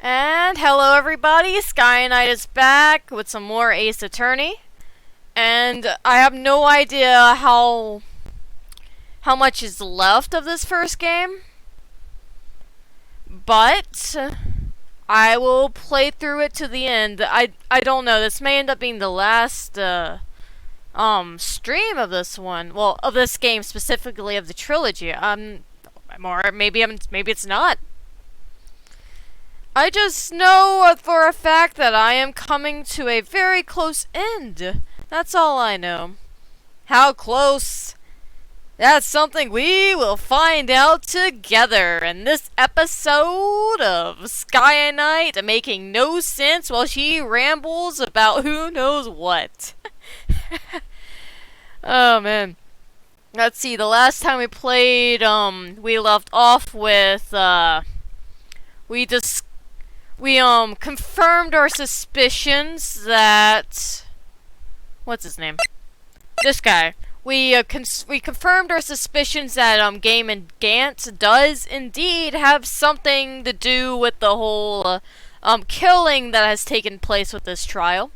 And hello everybody, Sky Knight is back with some more Ace Attorney. And I have no idea how much is left of this first game. But I will play through it to the end. I don't know, this may end up being the last stream of this one. Well, of this game specifically, of the trilogy. Or maybe it's not. I just know for a fact that I am coming to a very close end. That's all I know. How close? That's something we will find out together in this episode of Sky Knight making no sense while she rambles about who knows what. Oh man. Let's see, the last time we played, we left off with, we confirmed our suspicions that... What's his name? This guy. We confirmed our suspicions that, Game and Gant does indeed have something to do with the whole, killing that has taken place with this trial.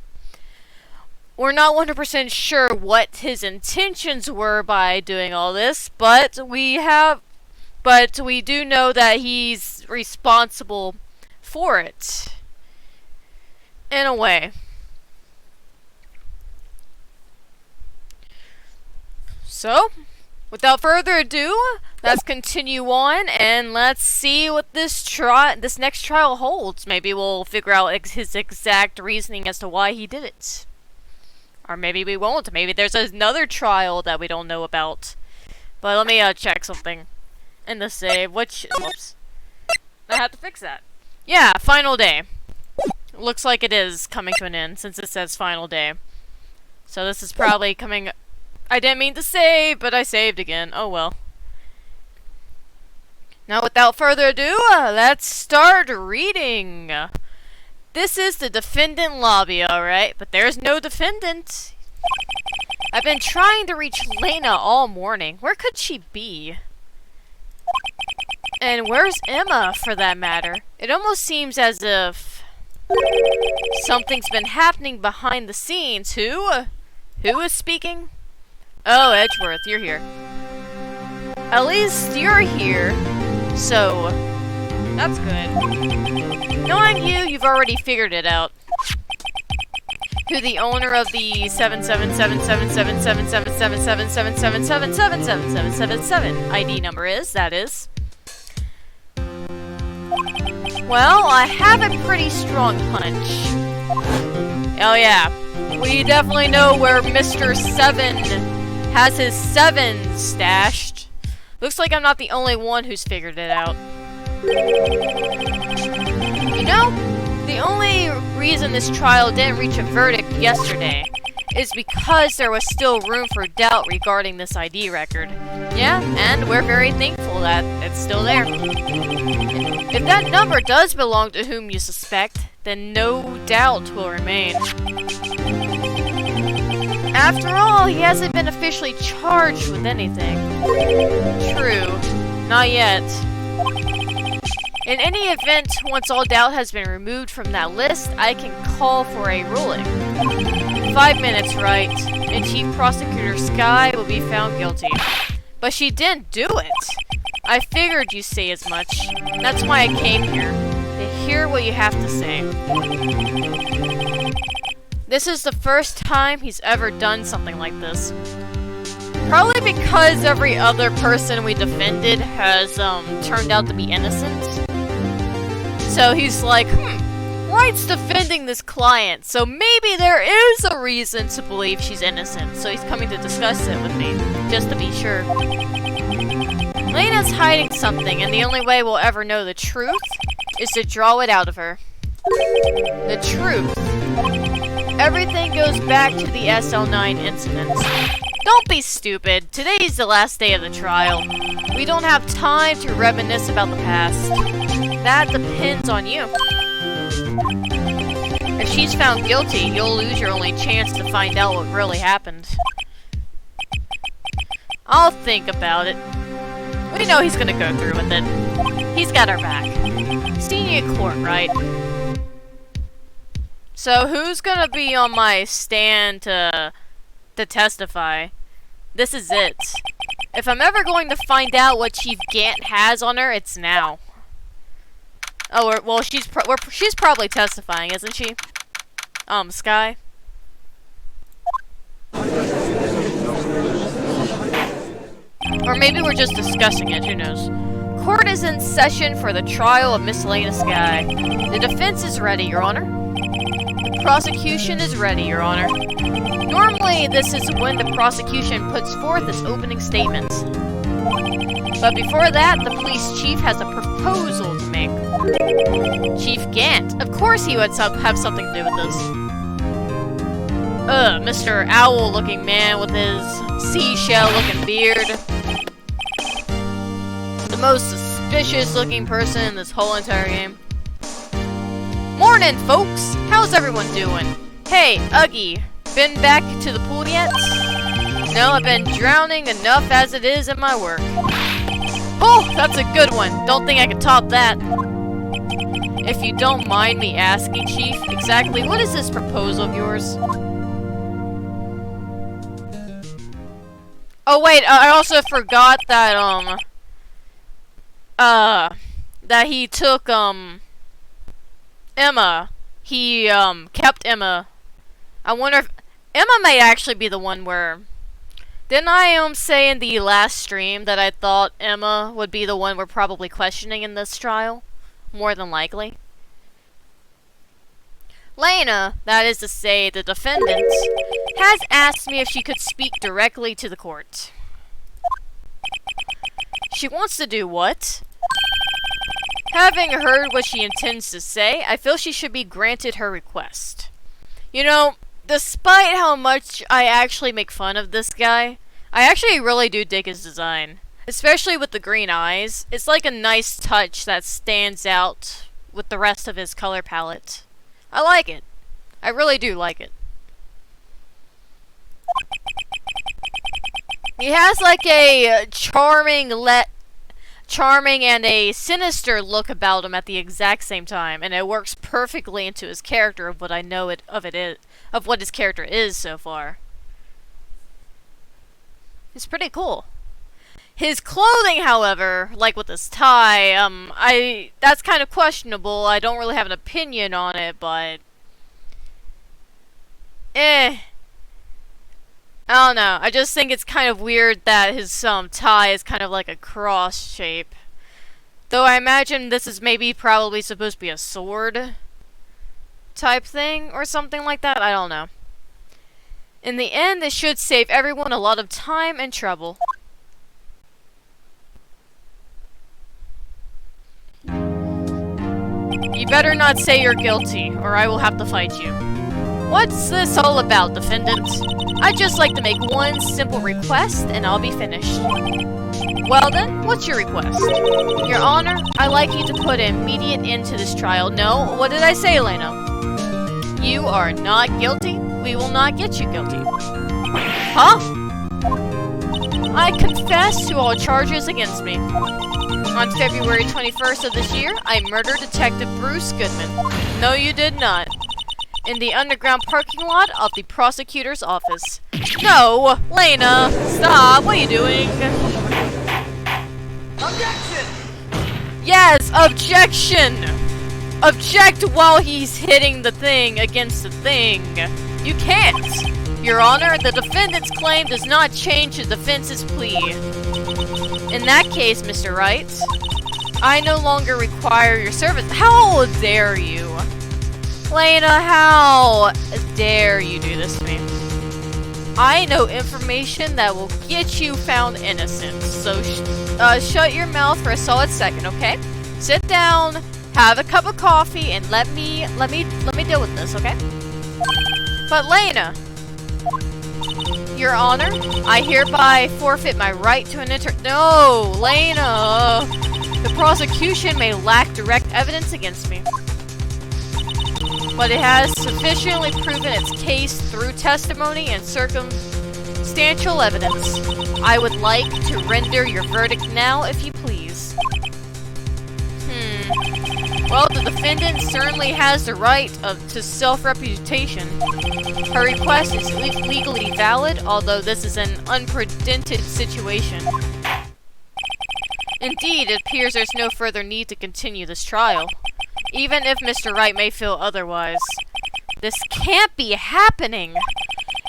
We're not 100% sure what his intentions were by doing all this, but we do know that he's responsible for it. In a way. So, without further ado, let's continue on and let's see what this next trial holds. Maybe we'll figure out his exact reasoning as to why he did it. Or maybe we won't. Maybe there's another trial that we don't know about. But let me check something in the save. Whoops. I have to fix that. Yeah, final day. Looks like it is coming to an end since it says final day. So this is probably coming... I didn't mean to save, but I saved again. Oh well. Now without further ado, let's start reading. This is the defendant lobby, alright? But there's no defendant. I've been trying to reach Lena all morning. Where could she be? And where's Emma, for that matter? It almost seems as if something's been happening behind the scenes. Who is speaking? Oh, Edgeworth, you're here. At least you're here, so that's good. Knowing you've already figured it out. Who the owner of the 77777777777777777 ID number is, that is. Well, I have a pretty strong hunch. Oh yeah, we definitely know where Mr. 7 has his 7 stashed. Looks like I'm not the only one who's figured it out. You know, the only reason this trial didn't reach a verdict yesterday is because there was still room for doubt regarding this ID record. Yeah, and we're very thankful that it's still there. If that number does belong to whom you suspect, then no doubt will remain. After all, he hasn't been officially charged with anything. True, not yet. In any event, once all doubt has been removed from that list, I can call for a ruling. 5 minutes, Wright, and Chief Prosecutor Sky will be found guilty. But she didn't do it. I figured you'd say as much. That's why I came here, to hear what you have to say. This is the first time he's ever done something like this. Probably because every other person we defended has, turned out to be innocent. So he's like, Wright's defending this client, so maybe there is a reason to believe she's innocent, so he's coming to discuss it with me, just to be sure. Lena's hiding something, and the only way we'll ever know the truth is to draw it out of her. The truth. Everything goes back to the SL9 incident. Don't be stupid. Today's the last day of the trial. We don't have time to reminisce about the past. That depends on you. If she's found guilty, you'll lose your only chance to find out what really happened. I'll think about it. We know he's gonna go through with it. He's got our back. Senior court, right? So who's gonna be on my stand to testify? This is it. If I'm ever going to find out what Chief Gant has on her, it's now. Oh, well, she's probably testifying, isn't she? Sky? Or maybe we're just discussing it, who knows. Court is in session for the trial of Miss Lena Sky. The defense is ready, Your Honor. The prosecution is ready, Your Honor. Normally, this is when the prosecution puts forth its opening statement. But before that, the police chief has a proposal to make. Chief Gant. Of course he would have something to do with this. Mr. Owl-looking man with his seashell-looking beard. The most suspicious-looking person in this whole entire game. Morning, folks! How's everyone doing? Hey, Uggy, been back to the pool yet? No, I've been drowning enough as it is in my work. Oh, that's a good one. Don't think I can top that. If you don't mind me asking, Chief, exactly what is this proposal of yours? Oh wait, I also forgot that, that he took, Emma. He, kept Emma. I wonder if Emma may actually be the one where... Didn't I, say in the last stream that I thought Emma would be the one we're probably questioning in this trial? More than likely. Lena, that is to say, the defendant, has asked me if she could speak directly to the court. She wants to do what? Having heard what she intends to say, I feel she should be granted her request. You know, despite how much I actually make fun of this guy, I actually really do dig his design. Especially with the green eyes. It's like a nice touch that stands out with the rest of his color palette. I like it. I really do like it. He has like a charming and a sinister look about him at the exact same time, and it works perfectly into his character of what I know of what his character is so far. It's pretty cool. His clothing, however, like with his tie, that's kind of questionable. I don't really have an opinion on it, but I don't know. I just think it's kind of weird that his tie is kind of like a cross shape. Though I imagine this is probably supposed to be a sword type thing or something like that. I don't know. In the end, this should save everyone a lot of time and trouble. You better not say you're guilty, or I will have to fight you. What's this all about, defendant? I'd just like to make one simple request, and I'll be finished. Well then, what's your request? Your Honor, I'd like you to put an immediate end to this trial. No, what did I say, Elena? You are not guilty. We will not get you guilty. Huh? I confess to all charges against me. On February 21st of this year, I murdered Detective Bruce Goodman. No, you did not. In the underground parking lot of the prosecutor's office. No! Lena! Stop! What are you doing? Objection! Yes! Objection! Object while he's hitting the thing against the thing. You can't! Your Honor, the defendant's claim does not change the defense's plea. In that case, Mr. Wright, I no longer require your service. How dare you? Lena, how dare you do this to me? I know information that will get you found innocent. So, shut your mouth for a solid second, okay? Sit down, have a cup of coffee, and let me deal with this, okay? But Lena, Your Honor, I hereby forfeit my right to an No, Lena! The prosecution may lack direct evidence against me, but it has sufficiently proven its case through testimony and substantial evidence. I would like to render your verdict now, if you please. Well, the defendant certainly has the right to self-reputation. Her request is legally valid, although this is an unprecedented situation. Indeed, it appears there's no further need to continue this trial, even if Mr. Wright may feel otherwise. This can't be happening!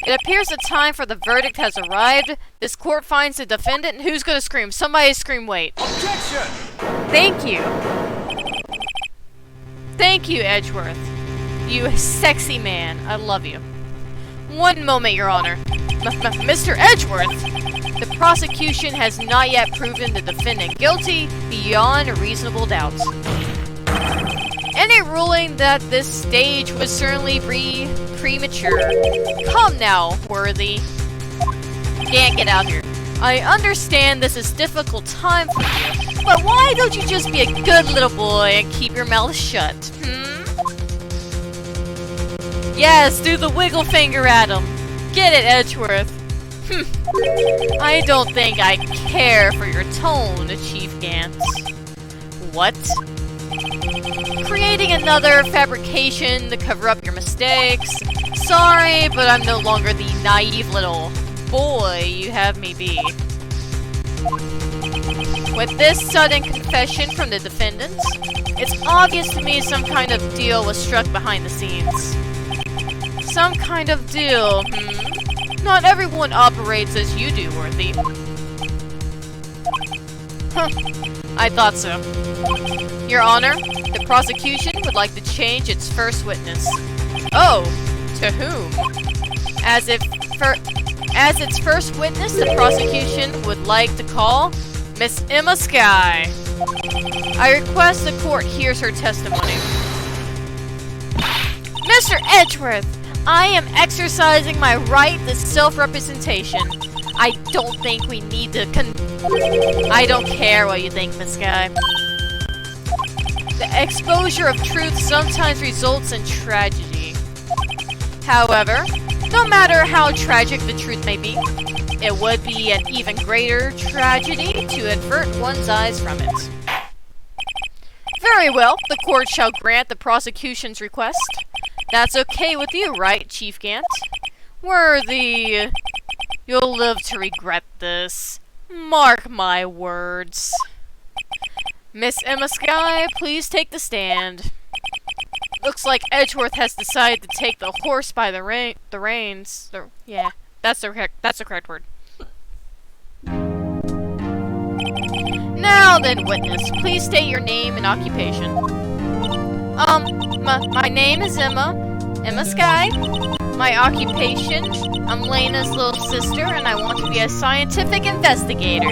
It appears the time for the verdict has arrived. This court finds the defendant. Who's gonna scream? Somebody scream, wait. Objection! Thank you. Thank you, Edgeworth. You sexy man. I love you. One moment, Your Honor. Mr. Edgeworth! The prosecution has not yet proven the defendant guilty beyond a reasonable doubt. Any ruling that this stage would certainly be premature. Come now, Worthy. Can't get out here. I understand this is a difficult time for you, but why don't you just be a good little boy and keep your mouth shut, Yes, do the wiggle finger at him. Get it, Edgeworth. I don't think I care for your tone, Chief Gantz. What? Creating another fabrication to cover up your mistakes. Sorry, but I'm no longer the naive little boy you have me be. With this sudden confession from the defendant, it's obvious to me some kind of deal was struck behind the scenes. Some kind of deal, Not everyone operates as you do, Worthy. I thought so. Your Honor, the prosecution would like to change its first witness. Oh, to whom? As its first witness, the prosecution would like to call Miss Emma Skye. I request the court hears her testimony. Mr. Edgeworth, I am exercising my right to self-representation. I don't think we need to I don't care what you think, Miss Skye. The exposure of truth sometimes results in tragedy. However, no matter how tragic the truth may be, it would be an even greater tragedy to avert one's eyes from it. Very well, the court shall grant the prosecution's request. That's okay with you, right, Chief Gant? Worthy, you'll live to regret this. Mark my words. Miss Emma Skye, please take the stand. Looks like Edgeworth has decided to take the horse by the reins. Yeah, that's the correct word. Now then, witness, please state your name and occupation. My name is Emma Skye. My occupation, I'm Lena's little sister, and I want to be a scientific investigator.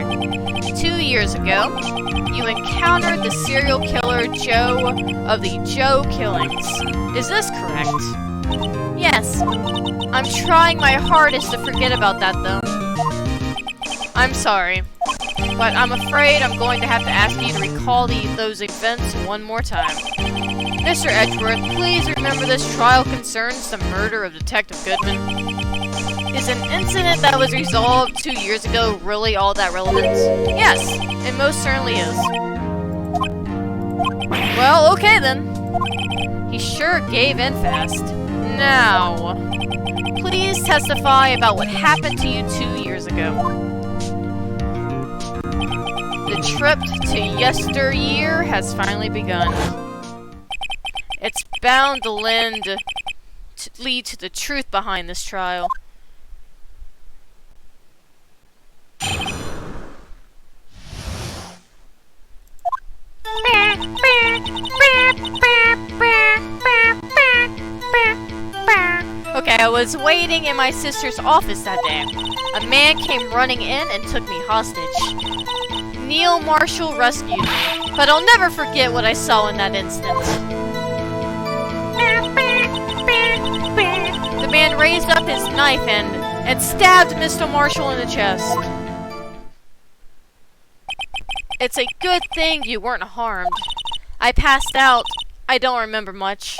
2 years ago, you encountered the serial killer Joe of the Joe killings. Is this correct? Yes. I'm trying my hardest to forget about that, though. I'm sorry, but I'm afraid I'm going to have to ask you to recall those events one more time. Mr. Edgeworth, please remember this trial concerns the murder of Detective Goodman. Is an incident that was resolved 2 years ago really all that relevant? Yes, it most certainly is. Well, okay then. He sure gave in fast. Now, please testify about what happened to you 2 years ago. The trip to yesteryear has finally begun. It's bound to lead to the truth behind this trial. Okay, I was waiting in my sister's office that day. A man came running in and took me hostage. Neil Marshall rescued me, but I'll never forget what I saw in that instant. The man raised up his knife and stabbed Mr. Marshall in the chest. It's a good thing you weren't harmed. I passed out. I don't remember much.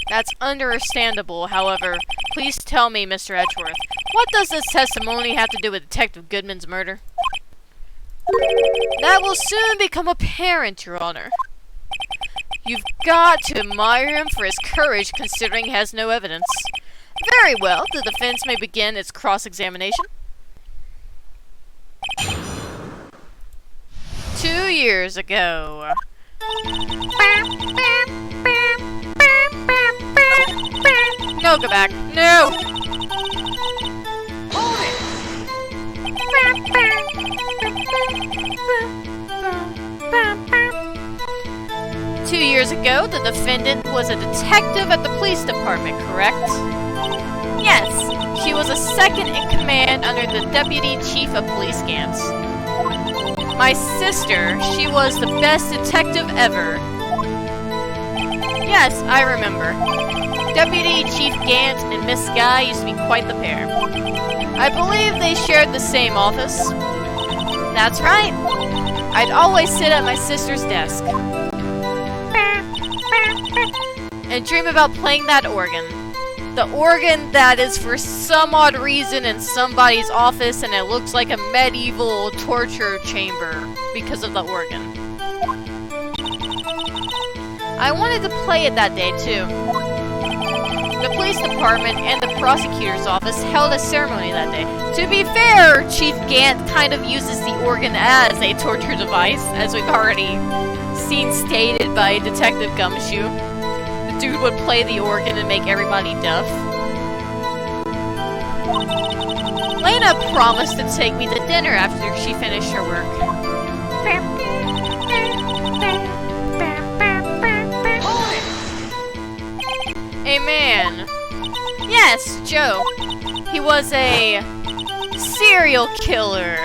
That's understandable, however. Please tell me, Mr. Edgeworth, What does this testimony have to do with Detective Goodman's murder? That will soon become apparent, Your Honor. You've got to admire him for his courage, considering he has no evidence. Very well, the defense may begin its cross-examination. 2 years ago. No, go back. No! 2 years ago, the defendant was a detective at the police department, correct? Yes, she was a second in command under the Deputy Chief of Police Gantz. My sister, she was the best detective ever. Yes, I remember. Deputy Chief Gant and Miss Guy used to be quite the pair. I believe they shared the same office. That's right. I'd always sit at my sister's desk and dream about playing that organ. The organ that is for some odd reason in somebody's office and it looks like a medieval torture chamber because of the organ. I wanted to play it that day too. The police department and the prosecutor's office held a ceremony that day. To be fair, Chief Gant kind of uses the organ as a torture device, as we've already seen stated by Detective Gumshoe. The dude would play the organ and make everybody deaf. Lena promised to take me to dinner after she finished her work. A man. Yes, Joe. He was a serial killer.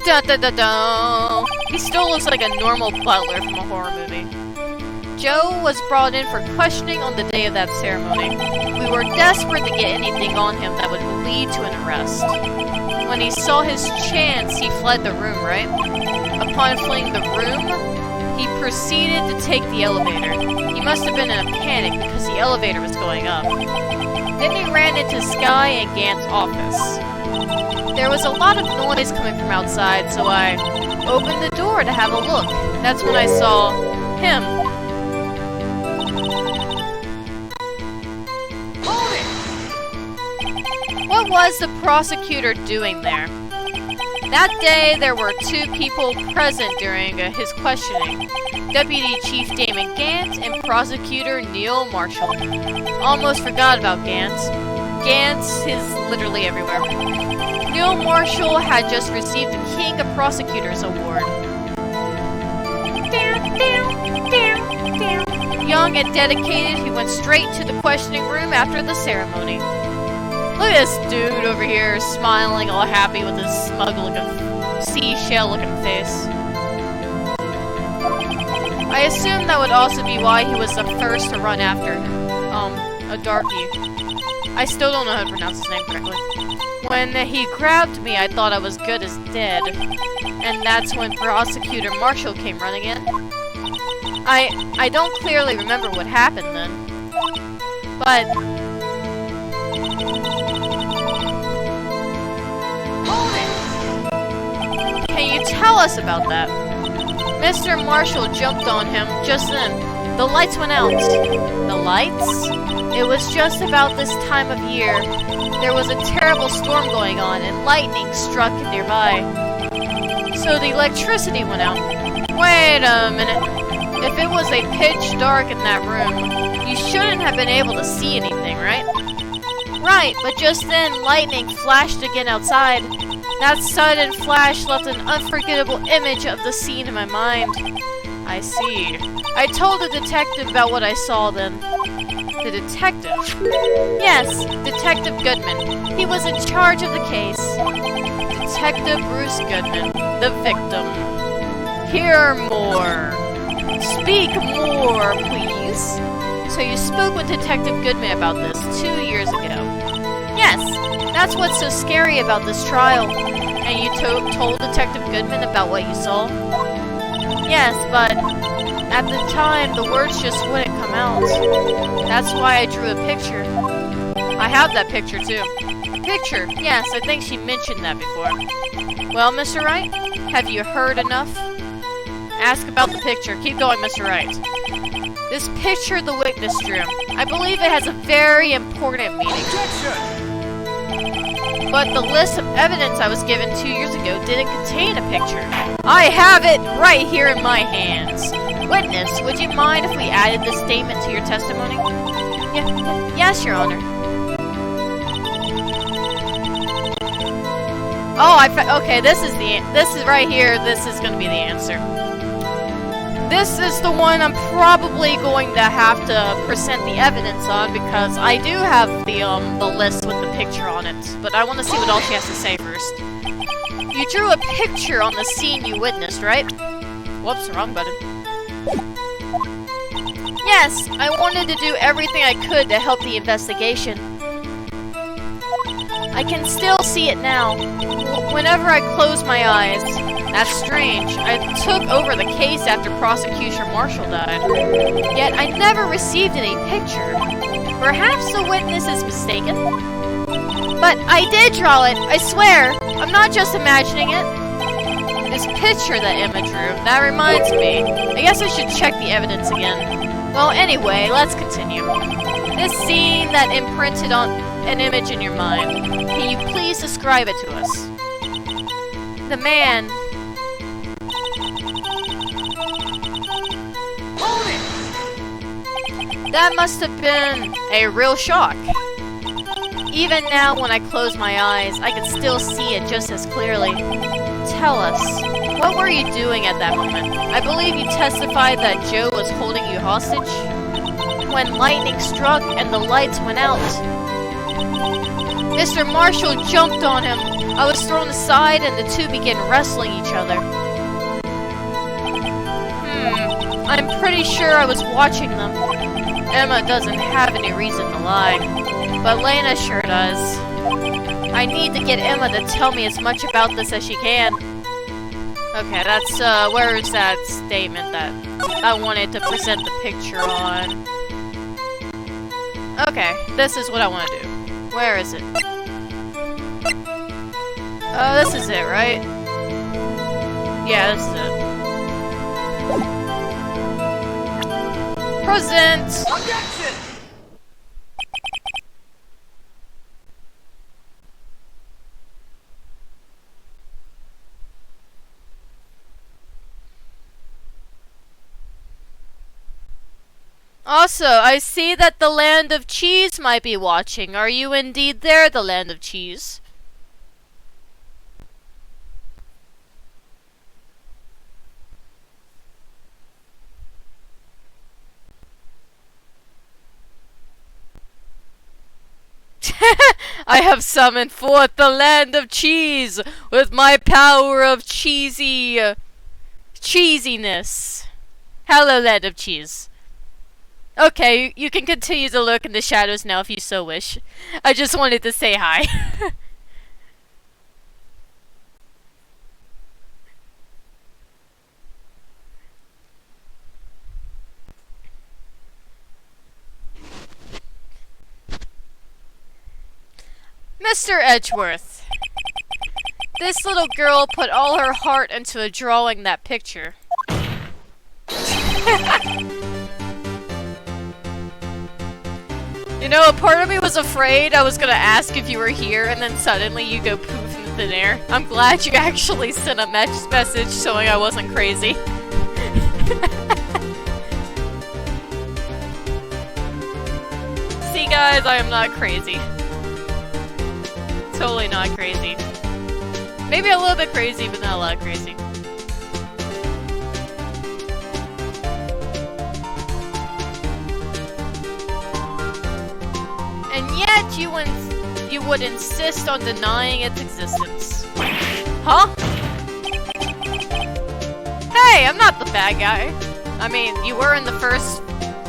Dun dun dun dun. He still looks like a normal butler from a horror movie. Joe was brought in for questioning on the day of that ceremony. We were desperate to get anything on him that would lead to an arrest. When he saw his chance, he fled the room, right? Upon fleeing the room, he proceeded to take the elevator. He must have been in a panic because the elevator was going up. Then he ran into Sky and Gant's office. There was a lot of noise coming from outside, so I opened the door to have a look. That's when I saw him. What was the prosecutor doing there? That day, there were 2 people present during his questioning. Deputy Chief Damon Gant and Prosecutor Neil Marshall. Almost forgot about Gant. Gant is literally everywhere. Neil Marshall had just received the King of Prosecutors Award. Young and dedicated, he went straight to the questioning room after the ceremony. Look at this dude over here, smiling all happy with his smug-looking, seashell-looking face. I assume that would also be why he was the first to run after, a darky. I still don't know how to pronounce his name correctly. When he grabbed me, I thought I was good as dead. And that's when Prosecutor Marshall came running in. I don't clearly remember what happened then. But... can you tell us about that? Mr. Marshall jumped on him just then. The lights went out. The lights? It was just about this time of year. There was a terrible storm going on and lightning struck nearby. So the electricity went out. Wait a minute. If it was a pitch dark in that room, you shouldn't have been able to see anything, right? Right, but just then lightning flashed again outside. That sudden flash left an unforgettable image of the scene in my mind. I see. I told the detective about what I saw then. The detective? Yes, Detective Goodman. He was in charge of the case. Detective Bruce Goodman, the victim. Hear more. Speak more, please. So you spoke with Detective Goodman about this 2 years ago. Yes, that's what's so scary about this trial. And you told Detective Goodman about what you saw? Yes, but at the time, the words just wouldn't come out. That's why I drew a picture. I have that picture too. Picture. Yes, I think she mentioned that before. Well, Mr. Wright, have you heard enough? Ask about the picture. Keep going, Mr. Wright. This picture the witness drew. I believe it has a very important meaning. But the list of evidence I was given 2 years ago didn't contain a picture. I have it right here in my hands. Witness, would you mind if we added this statement to your testimony? Yes, Your Honor. Oh, okay, this is right here. This is going to be the answer. This is the one I'm probably going to have to present the evidence on because I do have the list with the picture on it, but I want to see what all she has to say first. You drew a picture on the scene you witnessed, right? Whoops, wrong button. Yes, I wanted to do everything I could to help the investigation. I can still see it now. Whenever I close my eyes. That's strange. I took over the case after Prosecutor Marshall died. Yet I never received any picture. Perhaps the witness is mistaken? But I did draw it, I swear. I'm not just imagining it. This picture that Emma drew, that reminds me. I guess I should check the evidence again. Well, anyway, let's continue. This scene that imprinted on an image in your mind. Can you please describe it to us? The man. That must have been a real shock. Even now, when I close my eyes, I can still see it just as clearly. Tell us, what were you doing at that moment? I believe you testified that Joe was holding you hostage when lightning struck and the lights went out. Mr. Marshall jumped on him. I was thrown aside and the two began wrestling each other. I'm pretty sure I was watching them. Emma doesn't have any reason to lie, but Lena sure does. I need to get Emma to tell me as much about this as she can. Okay, that's, where is that statement that I wanted to present the picture on? Okay, this is what I want to do. Where is it? Oh, this is it, right? Yeah, this is it. Present! Objection! Also, I see that the Land of Cheese might be watching. Are you indeed there, the Land of Cheese? I have summoned forth the Land of Cheese with my power of cheesiness. Hello, Land of Cheese. Okay, you can continue to lurk in the shadows now if you so wish. I just wanted to say hi. Mr. Edgeworth, this little girl put all her heart into a drawing that picture. You know, a part of me was afraid I was gonna ask if you were here, and then suddenly you go poof in thin air. I'm glad you actually sent a message showing I wasn't crazy. See, guys, I am not crazy. Totally not crazy. Maybe a little bit crazy, but not a lot crazy. And yet you would insist on denying its existence. Huh? Hey, I'm not the bad guy. I mean, you were in the first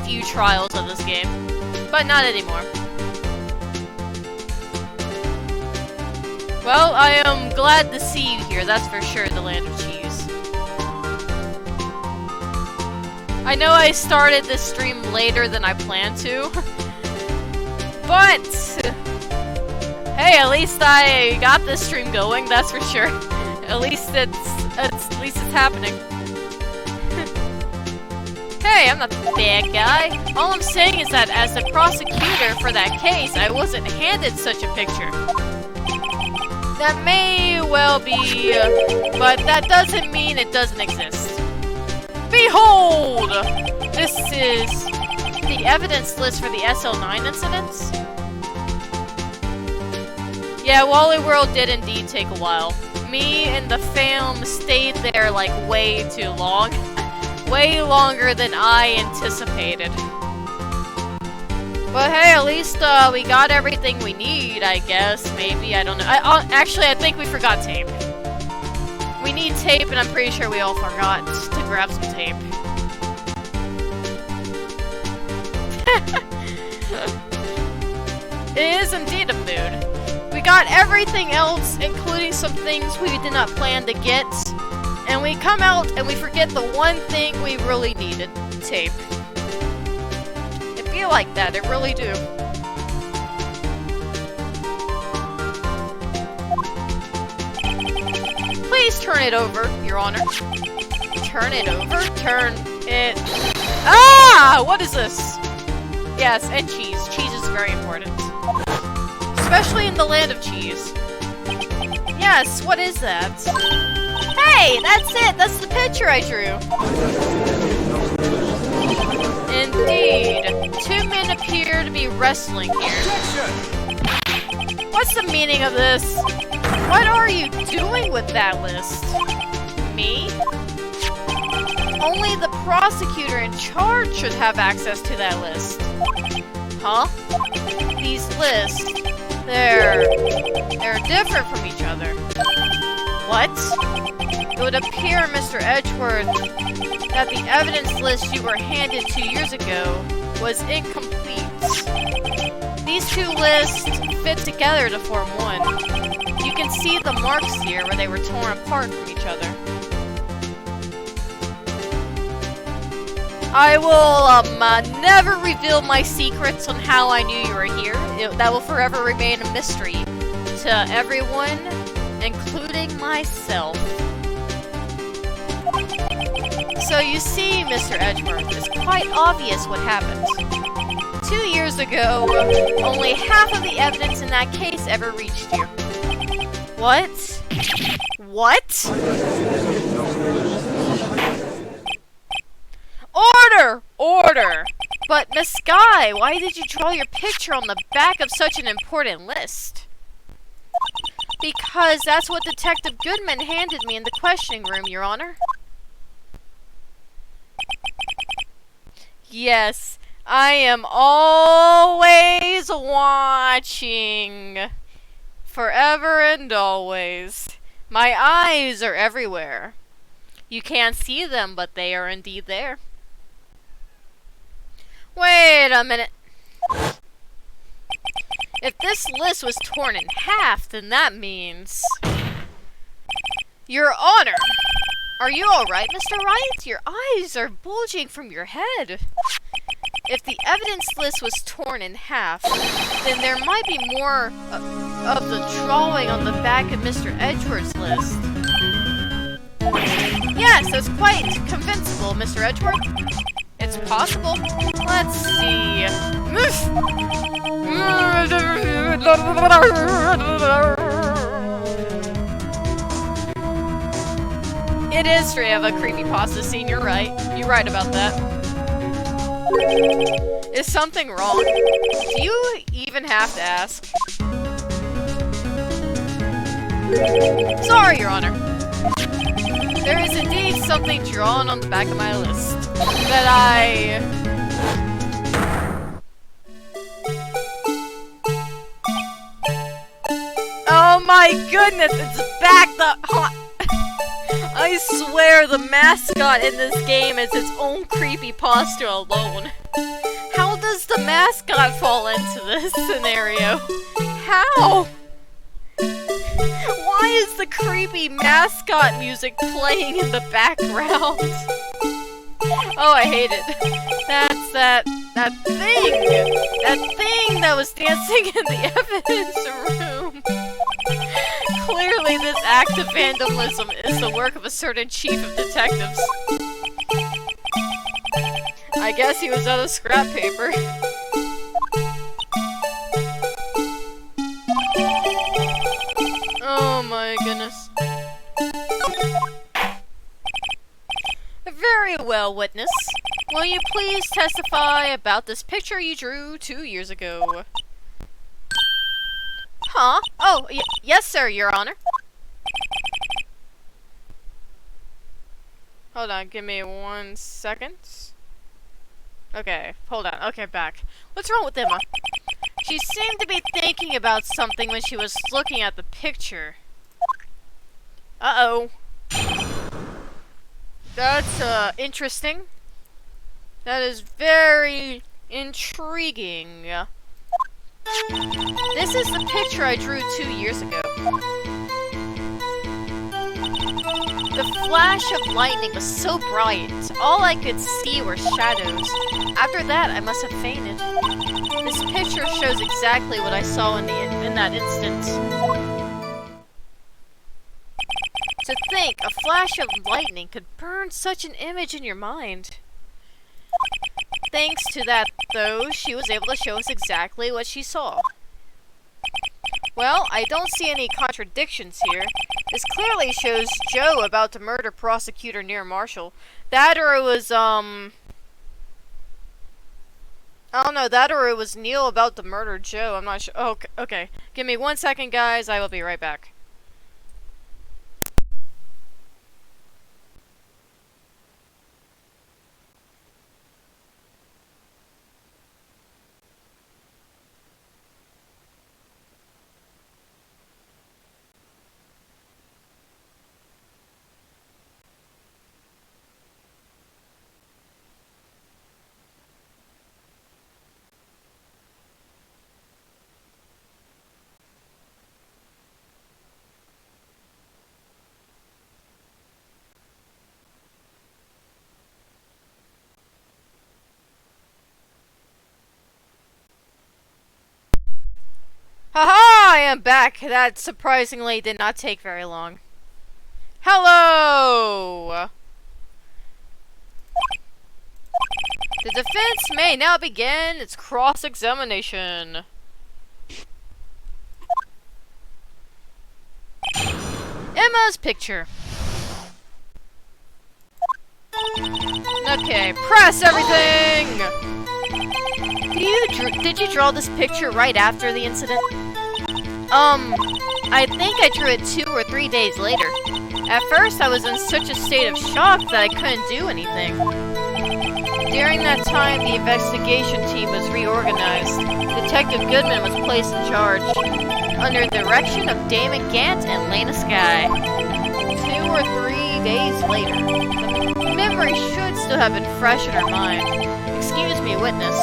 few trials of this game, but not anymore. Well, I am glad to see you here, that's for sure, the Land of Cheese. I know I started this stream later than I planned to, but Hey, at least I got this stream going, that's for sure. At least it's happening. Hey, I'm not the bad guy. All I'm saying is that as the prosecutor for that case, I wasn't handed such a picture. That may well be, but that doesn't mean it doesn't exist. Behold! This is the evidence list for the SL9 incidents. Yeah, Wally World did indeed take a while. Me and the fam stayed there like way too long. Way longer than I anticipated. But hey, at least we got everything we need, I guess. Maybe, I don't know. Actually, I think we forgot tape. We need tape, and I'm pretty sure we all forgot to grab some tape. It is indeed a mood. We got everything else, including some things we did not plan to get. And we come out and we forget the one thing we really needed. Tape. It feel like that, it really do. Please turn it over, Your Honor. Turn it over? Turn it... Ah! What is this? Yes, and cheese. Cheese is very important. Especially in the land of cheese. Yes, what is that? Hey, that's it! That's the picture I drew! Indeed. Two men appear to be wrestling here. What's the meaning of this? What are you doing with that list? Me? Only the prosecutor in charge should have access to that list. Huh? These lists, they're different from each other. What? It would appear, Mr. Edgeworth, that the evidence list you were handed 2 years ago was incomplete. These two lists fit together to form one. You can see the marks here where they were torn apart from each other. I will never reveal my secrets on how I knew you were here. That will forever remain a mystery to everyone, including myself. So you see, Mr. Edgeworth, it's quite obvious what happened. 2 years ago, only half of the evidence in that case ever reached you. What? What? Order! Order! But, Miss Skye, why did you draw your picture on the back of such an important list? Because that's what Detective Goodman handed me in the questioning room, Your Honor. Yes, I am always watching. Forever and always. My eyes are everywhere. You can't see them, but they are indeed there. Wait a minute. If this list was torn in half, then that means... Your Honor! Are you alright, Mr. Wright? Your eyes are bulging from your head. If the evidence list was torn in half, then there might be more of the drawing on the back of Mr. Edgeworth's list. Yes, that's quite convincible, Mr. Edgeworth. It's possible. Let's see. It is straight of a creepypasta scene, you're right. You're right about that. Is something wrong? Do you even have to ask? Sorry, Your Honor. There is indeed something drawn on the back of my list that I... Oh my goodness, it's back the... I swear the mascot in this game is its own creepypasta alone. How does the mascot fall into this scenario? How? Why is the creepy mascot music playing in the background? Oh, I hate it. That's that. That thing that was dancing in the evidence room. Clearly this act of vandalism is the work of a certain chief of detectives. I guess he was out of scrap paper. Oh my goodness. Very well, witness. Will you please testify about this picture you drew 2 years ago? Huh? Oh, yes, sir, Your Honor. Hold on, give me 1 second. Okay, hold on. Okay, back. What's wrong with Emma? She seemed to be thinking about something when she was looking at the picture. Uh-oh. That's, interesting. That is very intriguing. This is the picture I drew 2 years ago. The flash of lightning was so bright, all I could see were shadows. After that, I must have fainted. This picture shows exactly what I saw in that instant. To think, a flash of lightning could burn such an image in your mind. Thanks to that, though, she was able to show us exactly what she saw. Well, I don't see any contradictions here. This clearly shows Joe about to murder prosecutor near Marshall. That or it was, I don't know, that or it was Neil about to murder Joe. I'm not sure. Oh, okay. Give me 1 second, guys. I will be right back. Haha! I am back. That surprisingly did not take very long. Hello! The defense may now begin its cross-examination. Emma's picture. Okay, press everything! Did you draw this picture right after the incident? I think I drew it 2 or 3 days later. At first, I was in such a state of shock that I couldn't do anything. During that time, the investigation team was reorganized. Detective Goodman was placed in charge, under the direction of Damon Gant and Lena Skye. 2 or 3 days later. The memory should still have been fresh in her mind. Excuse me, witness.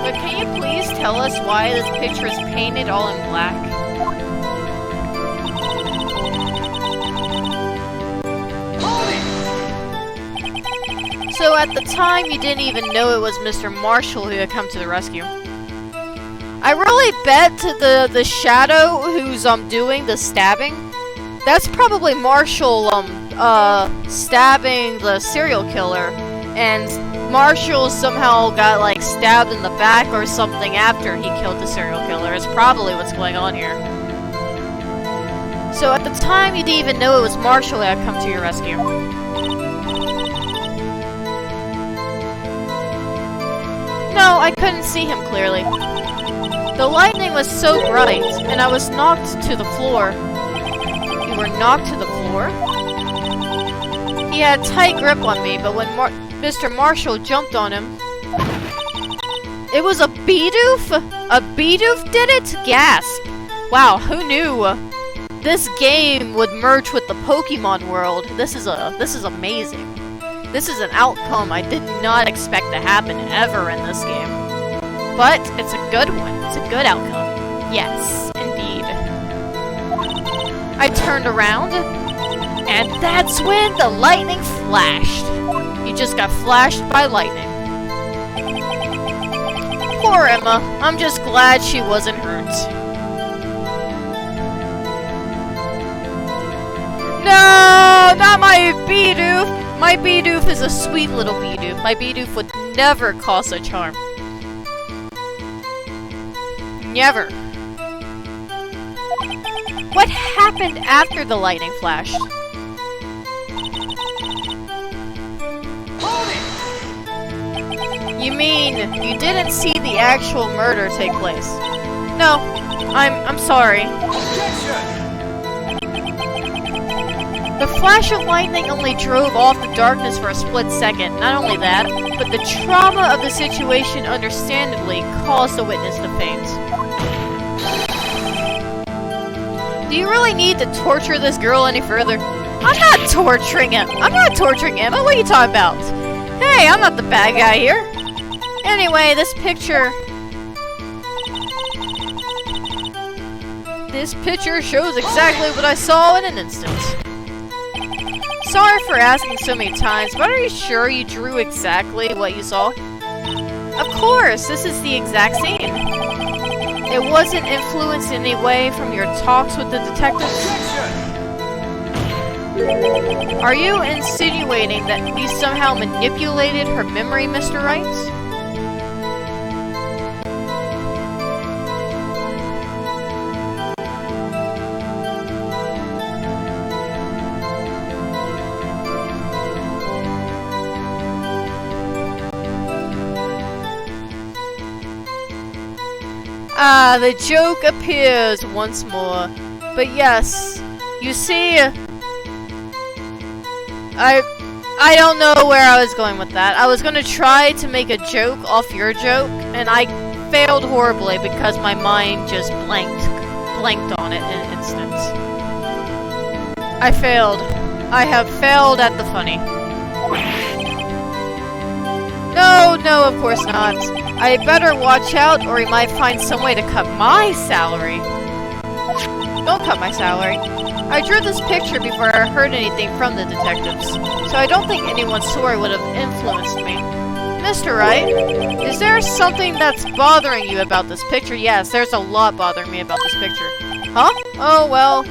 But can you please tell us why this picture is painted all in black? So at the time, you didn't even know it was Mr. Marshall who had come to the rescue. I really bet to the shadow who's doing the stabbing. That's probably Marshall stabbing the serial killer, and Marshall somehow got like stabbed in the back or something after he killed the serial killer. It's probably what's going on here. So at the time, you didn't even know it was Marshall that had come to your rescue. No, I couldn't see him clearly. The lightning was so bright, and I was knocked to the floor. You were knocked to the floor? He had a tight grip on me, but when Mr. Marshall jumped on him... It was a Bidoof? A Bidoof did it? Gasp! Wow, who knew? This game would merge with the Pokemon world. This is amazing. This is an outcome I did not expect to happen ever in this game. But it's a good one. It's a good outcome. Yes, indeed. I turned around, and that's when the lightning flashed. You just got flashed by lightning. Poor Emma. I'm just glad she wasn't hurt. No, not my Bidoof. My Bidoof is a sweet little Bidoof. My Bidoof would never cause such harm. Never. What happened after the lightning flashed? You mean you didn't see the actual murder take place? No, I'm sorry. The flash of lightning only drove off the darkness for a split second. Not only that, but the trauma of the situation understandably caused the witness to faint. Do you really need to torture this girl any further? I'm not torturing him. I'm not torturing Emma. What are you talking about? Hey, I'm not the bad guy here. Anyway, this picture shows exactly what I saw in an instant. Sorry for asking so many times, but are you sure you drew exactly what you saw? Of course, this is the exact scene. It wasn't influenced in any way from your talks with the detectives? Are you insinuating that we somehow manipulated her memory, Mr. Wright? Ah, the joke appears once more. But yes, you see, I don't know where I was going with that. I was gonna try to make a joke off your joke, and I failed horribly because my mind just blanked on it in an instant. I failed. I have failed at the funny. No, of course not. I better watch out or he might find some way to cut my salary. Don't cut my salary. I drew this picture before I heard anything from the detectives, so I don't think anyone's story would have influenced me. Mr. Wright, is there something that's bothering you about this picture? Yes, there's a lot bothering me about this picture. Huh? Oh, well.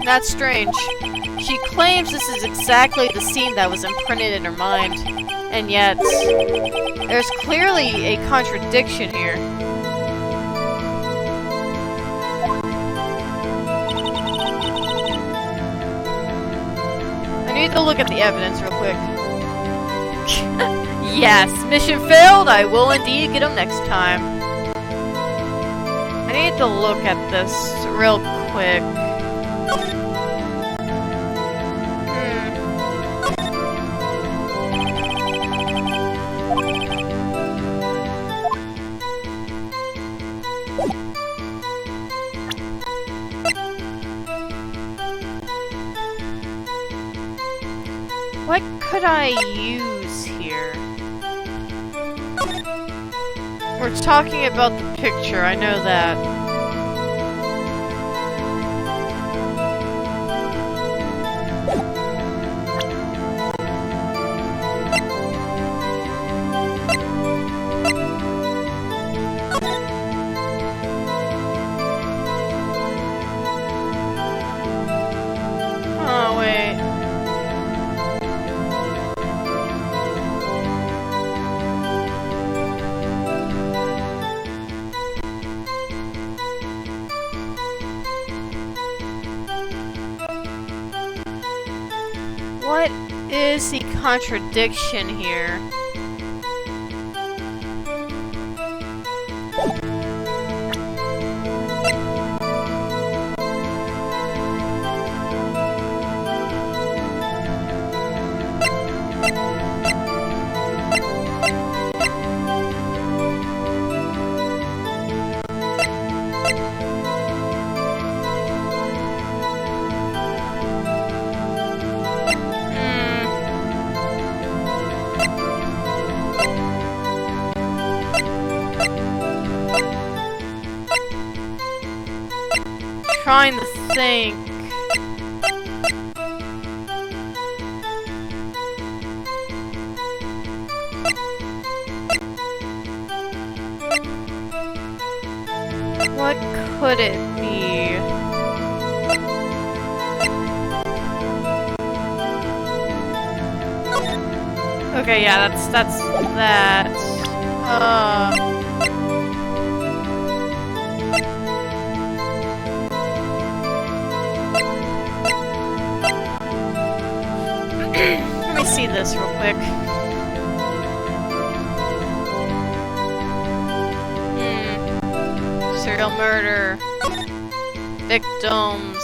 That's strange. She claims this is exactly the scene that was imprinted in her mind. And yet, there's clearly a contradiction here. I need to look at the evidence real quick. Yes, mission failed. I will indeed get them next time. I need to look at this real quick. What could I use here? We're talking about the picture, I know that. Oh, wait. What is the contradiction here? Trying to think. What could it be? Okay, yeah, that's that. Let me see this real quick. Serial murder. Victims.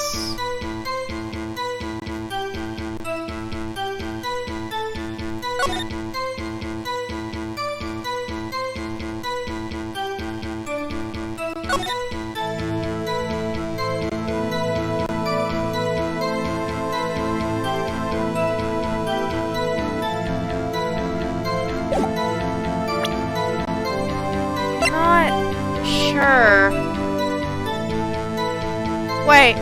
Sure. Wait.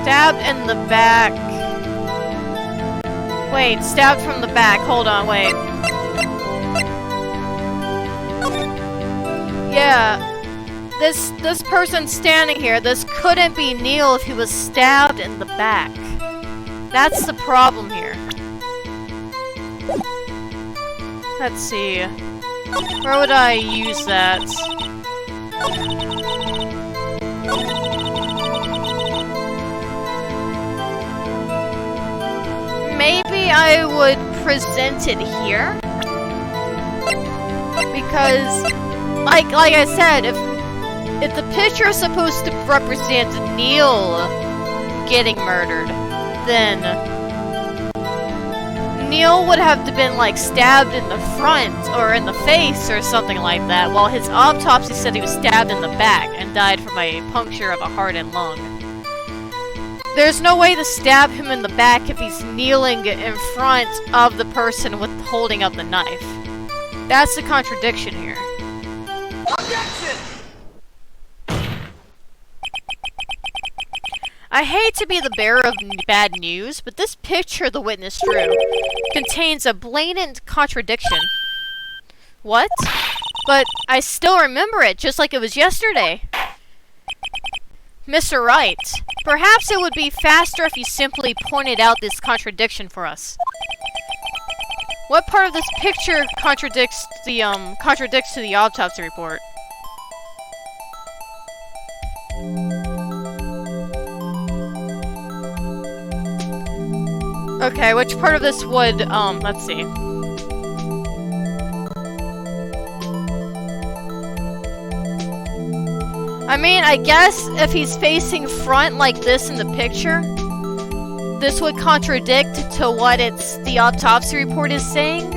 Stabbed in the back. Wait, stabbed from the back. Hold on, wait. Yeah. This person standing here, this couldn't be Neil if he was stabbed in the back. That's the problem here. Let's see. Where would I use that? Maybe I would present it here? Because, like I said, if the picture is supposed to represent Neil getting murdered, then Neil would have to been, like, stabbed in the front or in the face or something like that, while his autopsy said he was stabbed in the back and died from a puncture of a heart and lung. There's no way to stab him in the back if he's kneeling in front of the person with holding up the knife. That's the contradiction here. Objection! I hate to be the bearer of bad news, but this picture the witness drew contains a blatant contradiction. What? But I still remember it, just like it was yesterday. Mr. Wright, perhaps it would be faster if you simply pointed out this contradiction for us. What part of this picture contradicts to the autopsy report? Okay, which part of this would, let's see. I mean, I guess if he's facing front like this in the picture, this would contradict to what the autopsy report is saying,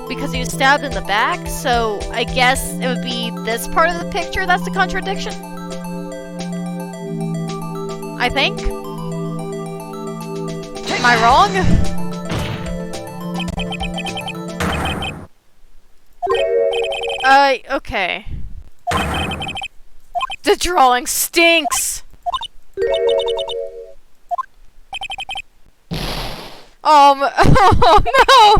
because he was stabbed in the back, so I guess it would be this part of the picture that's the contradiction? I think? Am I wrong? Okay. The drawing stinks! Oh no!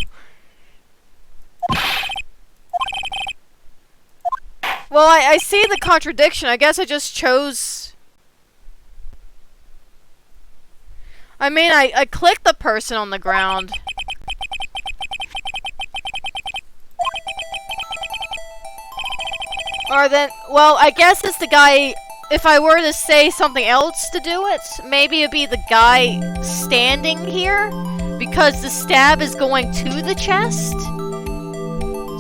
Well, I see the contradiction. I guess I just chose... I mean, I clicked the person on the ground. Or then, well, I guess it's the guy, if I were to say something else to do it, maybe it'd be the guy standing here, because the stab is going to the chest.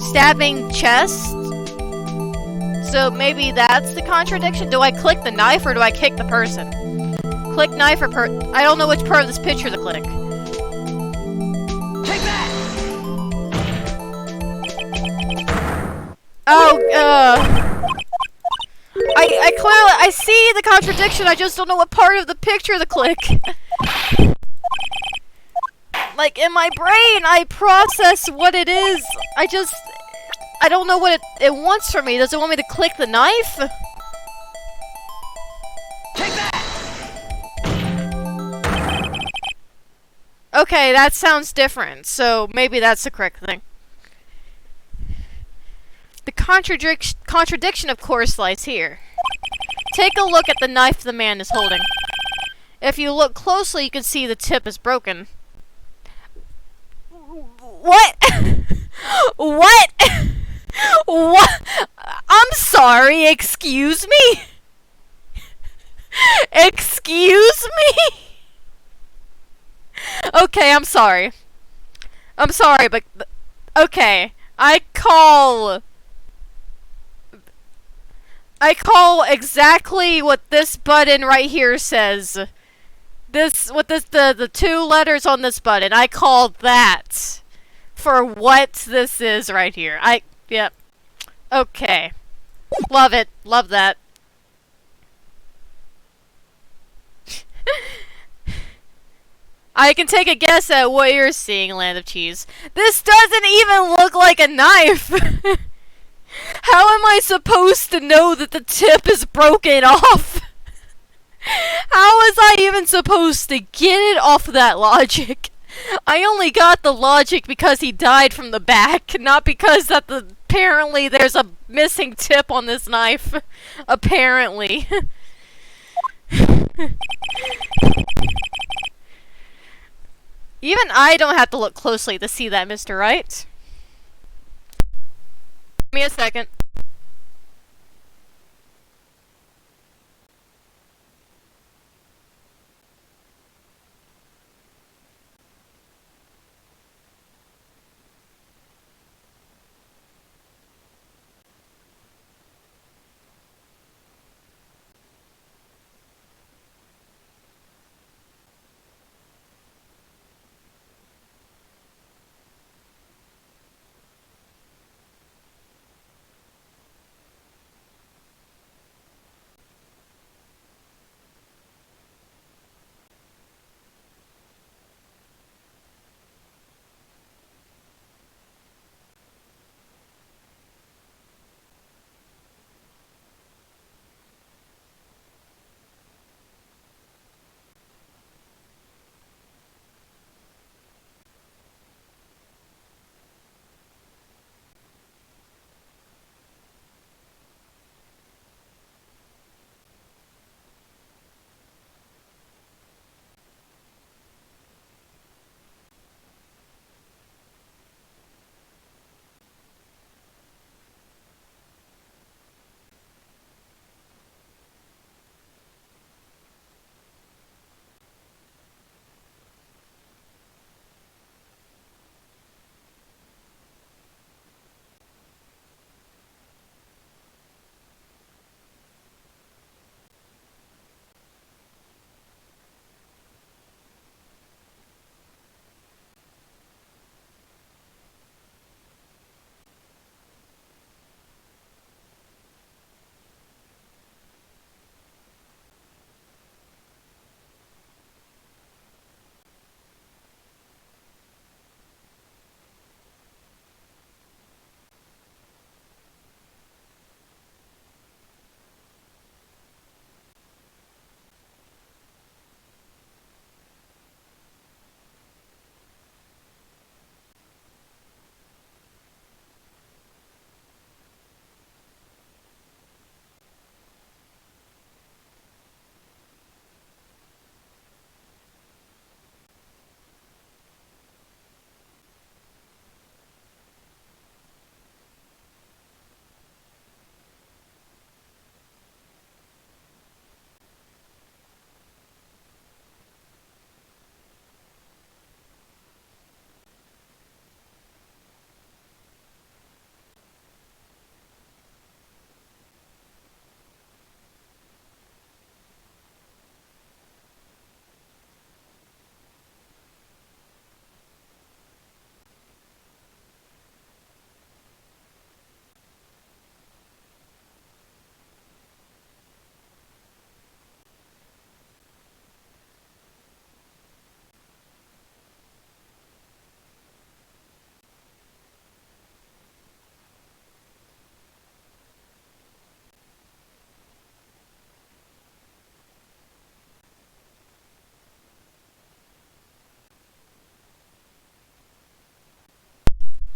Stabbing chest. So maybe that's the contradiction. Do I click the knife or do I kick the person? Click knife or I don't know which part of this picture to click. Take that! Oh, I clearly, I see the contradiction, I just don't know what part of the picture to click. Like, in my brain, I process what it is. I don't know what it wants from me. Does it want me to click the knife? Take that! Okay, that sounds different, so maybe that's the correct thing. The contradiction, of course, lies here. Take a look at the knife the man is holding. If you look closely, you can see the tip is broken. What? What? What? I'm sorry, excuse me? Excuse me? Okay, I'm sorry. I'm sorry, but... Okay. I call exactly what this button right here says. The two letters on this button. I call that for what this is right here. Yep. Okay. Love it. Love that. I can take a guess at what you're seeing, Land of Cheese. This doesn't even look like a knife! How am I supposed to know that the tip is broken off? How was I even supposed to get it off that logic? I only got the logic because he died from the back, not because that apparently there's a missing tip on this knife. Apparently. Even I don't have to look closely to see that, Mr. Wright. Give me a second.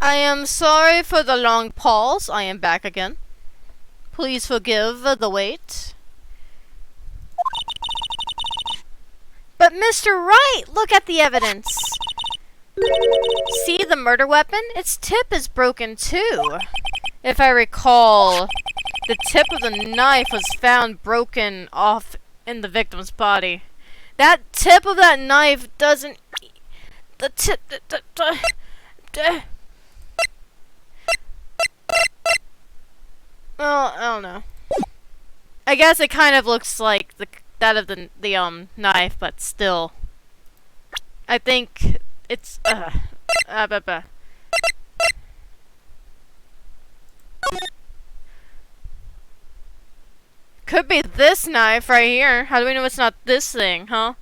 I am sorry for the long pause. I am back again. Please forgive the wait. But Mr. Wright, look at the evidence. See the murder weapon? Its tip is broken too. If I recall, the tip of the knife was found broken off in the victim's body. That tip of that knife doesn't... The tip... Well, I don't know. I guess it kind of looks like that of the knife, but still. I think it's could be this knife right here. How do we know it's not this thing, huh?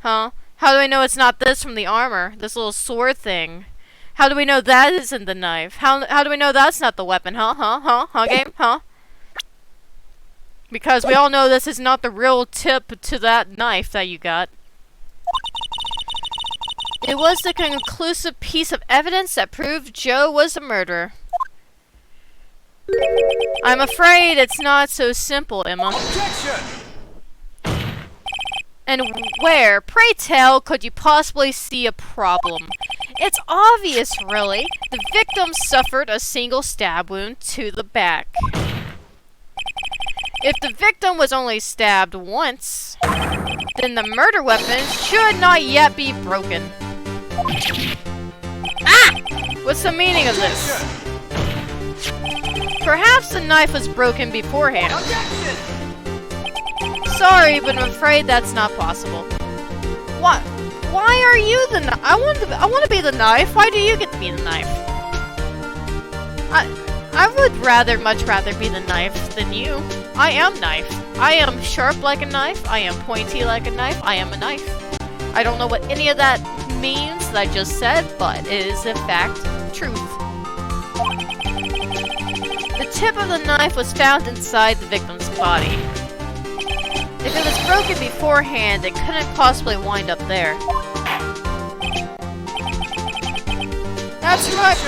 Huh? How do I know it's not this from the armor? This little sword thing. How do we know that isn't the knife? How do we know that's not the weapon, huh? Huh, game? Huh? Because we all know this is not the real tip to that knife that you got. It was the conclusive piece of evidence that proved Joe was the murderer. I'm afraid it's not so simple, Emma. Objection! And where, pray tell, could you possibly see a problem? It's obvious, really. The victim suffered a single stab wound to the back. If the victim was only stabbed once, then the murder weapon should not yet be broken. Ah! What's the meaning of this? Perhaps the knife was broken beforehand. Objection! Sorry, but I'm afraid that's not possible. What? Why are you the knife? I want to be the knife. Why do you get to be the knife? I would much rather be the knife than you. I am knife. I am sharp like a knife. I am pointy like a knife. I am a knife. I don't know what any of that means that I just said, but it is in fact truth. The tip of the knife was found inside the victim's body. If it was broken beforehand, it couldn't possibly wind up there. That's right.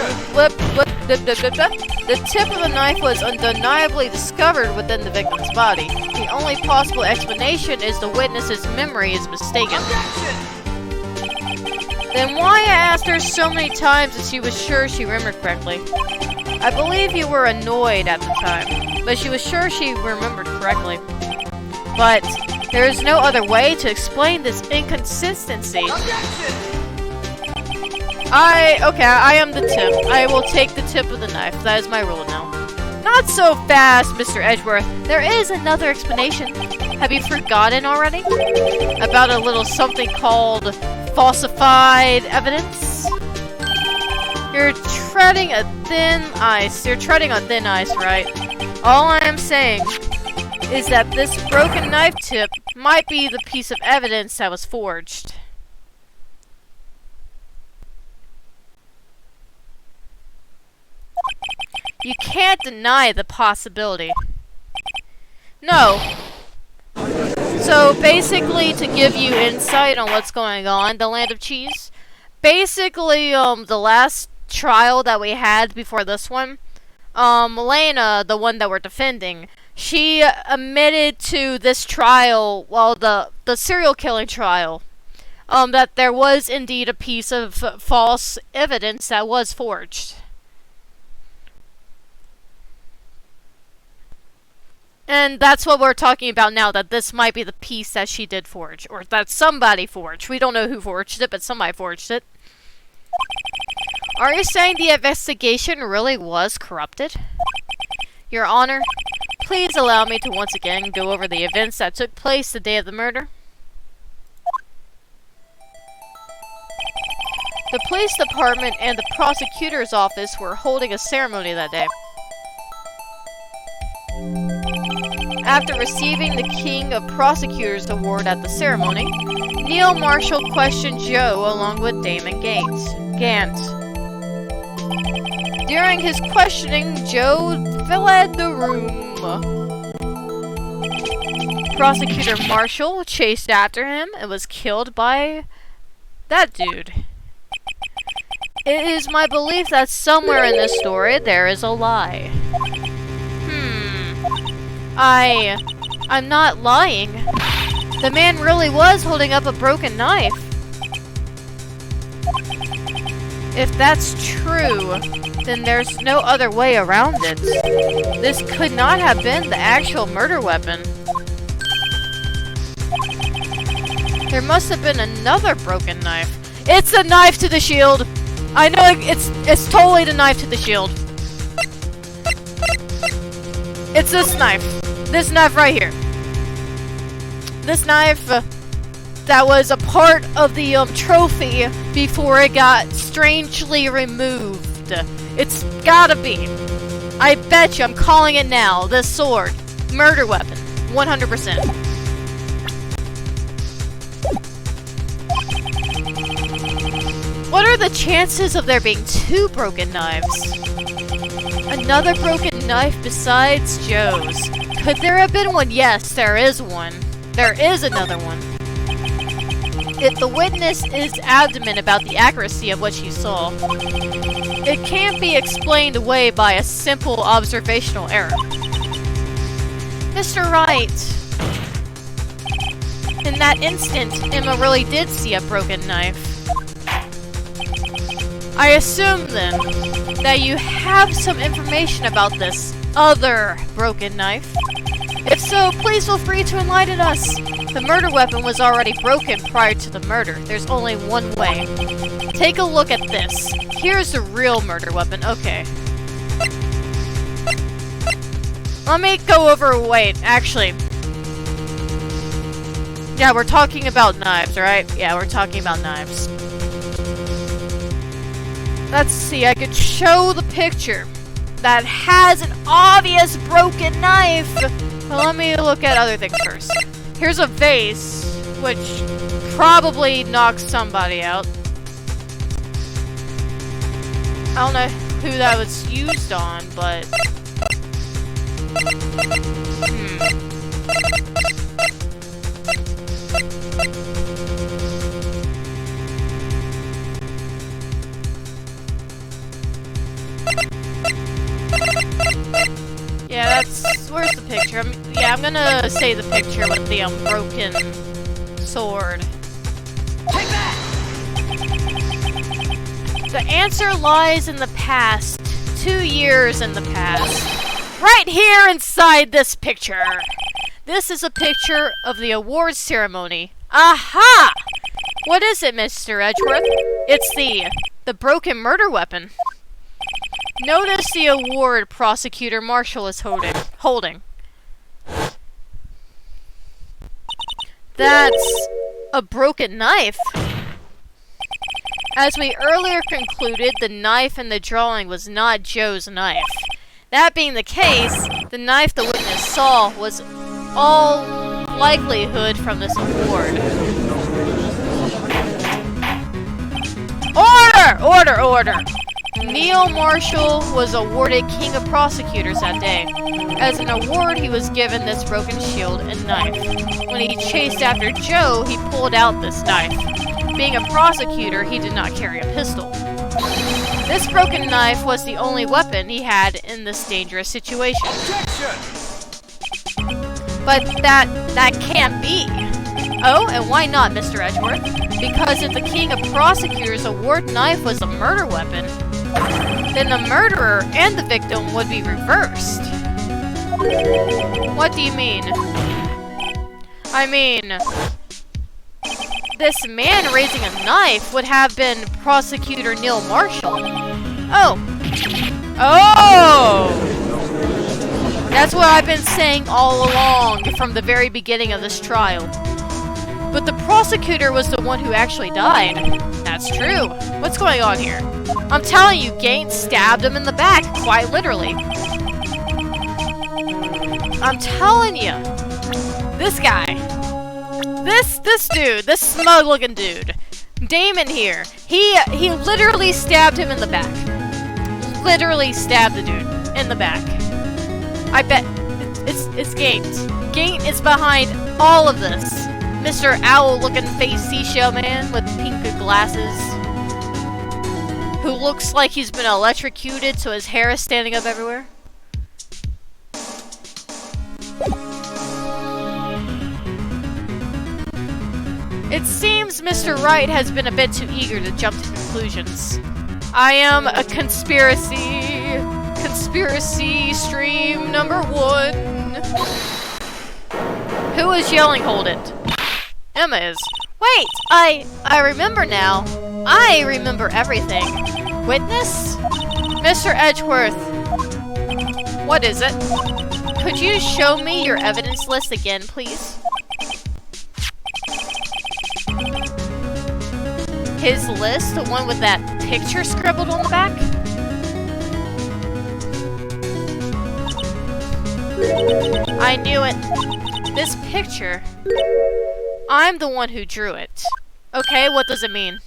The tip of the knife was undeniably discovered within the victim's body. The only possible explanation is the witness's memory is mistaken. Then why I asked her so many times if she was sure she remembered correctly? I believe you were annoyed at the time, but she was sure she remembered correctly. But there is no other way to explain this inconsistency. I am the tip. I will take the tip of the knife. That is my rule now. Not so fast, Mr. Edgeworth. There is another explanation. Have you forgotten already? About a little something called falsified evidence? You're treading on thin ice. You're treading on thin ice, right? All I am saying is that this broken knife tip might be the piece of evidence that was forged. You can't deny the possibility. No. So basically, to give you insight on what's going on, the Land of Cheese, basically, the last trial that we had before this one, Elena, the one that we're defending, she admitted to this trial, well, the serial killing trial, that there was indeed a piece of false evidence that was forged. And that's what we're talking about now, that this might be the piece that she did forge, or that somebody forged. We don't know who forged it, but somebody forged it. Are you saying the investigation really was corrupted? Your Honor, please allow me to once again go over the events that took place the day of the murder. The police department and the prosecutor's office were holding a ceremony that day. After receiving the King of Prosecutors Award at the ceremony, Neil Marshall questioned Joe along with Damon Gant. During his questioning, Joe fled the room. Prosecutor Marshall chased after him and was killed by that dude. It is my belief that somewhere in this story there is a lie. I'm not lying. The man really was holding up a broken knife. If that's true, then there's no other way around it. This could not have been the actual murder weapon. There must have been another broken knife. It's a knife to the shield! I know it's totally the knife to the shield. It's this knife. This knife right here. This knife that was a part of the trophy before it got strangely removed. It's gotta be. I bet you, I'm calling it now. This sword. Murder weapon. 100%. What are the chances of there being two broken knives? Another broken knife besides Joe's. Could there have been one? Yes, there is one. There is another one. If the witness is adamant about the accuracy of what she saw, it can't be explained away by a simple observational error. Mr. Wright, in that instant, Emma really did see a broken knife. I assume, then, that you have some information about this other broken knife. If so, please feel free to enlighten us. The murder weapon was already broken prior to the murder. There's only one way. Take a look at this. Here's the real murder weapon. Okay. Let me go over... Wait, actually. Yeah, we're talking about knives, right? Yeah, we're talking about knives. Let's see, I could show the picture that has an obvious broken knife. Well, let me look at other things first. Here's a vase, which probably knocks somebody out. I don't know who that was used on, but... Yeah, that's... Where's the picture? I'm gonna say the picture with the broken sword. Take that! The answer lies in the past. 2 years in the past. Right here inside this picture! This is a picture of the awards ceremony. Aha! What is it, Mr. Edgeworth? It's the broken murder weapon. Notice the award Prosecutor Marshall is holding. That's a broken knife. As we earlier concluded, the knife in the drawing was not Joe's knife. That being the case, the knife the witness saw was all likelihood from this award. Order! Order! Order! Neil Marshall was awarded King of Prosecutors that day. As an award, he was given this broken shield and knife. When he chased after Joe, he pulled out this knife. Being a prosecutor, he did not carry a pistol. This broken knife was the only weapon he had in this dangerous situation. Objection! But that can't be. Oh, and why not, Mr. Edgeworth? Because if the King of Prosecutors' award knife was a murder weapon, then the murderer and the victim would be reversed. What do you mean? I mean, this man raising a knife would have been Prosecutor Neil Marshall. Oh! That's what I've been saying all along from the very beginning of this trial. But the prosecutor was the one who actually died. That's true. What's going on here? I'm telling you, Gaines stabbed him in the back, quite literally. I'm telling you. This guy. This dude, this smug-looking dude. Damon here. He literally stabbed him in the back. Literally stabbed the dude in the back. I bet it's Gaines. Gaines is behind all of this. Mr. Owl-looking face seashell man with pink glasses. who looks like he's been electrocuted so his hair is standing up everywhere. It seems Mr. Wright has been a bit too eager to jump to conclusions. I am a conspiracy stream number 1. Who is yelling, hold it? Emma is. Wait, I remember now. I remember everything. Witness? Mr. Edgeworth. What is it? Could you show me your evidence list again, please? His list? The one with that picture scribbled on the back? I knew it. This picture. I'm the one who drew it. Okay, what does it mean?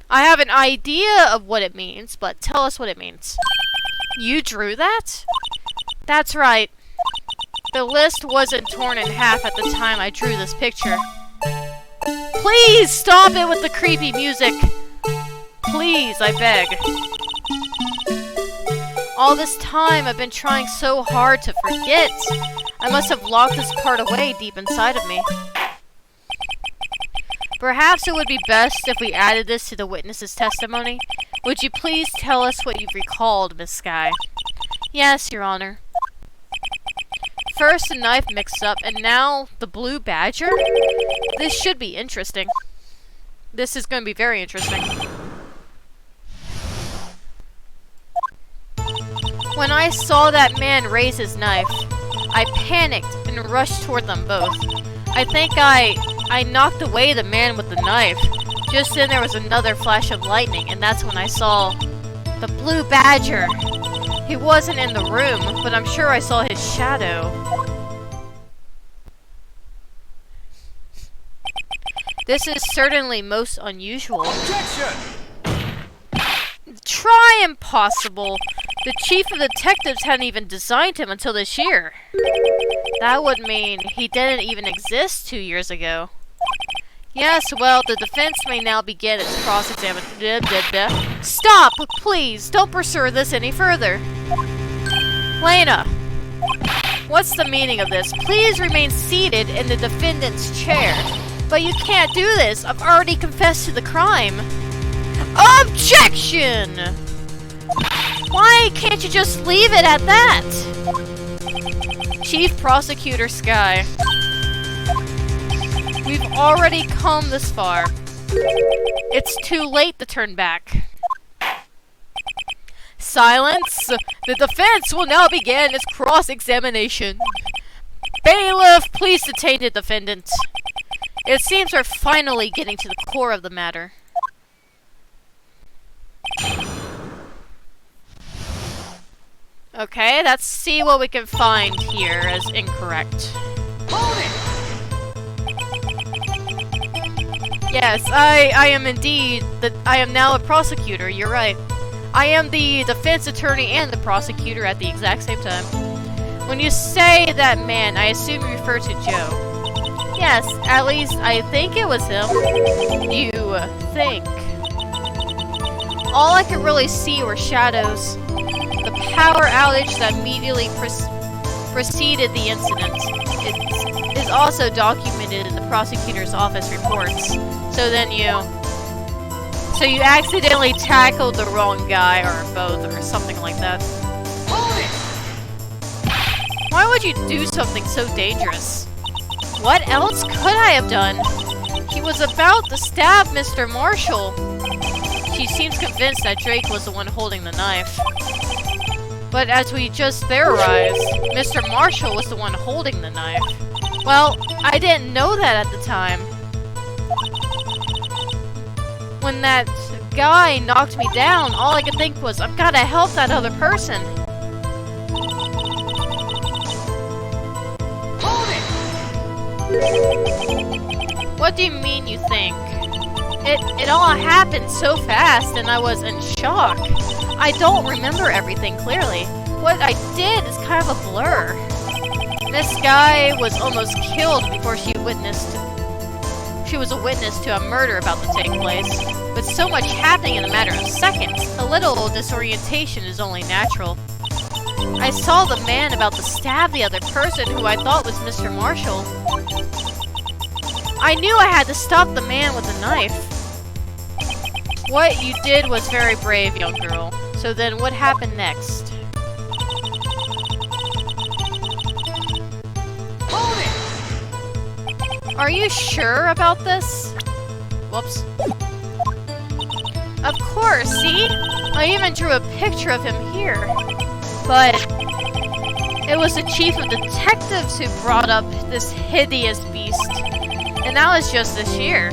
I have an idea of what it means, but tell us what it means. You drew that? That's right. The list wasn't torn in half at the time I drew this picture. Please stop it with the creepy music. Please, I beg. All this time I've been trying so hard to forget. I must have locked this part away deep inside of me. Perhaps it would be best if we added this to the witness's testimony. Would you please tell us what you've recalled, Miss Skye? Yes, Your Honor. First a knife mix-up, and now the blue badger? This should be interesting. This is going to be very interesting. When I saw that man raise his knife, I panicked and rushed toward them both. I think I knocked away the man with the knife. Just then there was another flash of lightning, and that's when I saw the blue badger. He wasn't in the room, but I'm sure I saw his shadow. This is certainly most unusual. Objection! Try impossible. The chief of detectives hadn't even designed him until this year. That would mean he didn't even exist 2 years ago. Yes, well, the defense may now begin its cross-examination. Stop! Please, don't pursue this any further. Lena, what's the meaning of this? Please remain seated in the defendant's chair. But you can't do this. I've already confessed to the crime. Objection! Why can't you just leave it at that? Chief Prosecutor Skye. We've already come this far. It's too late to turn back. Silence! The defense will now begin its cross-examination. Bailiff, please detain the defendant. It seems we're finally getting to the core of the matter. Okay, let's see what we can find here as incorrect. Hold it! Yes, I am indeed I am now a prosecutor, you're right. I am the defense attorney and the prosecutor at the exact same time. When you say that man, I assume you refer to Joe. Yes, at least I think it was him. You think. All I could really see were shadows. The power outage that immediately preceded the incident is also documented in the prosecutor's office reports. So you accidentally tackled the wrong guy, or both, or something like that. Why would you do something so dangerous? What else could I have done? He was about to stab Mr. Marshall. She seems convinced that Drake was the one holding the knife. But as we just theorized, Mr. Marshall was the one holding the knife. Well, I didn't know that at the time. When that guy knocked me down, all I could think was, I've got to help that other person. What do you mean you think? It all happened so fast and I was in shock. I don't remember everything clearly. What I did is kind of a blur. This guy was almost killed before she she was a witness to a murder about to take place. With so much happening in a matter of seconds, a little disorientation is only natural. I saw the man about to stab the other person who I thought was Mr. Marshall. I knew I had to stop the man with the knife. What you did was very brave, young girl. So then what happened next? Are you sure about this? Whoops. Of course, see? I even drew a picture of him here. But it was the chief of detectives who brought up this hideous beast. And that was just this year.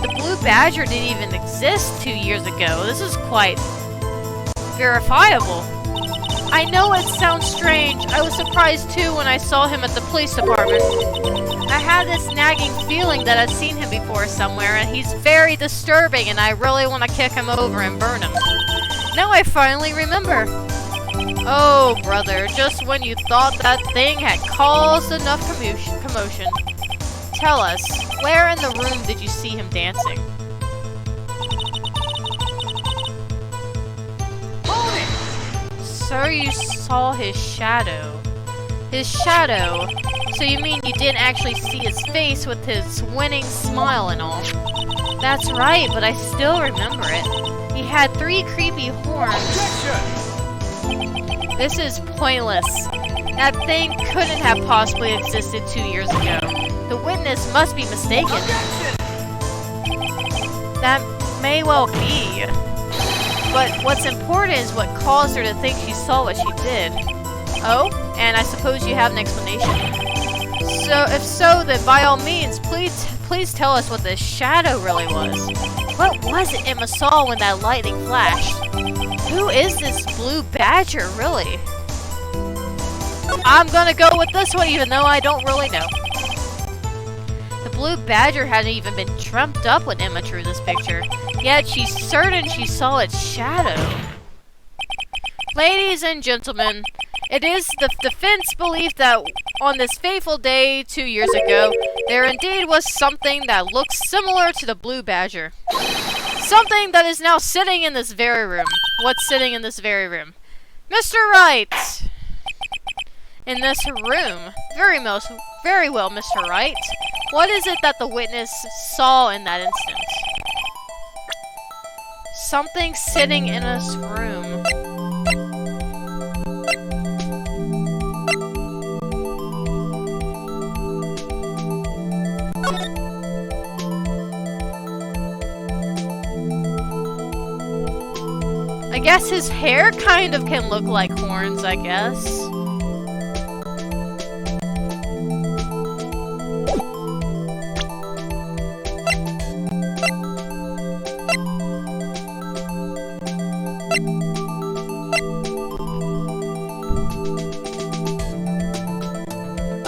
The blue badger didn't even exist 2 years ago. This is quite verifiable. I know it sounds strange. I was surprised too when I saw him at the police department. I had this nagging feeling that I'd seen him before somewhere, and he's very disturbing, and I really want to kick him over and burn him. Now I finally remember. Oh, brother, just when you thought that thing had caused enough commotion. Tell us, where in the room did you see him dancing? So you saw his shadow. His shadow? So you mean you didn't actually see his face with his winning smile and all? That's right, but I still remember it. He had 3 creepy horns. This is pointless. That thing couldn't have possibly existed 2 years ago. The witness must be mistaken. That may well be. But what's important is what caused her to think she saw what she did. Oh? And I suppose you have an explanation? So, if so, then by all means, please tell us what this shadow really was. What was it Emma saw when that lightning flashed? Who is this blue badger, really? I'm gonna go with this one, even though I don't really know. The blue badger hadn't even been dreamt up when Emma drew this picture. Yet she's certain she saw its shadow. Ladies and gentlemen, it is the defense belief that on this fateful day 2 years ago, there indeed was something that looks similar to the blue badger. Something that is now sitting in this very room. What's sitting in this very room? Mr. Wright! In this room. Very well, Mr. Wright. What is it that the witness saw in that instant? Something sitting in this room. I guess his hair kind of can look like horns, I guess.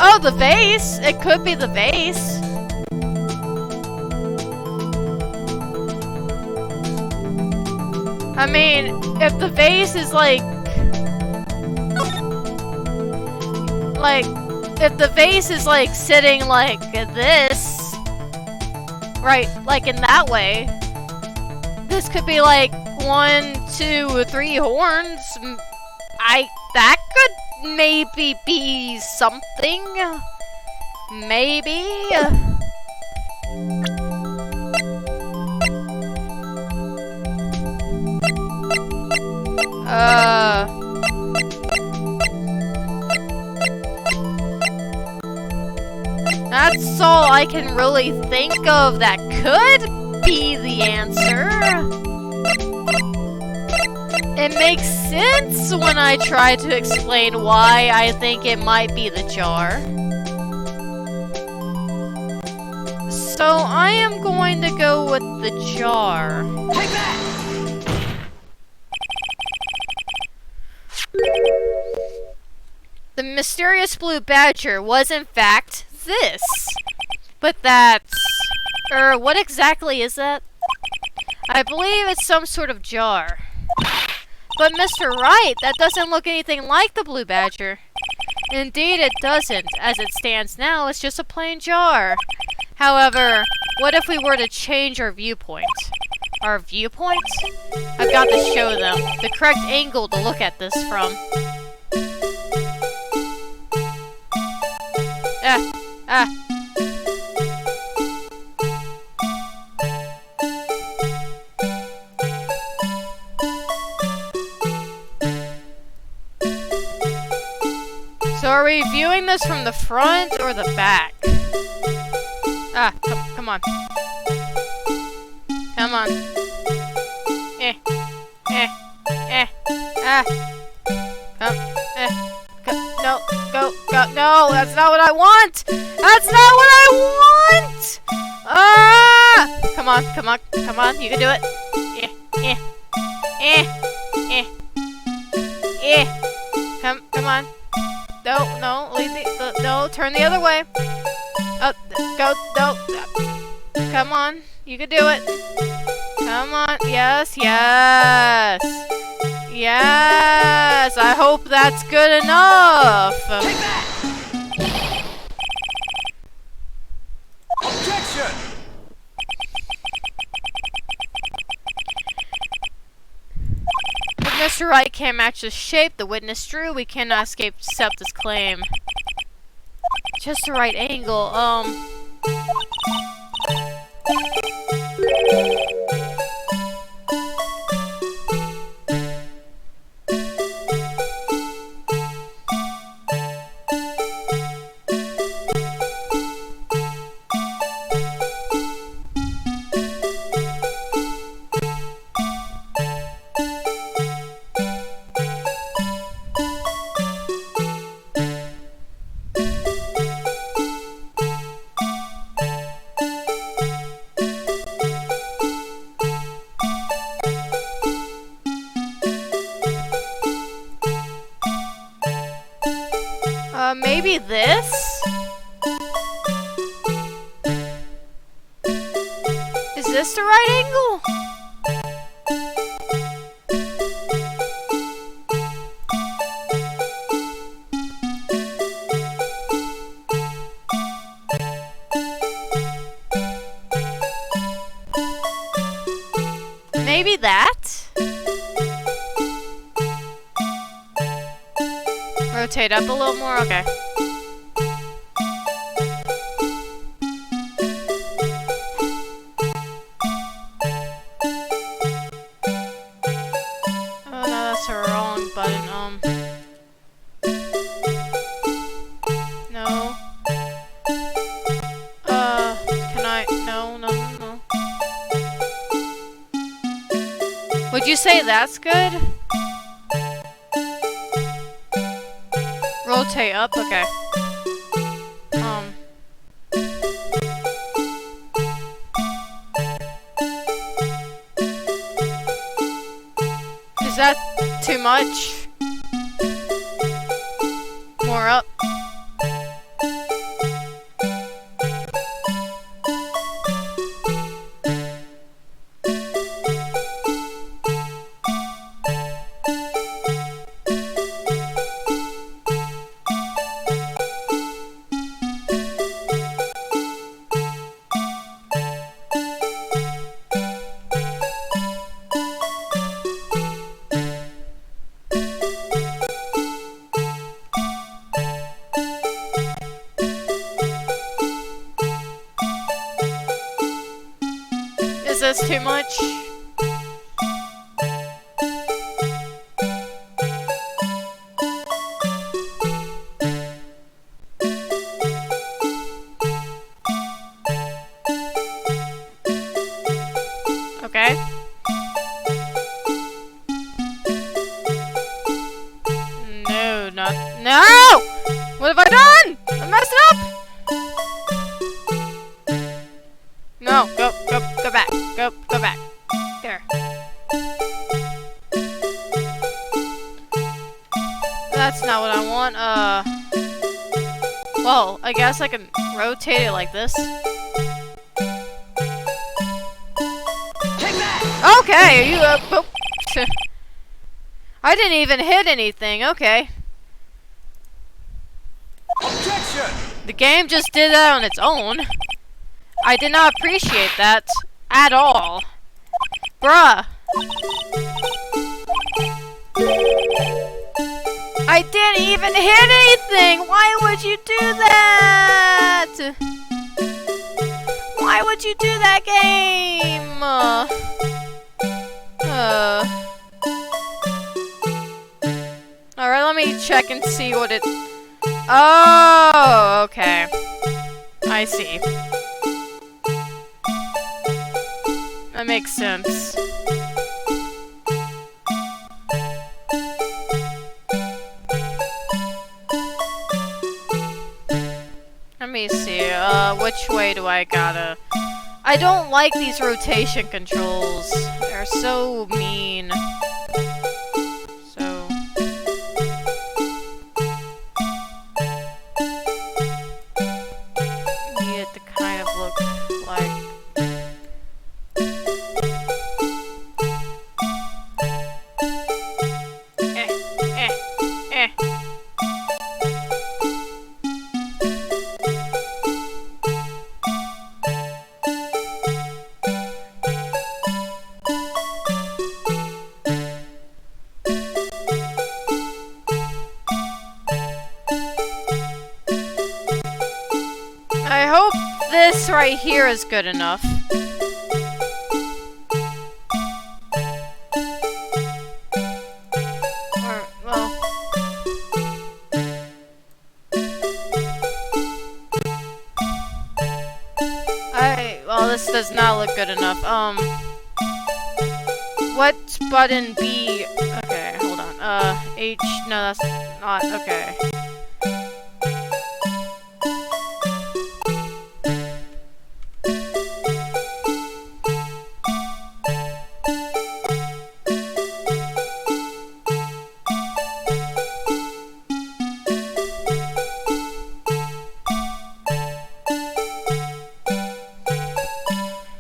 Oh, the vase! It could be the vase. I mean, if the vase is if the vase is sitting like this, right, like in that way, this could be like 1, 2, or 3 horns. That could maybe be something. Maybe. That's all I can really think of that could be the answer. It makes sense when I try to explain why I think it might be the jar. So I am going to go with the jar. Take that! The mysterious blue badger was in fact this. But that's... what exactly is that? I believe it's some sort of jar. But Mr. Wright, that doesn't look anything like the blue badger. Indeed it doesn't. As it stands now, it's just a plain jar. However, what if we were to change our viewpoint? Our viewpoint? I've got to show them the correct angle to look at this from. So are we viewing this from the front or the back? Come on. Come on. No, go. No, that's not what I want! That's not what I want! Come on, you can do it. Come on. No, leave no, turn the other way. Go, no. Come on, you can do it. Come on, yes. Yes, I hope that's good enough. Take that! Objection! If Mr. Wright can't match the shape the witness drew, we cannot accept his claim. Just the right angle, maybe this? Is this the right angle? Maybe that? Rotate up a little more? Okay. Oh no, that's the wrong button. No. Can I? No. Would you say that's good? Rotate up? Okay. Is that too much? More up? Is this too much? Okay. No! What have I done? I messed up! No, go back. Go back. There. That's not what I want. Well, I guess I can rotate it like this. Take that! Okay, you oh. I didn't even hit anything. Okay. The game just did that on its own. I did not appreciate that at all. Bruh. I didn't even hit anything! Why would you do that? Why would you do that, game? Alright, let me check and see what it... Oh, okay. I see. That makes sense. Let me see, which way do I gotta... I don't like these rotation controls. They're so mean. So... need it to kind of look like... I hope this right here is good enough. Or, well... well, this does not look good enough. What button B? Okay, hold on. H, no, that's not, okay.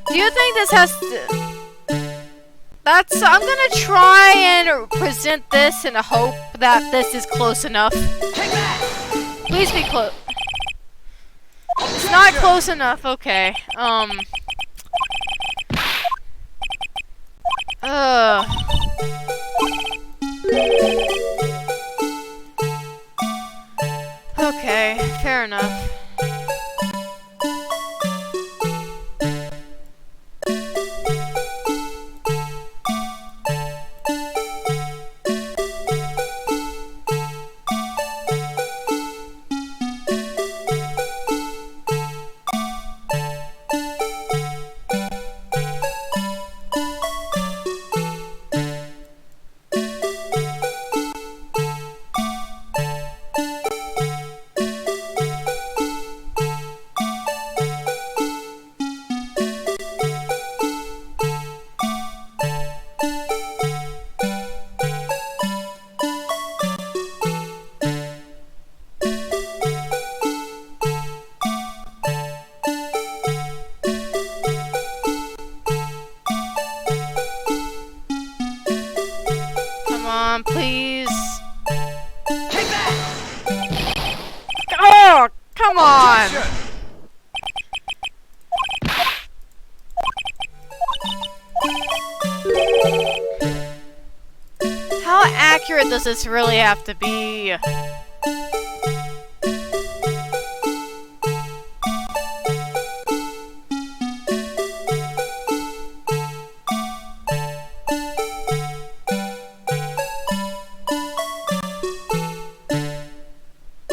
Do you think this has to... I'm gonna try and present this in a hope that this is close enough. Please be close. It's not close enough, okay. Okay, fair enough. Please. Take that! Oh, come on! How accurate does this really have to be?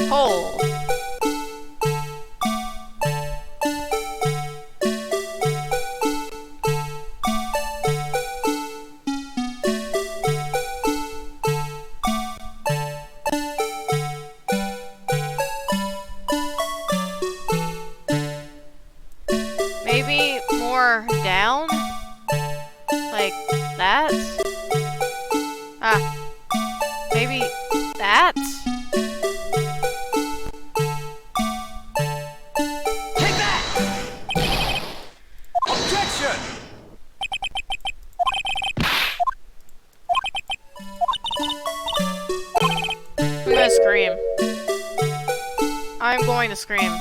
Hole. Maybe more down? Like that? Ah. Maybe that? I'm gonna scream. I'm going to scream.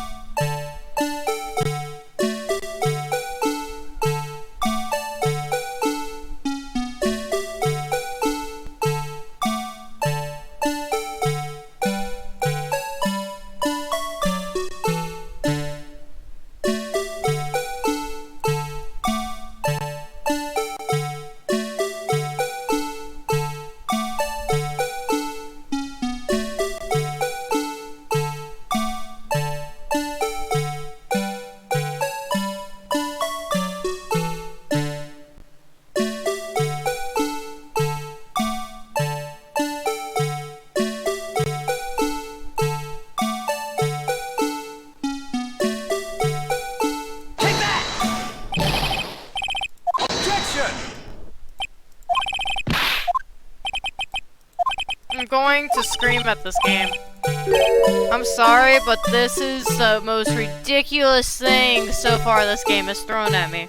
I'm going to scream at this game. I'm sorry, but this is the most ridiculous thing so far this game has thrown at me.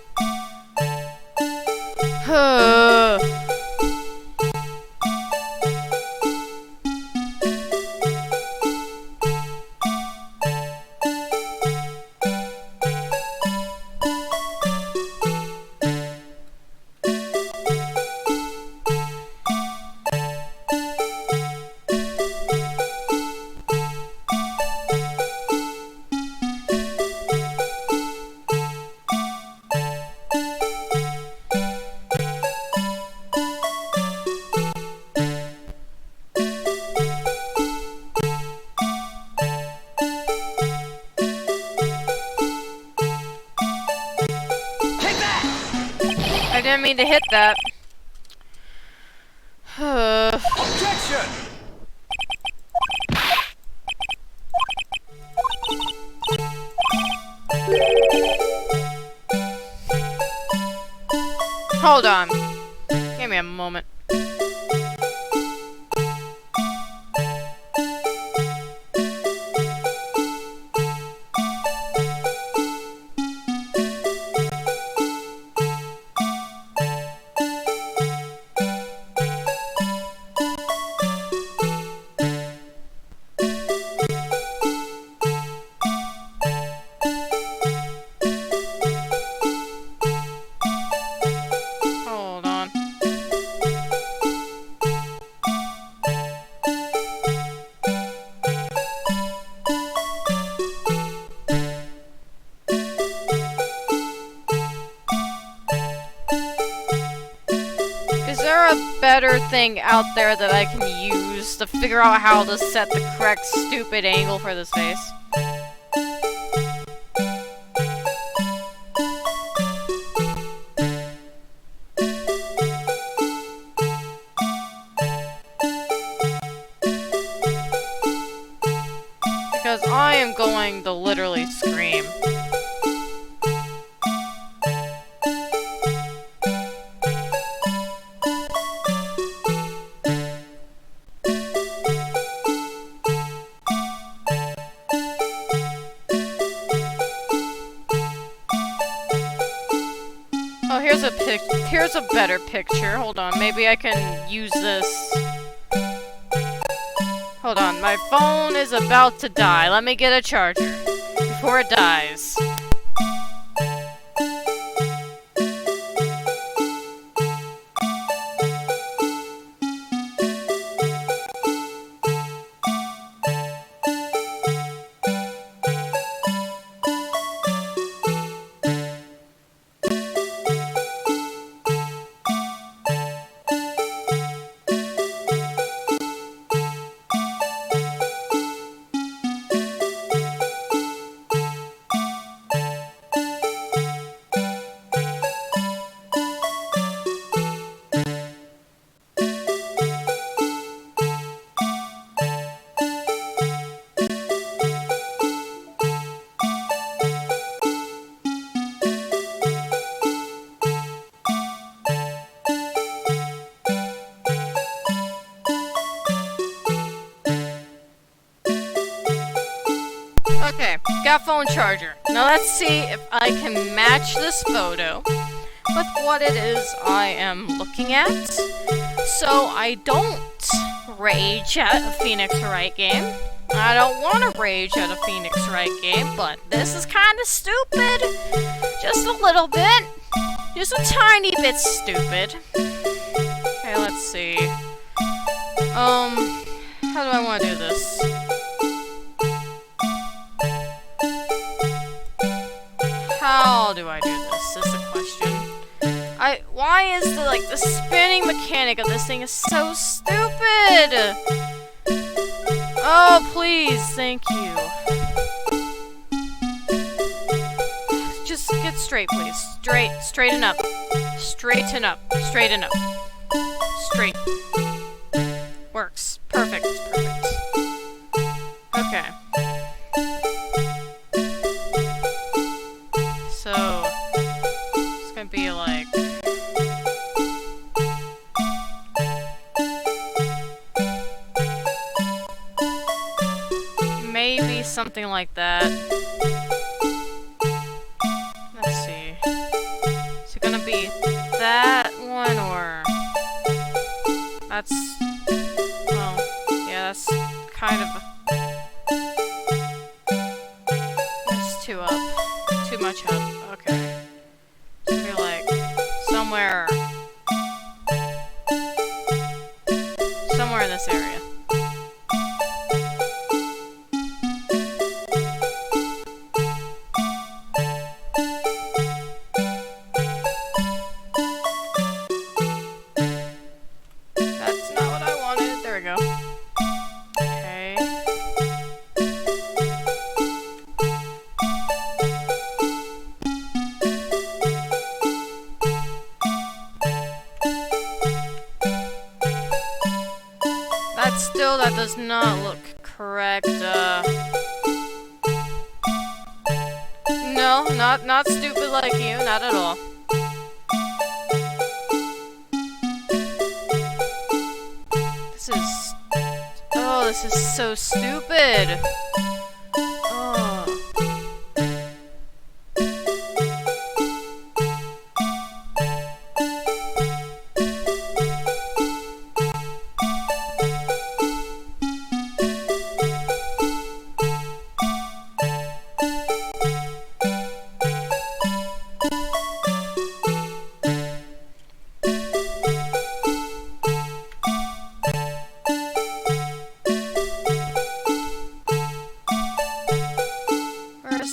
I didn't mean to hit that. Objection! Hold on. Give me a moment. Better thing out there that I can use to figure out how to set the correct stupid angle for this face. Because I am going to literally scream. Oh, here's a better picture. Hold on, maybe I can use this. Hold on, my phone is about to die. Let me get a charger before it dies. Okay, got phone charger. Now let's see if I can match this photo with what it is I am looking at, so I don't rage at a Phoenix Wright game. I don't want to rage at a Phoenix Wright game, but this is kind of stupid. Just a little bit. Just a tiny bit stupid. Okay, let's see. How do I want to do this? How do I do this? Is the question. Why is the spinning mechanic of this thing is so stupid? Oh, please, thank you. Just get straight, please. Straighten up. Straighten up. Straighten up. Straight. Works. Perfect. Perfect. Okay. So, it's gonna be like... maybe something like that. Let's see. Is it gonna be that one or... that's... well, yeah, that's kind of... that's too up. Too much up. Okay. It's gonna be like... somewhere... somewhere in this area. Still, that does not look correct. No, not stupid like you, not at all. This is... oh, this is so stupid. Oh.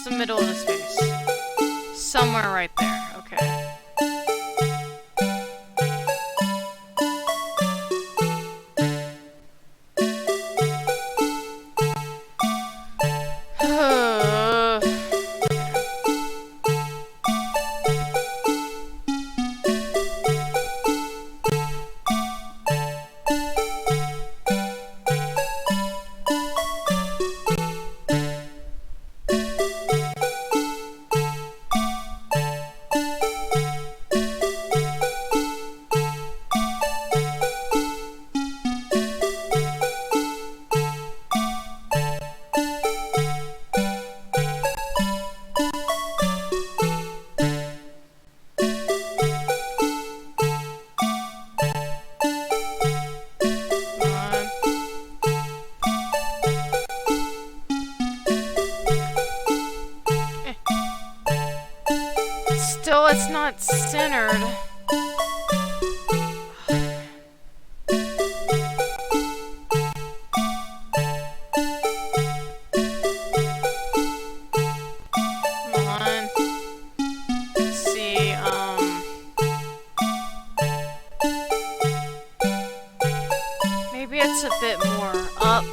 The middle of the space. Somewhere right there. Okay. Still, it's not centered. Come on. Let's see, maybe it's a bit more up.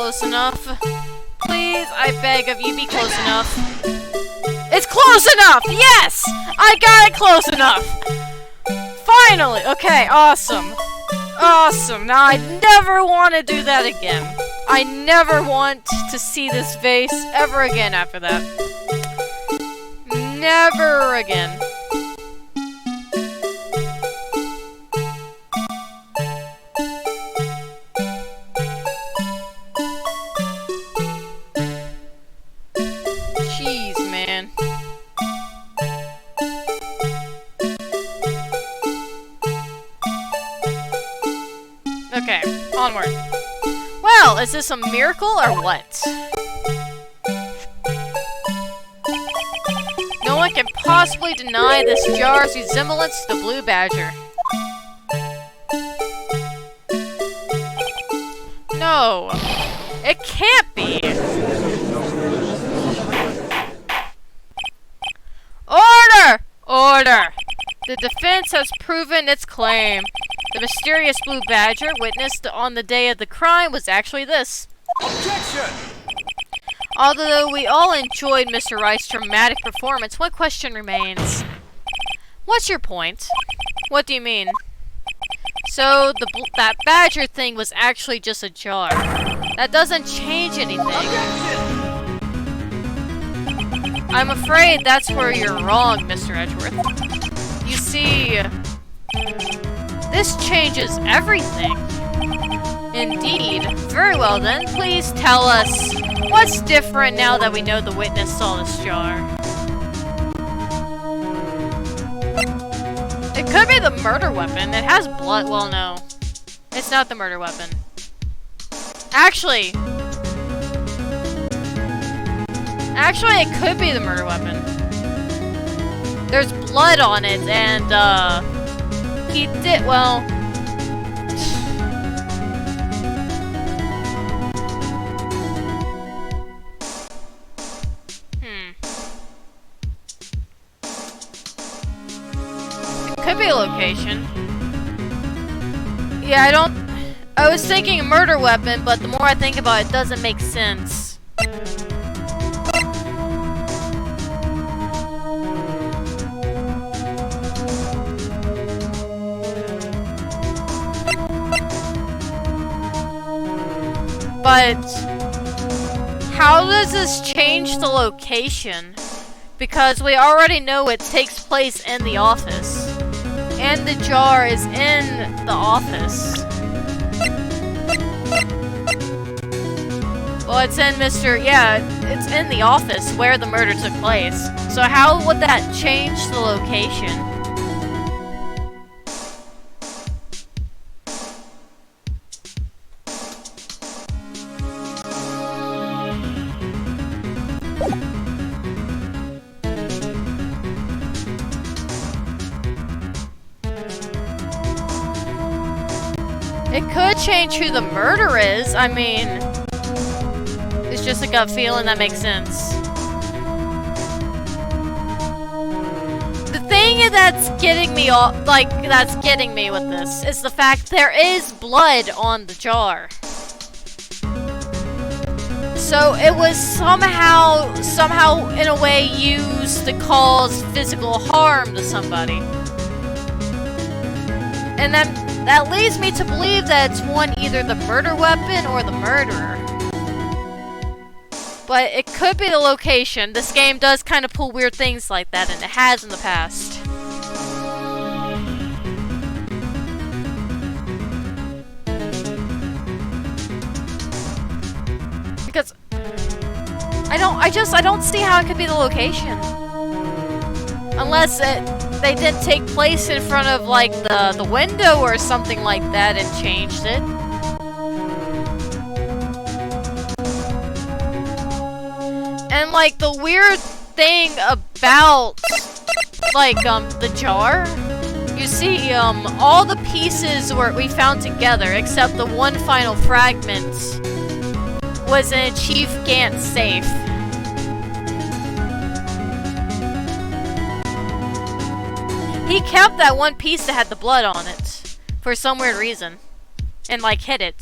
close enough. Please, I beg of you, be close enough. It's close enough! Yes! I got it close enough! Finally! Okay, awesome. Awesome. Now, I never want to do that again. I never want to see this vase ever again after that. Never again. Jeez, man. Okay, onward. Well, is this a miracle or what? No one can possibly deny this jar's resemblance to the blue badger. No, it can't be. Order! Order! The defense has proven its claim. The mysterious blue badger witnessed on the day of the crime was actually this. Objection! Although we all enjoyed Mr. Wright's dramatic performance, one question remains. What's your point? What do you mean? So, that badger thing was actually just a jar. That doesn't change anything. Objection! I'm afraid that's where you're wrong, Mr. Edgeworth. You see, this changes everything. Indeed. Very well then, please tell us what's different now that we know the witness saw this jar. It could be the murder weapon. It has blood. Well, no. It's not the murder weapon. Actually, it could be the murder weapon. There's blood on it, and, he did, well... Could be a location. Yeah, I was thinking a murder weapon, but the more I think about it, it doesn't make sense. But how does this change the location? Because we already know it takes place in the office. And the jar is in the office. Well, it's in it's in the office where the murder took place. So how would that change the location? It could change who the murderer is. I mean, it's just a gut feeling that makes sense. The thing that's getting me with this is the fact there is blood on the jar. So it was somehow in a way used to cause physical harm to somebody. And that leads me to believe that it's either the murder weapon or the murderer. But it could be the location. This game does kind of pull weird things like that, and it has in the past. Because I don't see how it could be the location. Unless they did take place in front of, like, the window or something like that and changed it. And, like, the weird thing about, like, the jar, you see, all the pieces we found together, except the one final fragment, was in Chief Gant's safe. He kept that one piece that had the blood on it for some weird reason, and like hid it.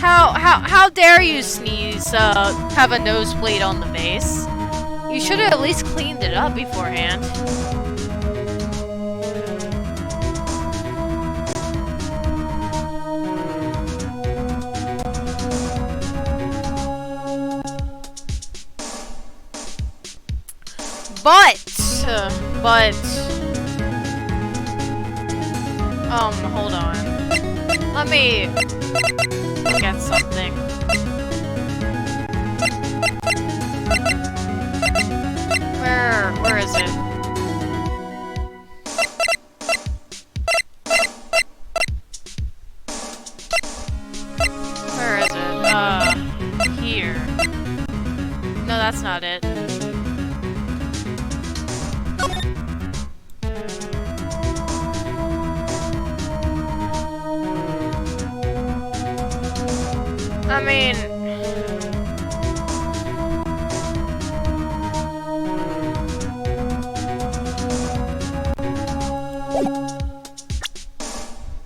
How dare you sneeze, have a nosebleed on the base? You should have at least cleaned it up beforehand. But, hold on. Let me look at something. Where is it? Where is it? Here. No, that's not it. I mean...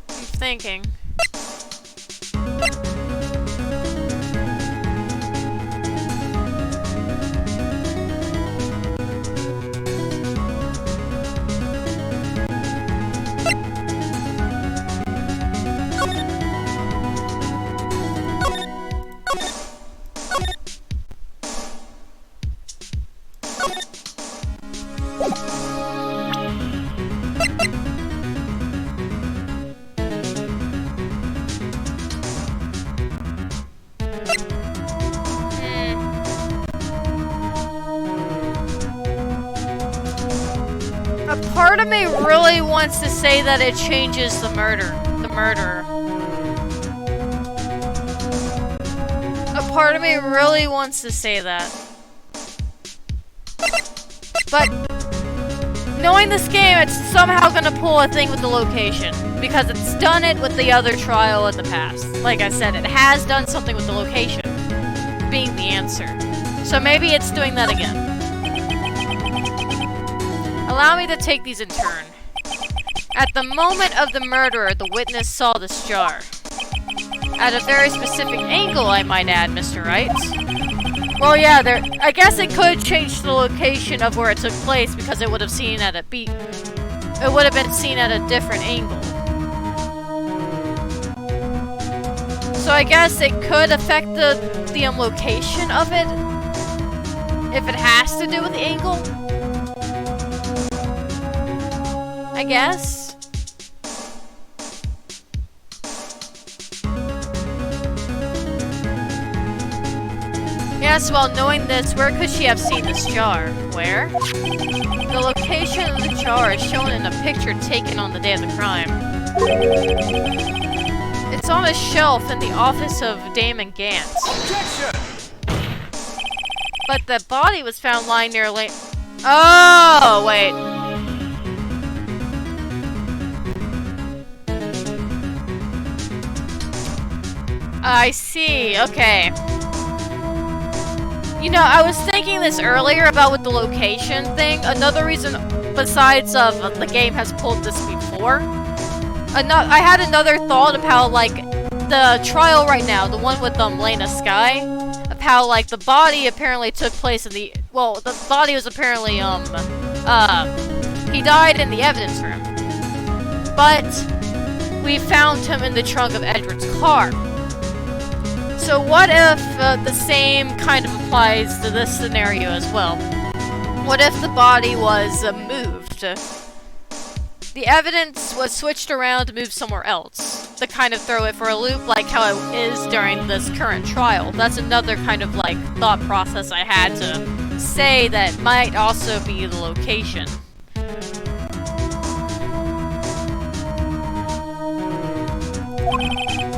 I'm thinking. Part of me really wants to say that it changes the murderer. A part of me really wants to say that. But knowing this game, it's somehow gonna pull a thing with the location. Because it's done it with the other trial in the past. Like I said, it has done something with the location being the answer. So maybe it's doing that again. Allow me to take these in turn. At the moment of the murder, the witness saw this jar. At a very specific angle, I might add, Mr. Wright. Well, yeah, I guess it could change the location of where it took place because it would have seen at it would have been seen at a different angle. So I guess it could affect the location of it if it has to do with the angle. I guess. Yes, well, knowing this, where could she have seen this jar? Where? The location of the jar is shown in a picture taken on the day of the crime. It's on a shelf in the office of Damon Gantz. Objection! But the body was found lying near Oh, wait. I see, okay. You know, I was thinking this earlier about with the location thing. Another reason, besides the game has pulled this before, I had another thought of how, like, the trial right now, the one with Lena Sky, of how, like, the body apparently took place in the body was apparently, he died in the evidence room. But we found him in the trunk of Edward's car. So what if the same kind of applies to this scenario as well? What if the body was moved? The evidence was switched around to move somewhere else. To kind of throw it for a loop like how it is during this current trial. That's another kind of like thought process I had to say that might also be the location.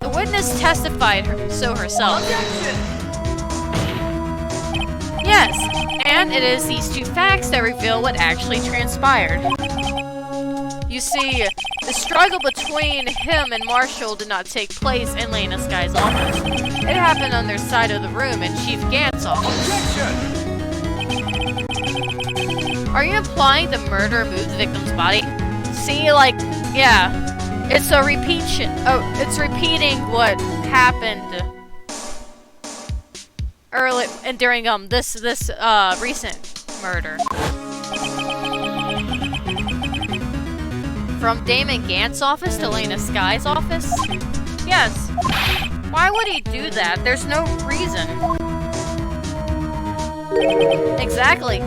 The witness testified so herself. Objection! Yes, and it is these two facts that reveal what actually transpired. You see, the struggle between him and Marshall did not take place in Lena Sky's office. It happened on their side of the room in Chief Gantz's office. Objection! Are you implying the murderer moved the victim's body? See, like, yeah. It's a repetition. Oh, it's repeating what happened early and during this recent murder. From Damon Gantz's office to Lena Sky's office? Yes. Why would he do that? There's no reason. Exactly.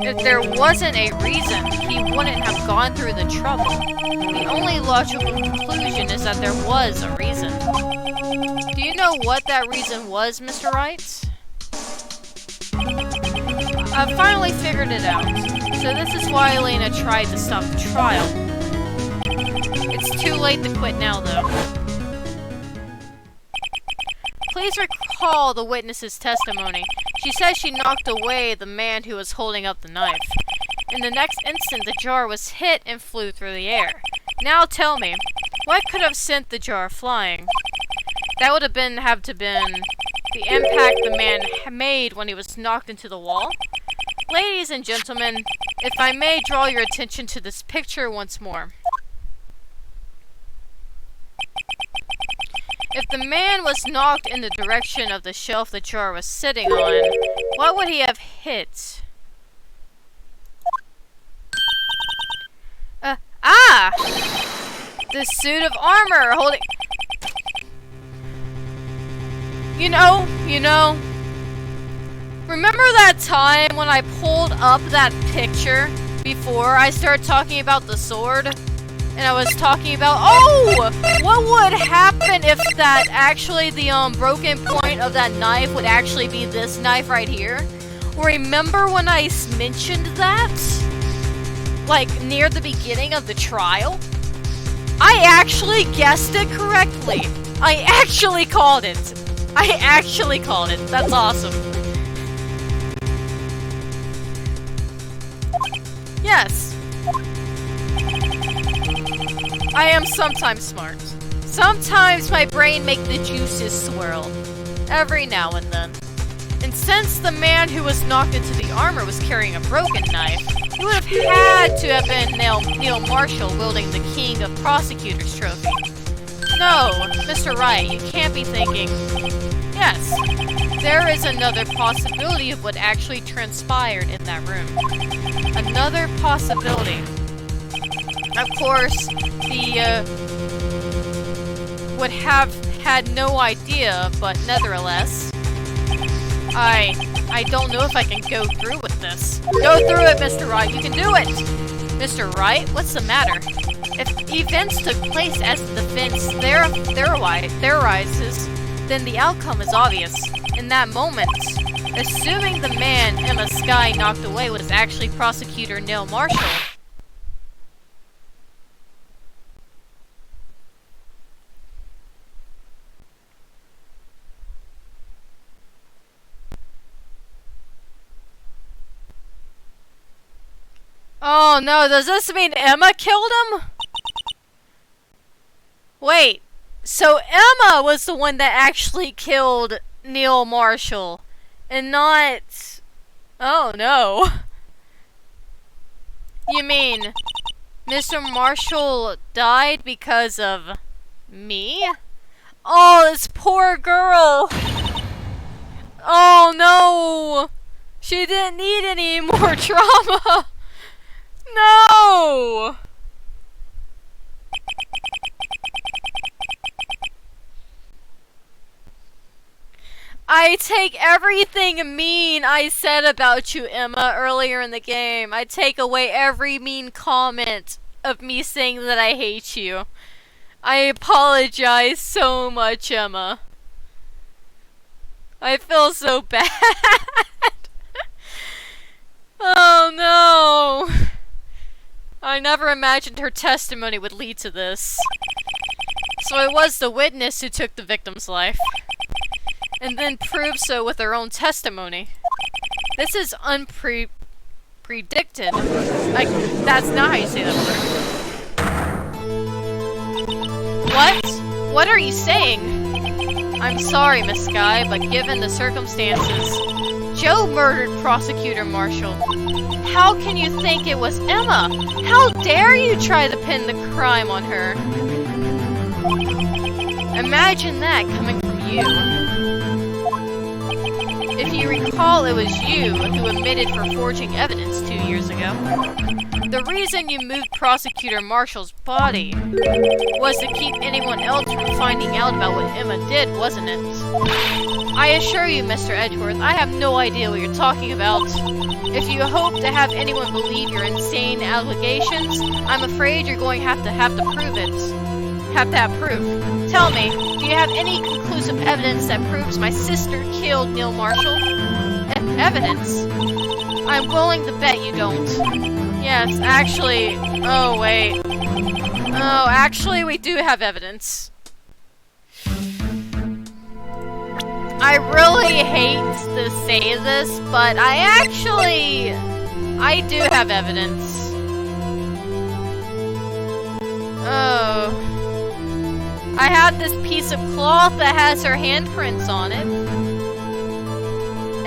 If there wasn't a reason, he wouldn't have gone through the trouble. The only logical conclusion is that there was a reason. Do you know what that reason was, Mr. Wright? I've finally figured it out. So this is why Elena tried to stop the trial. It's too late to quit now, though. Please recall the witness's testimony. She says she knocked away the man who was holding up the knife. In the next instant, the jar was hit and flew through the air. Now tell me, what could have sent the jar flying? That would have been the impact the man made when he was knocked into the wall. Ladies and gentlemen, if I may draw your attention to this picture once more. If the man was knocked in the direction of the shelf the jar was sitting on, what would he have hit? The suit of armor holding... You know... Remember that time when I pulled up that picture before I started talking about the sword? And I was talking about, oh! What would happen if that actually, the broken point of that knife would actually be this knife right here? Remember when I mentioned that? Like, near the beginning of the trial? I actually guessed it correctly. I actually called it. That's awesome. Yes. I am sometimes smart. Sometimes my brain makes the juices swirl. Every now and then. And since the man who was knocked into the armor was carrying a broken knife, he would have had to have been Neil Marshall wielding the King of Prosecutors trophy. No, Mr. Wright, you can't be thinking. Yes, there is another possibility of what actually transpired in that room. Another possibility. Of course, the would have had no idea, but nevertheless, I don't know if I can go through with this. Go through it, Mr. Wright. You can do it. Mr. Wright, what's the matter? If events took place as the defense theorizes, then the outcome is obvious. In that moment, assuming the man Emma Sky knocked away was actually prosecutor Neil Marshall. Oh no, does this mean Emma killed him? Wait, so Emma was the one that actually killed Neil Marshall, and not... Oh no. You mean, Mr. Marshall died because of me? Oh, this poor girl! Oh no! She didn't need any more trauma! No! I take everything mean I said about you, Emma, earlier in the game. I take away every mean comment of me saying that I hate you. I apologize so much, Emma. I feel so bad. Oh no. I never imagined her testimony would lead to this. So it was the witness who took the victim's life, and then proved so with her own testimony. This is predicted. Like, that's not how you say that word. What? What are you saying? I'm sorry, Miss Sky, but given the circumstances, Joe murdered Prosecutor Marshall. How can you think it was Emma? How dare you try to pin the crime on her? Imagine that coming from you. you recall, it was you who admitted for forging evidence 2 years ago. The reason you moved Prosecutor Marshall's body was to keep anyone else from finding out about what Emma did, wasn't it? I assure you, Mr. Edgeworth, I have no idea what you're talking about. If you hope to have anyone believe your insane allegations, I'm afraid you're going to have to prove it. Have proof. Tell me, do you have any conclusive evidence that proves my sister killed Neil Marshall? Evidence? I'm willing to bet you don't. Yes, actually... Oh, wait. Oh, actually, we do have evidence. I really hate to say this, but I do have evidence. Oh. I have this piece of cloth that has her handprints on it.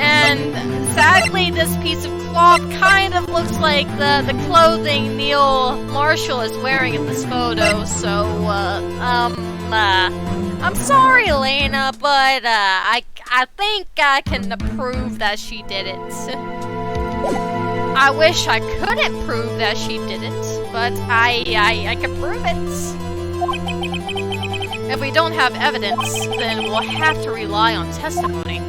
And sadly, this piece of cloth kind of looks like the clothing Neil Marshall is wearing in this photo, so, I'm sorry, Elena, but, I think I can prove that she did it. I wish I couldn't prove that she didn't, but I can prove it. If we don't have evidence, then we'll have to rely on testimony.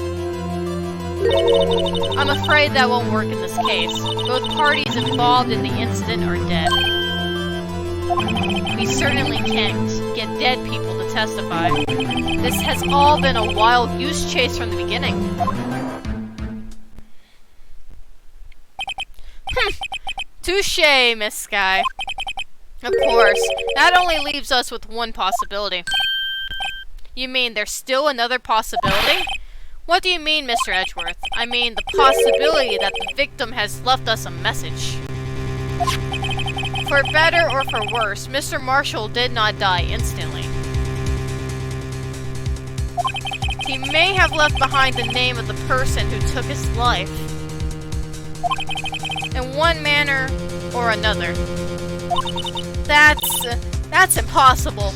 I'm afraid that won't work in this case. Both parties involved in the incident are dead. We certainly can't get dead people to testify. This has all been a wild goose chase from the beginning. Touché, Miss Sky. Of course, that only leaves us with one possibility. You mean there's still another possibility? What do you mean, Mr. Edgeworth? I mean the possibility that the victim has left us a message. For better or for worse, Mr. Marshall did not die instantly. He may have left behind the name of the person who took his life. In one manner or another. That's impossible.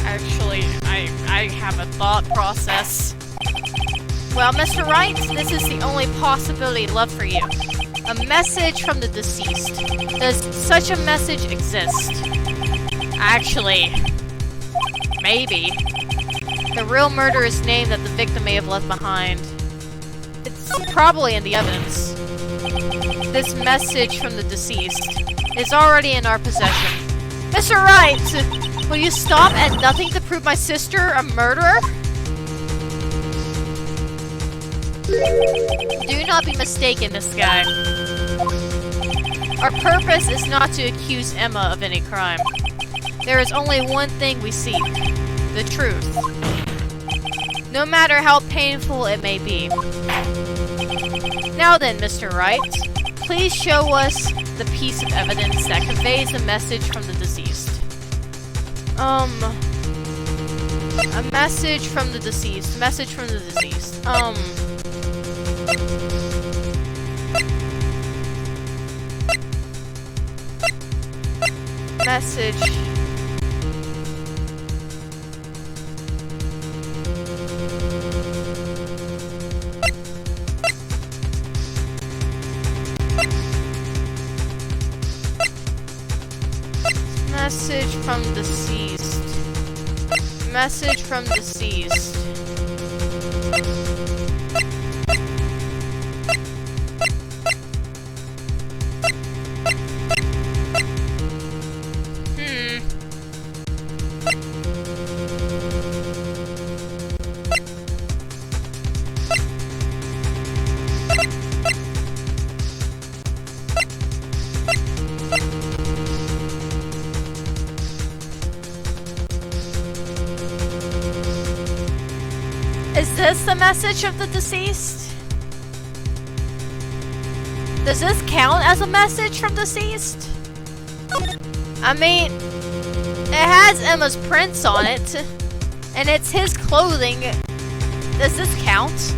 Actually, I have a thought process. Well, Mr. Wright, this is the only possibility left for you. A message from the deceased. Does such a message exist? Actually, maybe. The real murderer's name that the victim may have left behind. It's probably in the evidence. This message from the deceased is already in our possession. Mr. Wright, will you stop at nothing to prove my sister a murderer? Do not be mistaken, Miss Sky. Our purpose is not to accuse Emma of any crime. There is only one thing we seek. The truth. No matter how painful it may be. Now then, Mr. Wright, please show us the piece of evidence that conveys the message from the deceased. A message from the deceased. Message from the deceased. Message. Message from deceased. Message from deceased. Is this the message of the deceased? Does this count as a message from deceased? I mean, it has Emma's prints on it, and it's his clothing. Does this count?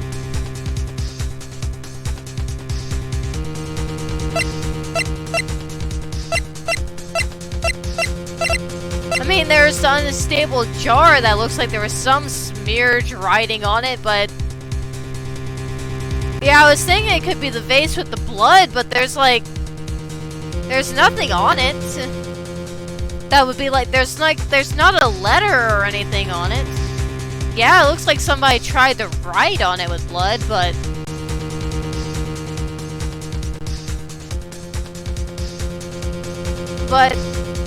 I mean, there's an unstable jar that looks like there was some smeared writing on it, but Yeah, I was thinking it could be the vase with the blood, but there's like... There's nothing on it. That would be like, there's not a letter or anything on it. Yeah, it looks like somebody tried to write on it with blood, but... But,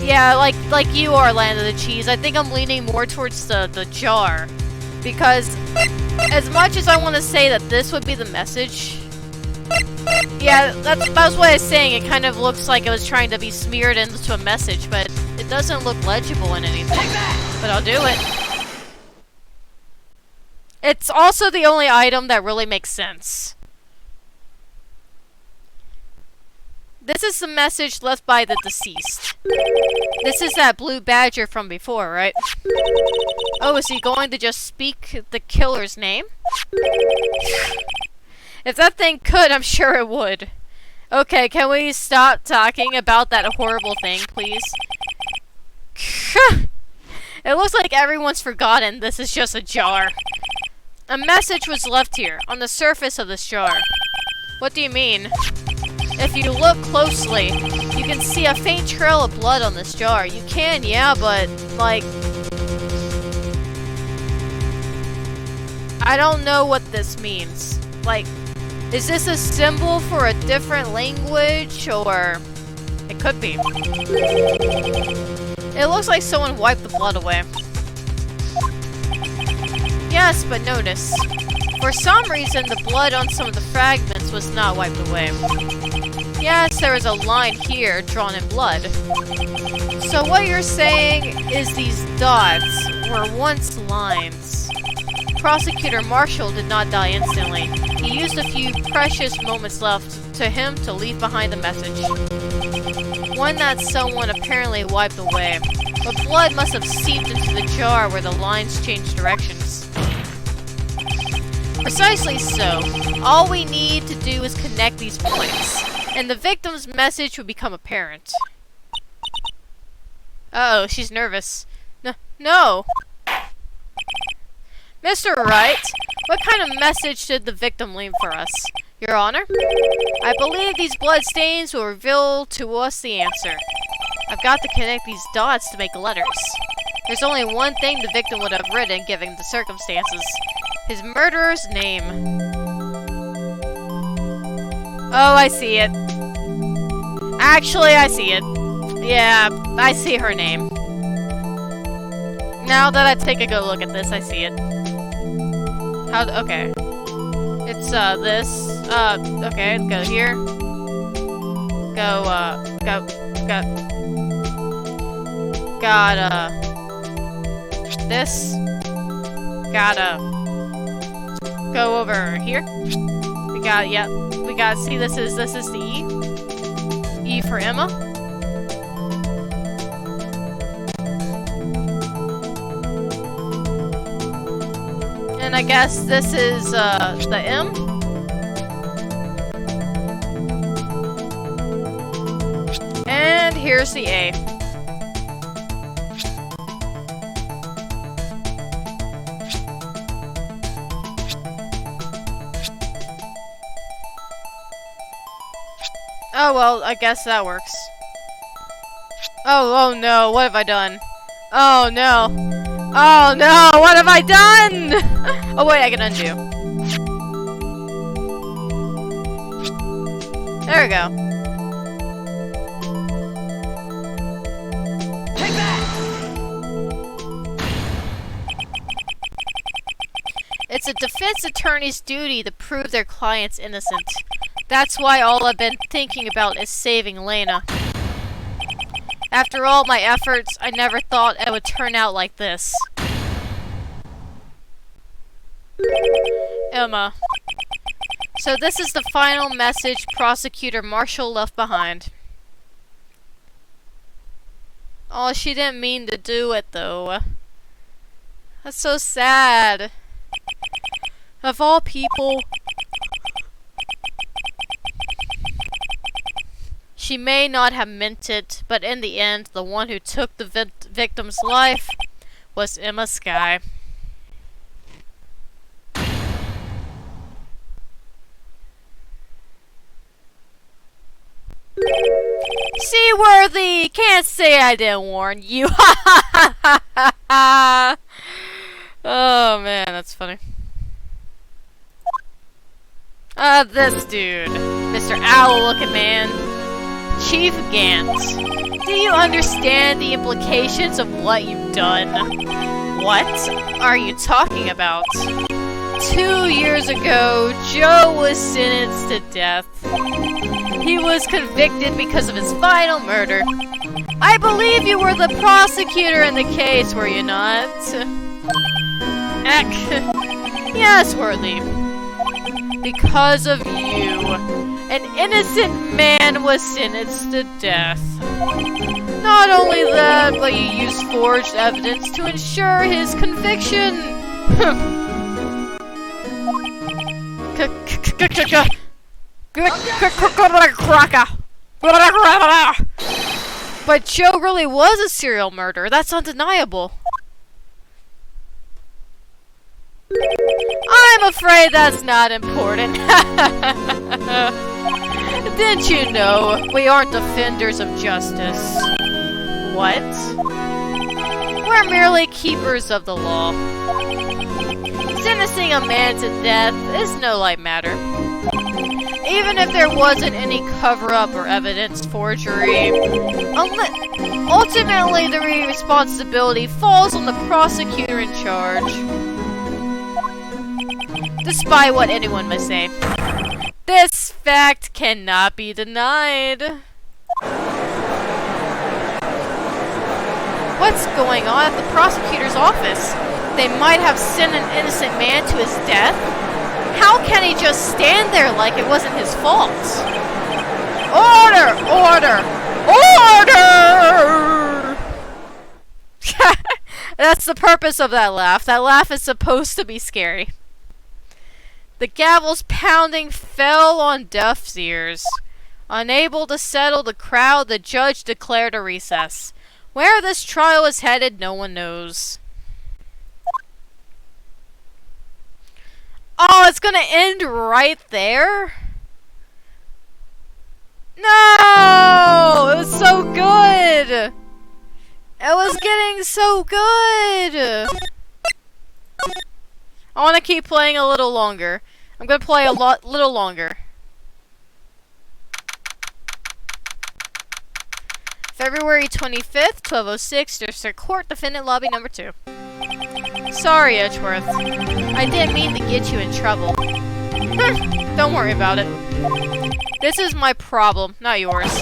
yeah, like you are, Land of the Cheese, I think I'm leaning more towards the jar. Because, as much as I want to say that this would be the message... Yeah, that's what I was saying, it kind of looks like it was trying to be smeared into a message, but it doesn't look legible in anything. But I'll do it. It's also the only item that really makes sense. This is the message left by the deceased. This is that blue badger from before, right? Oh, is he going to just speak the killer's name? If that thing could, I'm sure it would. Okay, can we stop talking about that horrible thing, please? It looks like everyone's forgotten this is just a jar. A message was left here, on the surface of this jar. What do you mean? If you look closely, you can see a faint trail of blood on this jar. You can, yeah, but, like... I don't know what this means. Like, is this a symbol for a different language, or... It could be. It looks like someone wiped the blood away. Yes, but notice. For some reason, the blood on some of the fragments was not wiped away. Yes, there is a line here drawn in blood. So what you're saying is these dots were once lines. Prosecutor Marshall did not die instantly. He used a few precious moments left to him to leave behind a message. One that someone apparently wiped away. But blood must have seeped into the jar where the lines changed directions. Precisely so. All we need to do is connect these points, and the victim's message would become apparent. Uh-oh, she's nervous. No! Mr. Wright, what kind of message did the victim leave for us? Your Honor? I believe these blood stains will reveal to us the answer. I've got to connect these dots to make letters. There's only one thing the victim would have written given the circumstances. His murderer's name. Oh, I see it. Actually, I see it. Yeah, I see her name. Now that I take a good look at this, I see it. Okay. It's, this. Okay, go here. Go. This. Go over here. We got, see, this is the E. E for Emma. And I guess this is, the M. And here's the A. Oh, well, I guess that works. Oh no, what have I done? Oh no. Oh no, what have I done? Oh wait, I can undo. There we go. Take that! It's a defense attorney's duty to prove their client's innocent. That's why all I've been thinking about is saving Lena. After all my efforts, I never thought it would turn out like this. Emma. So this is the final message Prosecutor Marshall left behind. Oh, she didn't mean to do it, though. That's so sad. Of all people... She may not have meant it, but in the end, the one who took the victim's life was Emma Skye. Seaworthy! Can't say I didn't warn you. Oh man, that's funny. This dude. Mr. Owl-looking man. Chief Gant. Do you understand the implications of what you've done? What are you talking about? 2 years ago, Joe was sentenced to death. He was convicted because of his final murder. I believe you were the prosecutor in the case, were you not? Eck. Yes, Worthy. Because of you, an innocent man was sentenced to death. Not only that, but you used forged evidence to ensure his conviction. But Joe really was a serial murderer. That's undeniable. I'm afraid that's not important. Didn't you know we aren't defenders of justice? What? We're merely keepers of the law. Sentencing a man to death is no light matter. Even if there wasn't any cover-up or evidence forgery, ultimately the responsibility falls on the prosecutor in charge. Despite what anyone may say, this fact cannot be denied. What's going on at the prosecutor's office? They might have sent an innocent man to his death? How can he just stand there like it wasn't his fault? Order! Order! Order! That's the purpose of that laugh. That laugh is supposed to be scary. The gavel's pounding fell on deaf ears. Unable to settle the crowd, the judge declared a recess. Where this trial is headed, no one knows. Oh, it's gonna end right there? No! It was so good! It was getting so good! I want to keep playing a little longer. I'm gonna play a little longer. February 25th, 12:06, District Court, Defendant Lobby Number 2. Sorry, Edgeworth. I didn't mean to get you in trouble. Don't worry about it. This is my problem, not yours.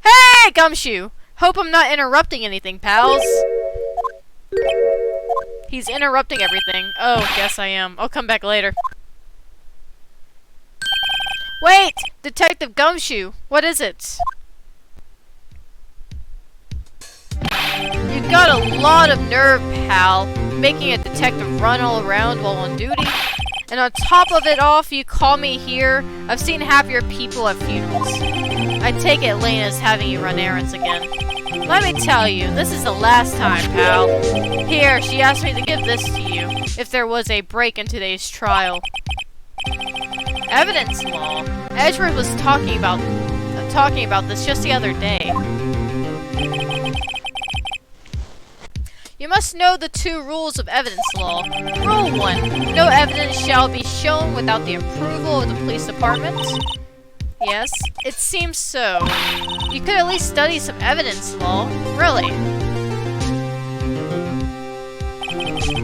Hey, Gumshoe! Hope I'm not interrupting anything, pals. He's interrupting everything. Oh, guess I am. I'll come back later. Wait! Detective Gumshoe! What is it? You got a lot of nerve, pal, making a detective run all around while on duty. And on top of it off, you call me here. I've seen happier people at funerals. I take it Lena's having you run errands again. Let me tell you, this is the last time, pal. Here, she asked me to give this to you, if there was a break in today's trial. Evidence law. Edgeworth was talking about this just the other day. You must know the 2 rules of evidence law. Rule 1. No evidence shall be shown without the approval of the police department. Yes, it seems so. You could at least study some evidence law. Really.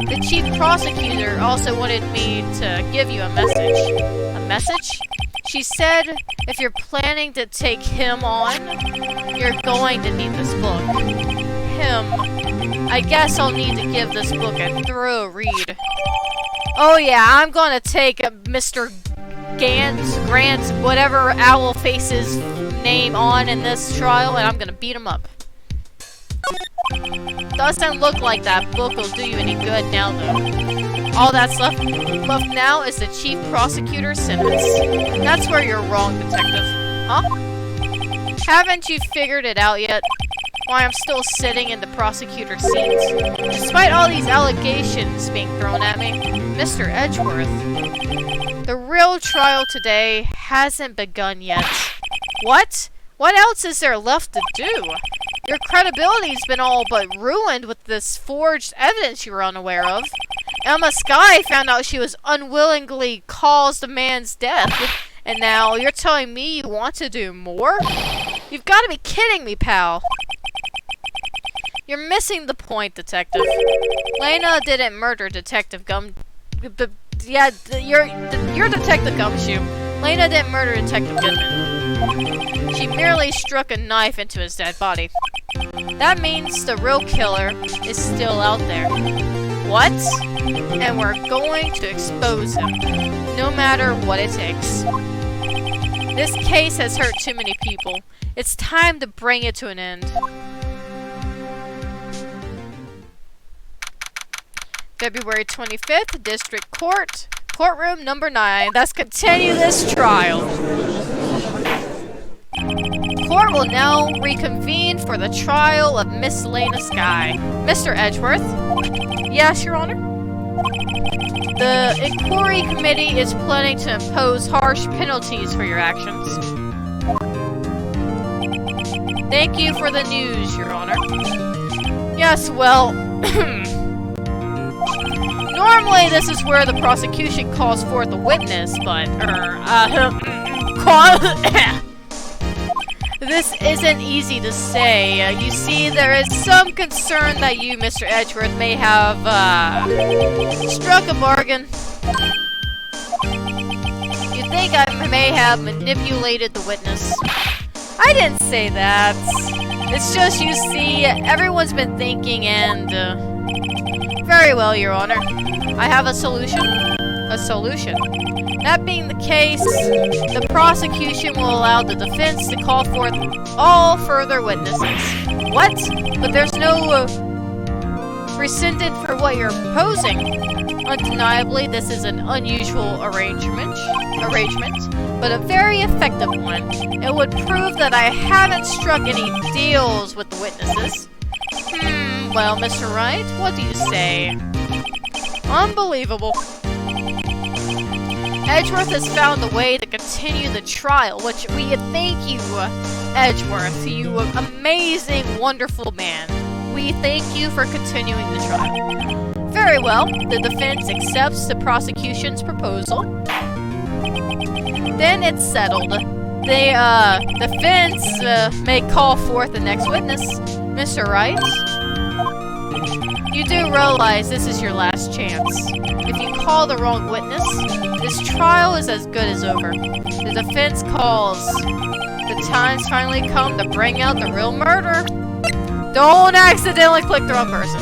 The chief prosecutor also wanted me to give you a message. A message? She said if you're planning to take him on, you're going to need this book. Him. I guess I'll need to give this book a thorough read. Oh yeah, I'm gonna take Mr. Grant's whatever owl face's name on in this trial, and I'm gonna beat him up. Doesn't look like that book will do you any good now, though. All that's left now is the chief prosecutor's sentence. That's where you're wrong, detective. Huh? Haven't you figured it out yet? Why I'm still sitting in the prosecutor's seat? Despite all these allegations being thrown at me, Mr. Edgeworth, the real trial today hasn't begun yet. What? What else is there left to do? Your credibility's been all but ruined with this forged evidence you were unaware of. Emma Skye found out she was unwillingly caused a man's death, and now you're telling me you want to do more? You've got to be kidding me, pal. You're missing the point, Detective. Lena didn't murder Detective you're Detective Gumshoe. Lena didn't murder Detective Goodman. She merely struck a knife into his dead body. That means the real killer is still out there. What? And we're going to expose him, no matter what it takes. This case has hurt too many people. It's time to bring it to an end. February 25th, District Court, Courtroom number 9. Let's continue this trial. Court will now reconvene for the trial of Miss Lena Skye. Mr. Edgeworth? Yes, Your Honor? The Inquiry Committee is planning to impose harsh penalties for your actions. Thank you for the news, Your Honor. Yes, well... Normally, this is where the prosecution calls forth a witness, but, this isn't easy to say. You see, there is some concern that you, Mr. Edgeworth, may have, struck a bargain. You think I may have manipulated the witness. I didn't say that. It's just, you see, everyone's been thinking and, very well, Your Honor. I have a solution. A solution. That being the case, the prosecution will allow the defense to call forth all further witnesses. What? But there's no rescinded for what you're proposing. Undeniably, this is an unusual arrangement, but a very effective one. It would prove that I haven't struck any deals with the witnesses. Well, Mr. Wright, what do you say? Unbelievable. Edgeworth has found a way to continue the trial, which we thank you, Edgeworth, you amazing, wonderful man. We thank you for continuing the trial. Very well, the defense accepts the prosecution's proposal. Then it's settled. The defense may call forth the next witness. Mr. Wright? You do realize this is your last chance. If you call the wrong witness, this trial is as good as over. The defense calls. The time's finally come to bring out the real murderer. Don't accidentally click the wrong person.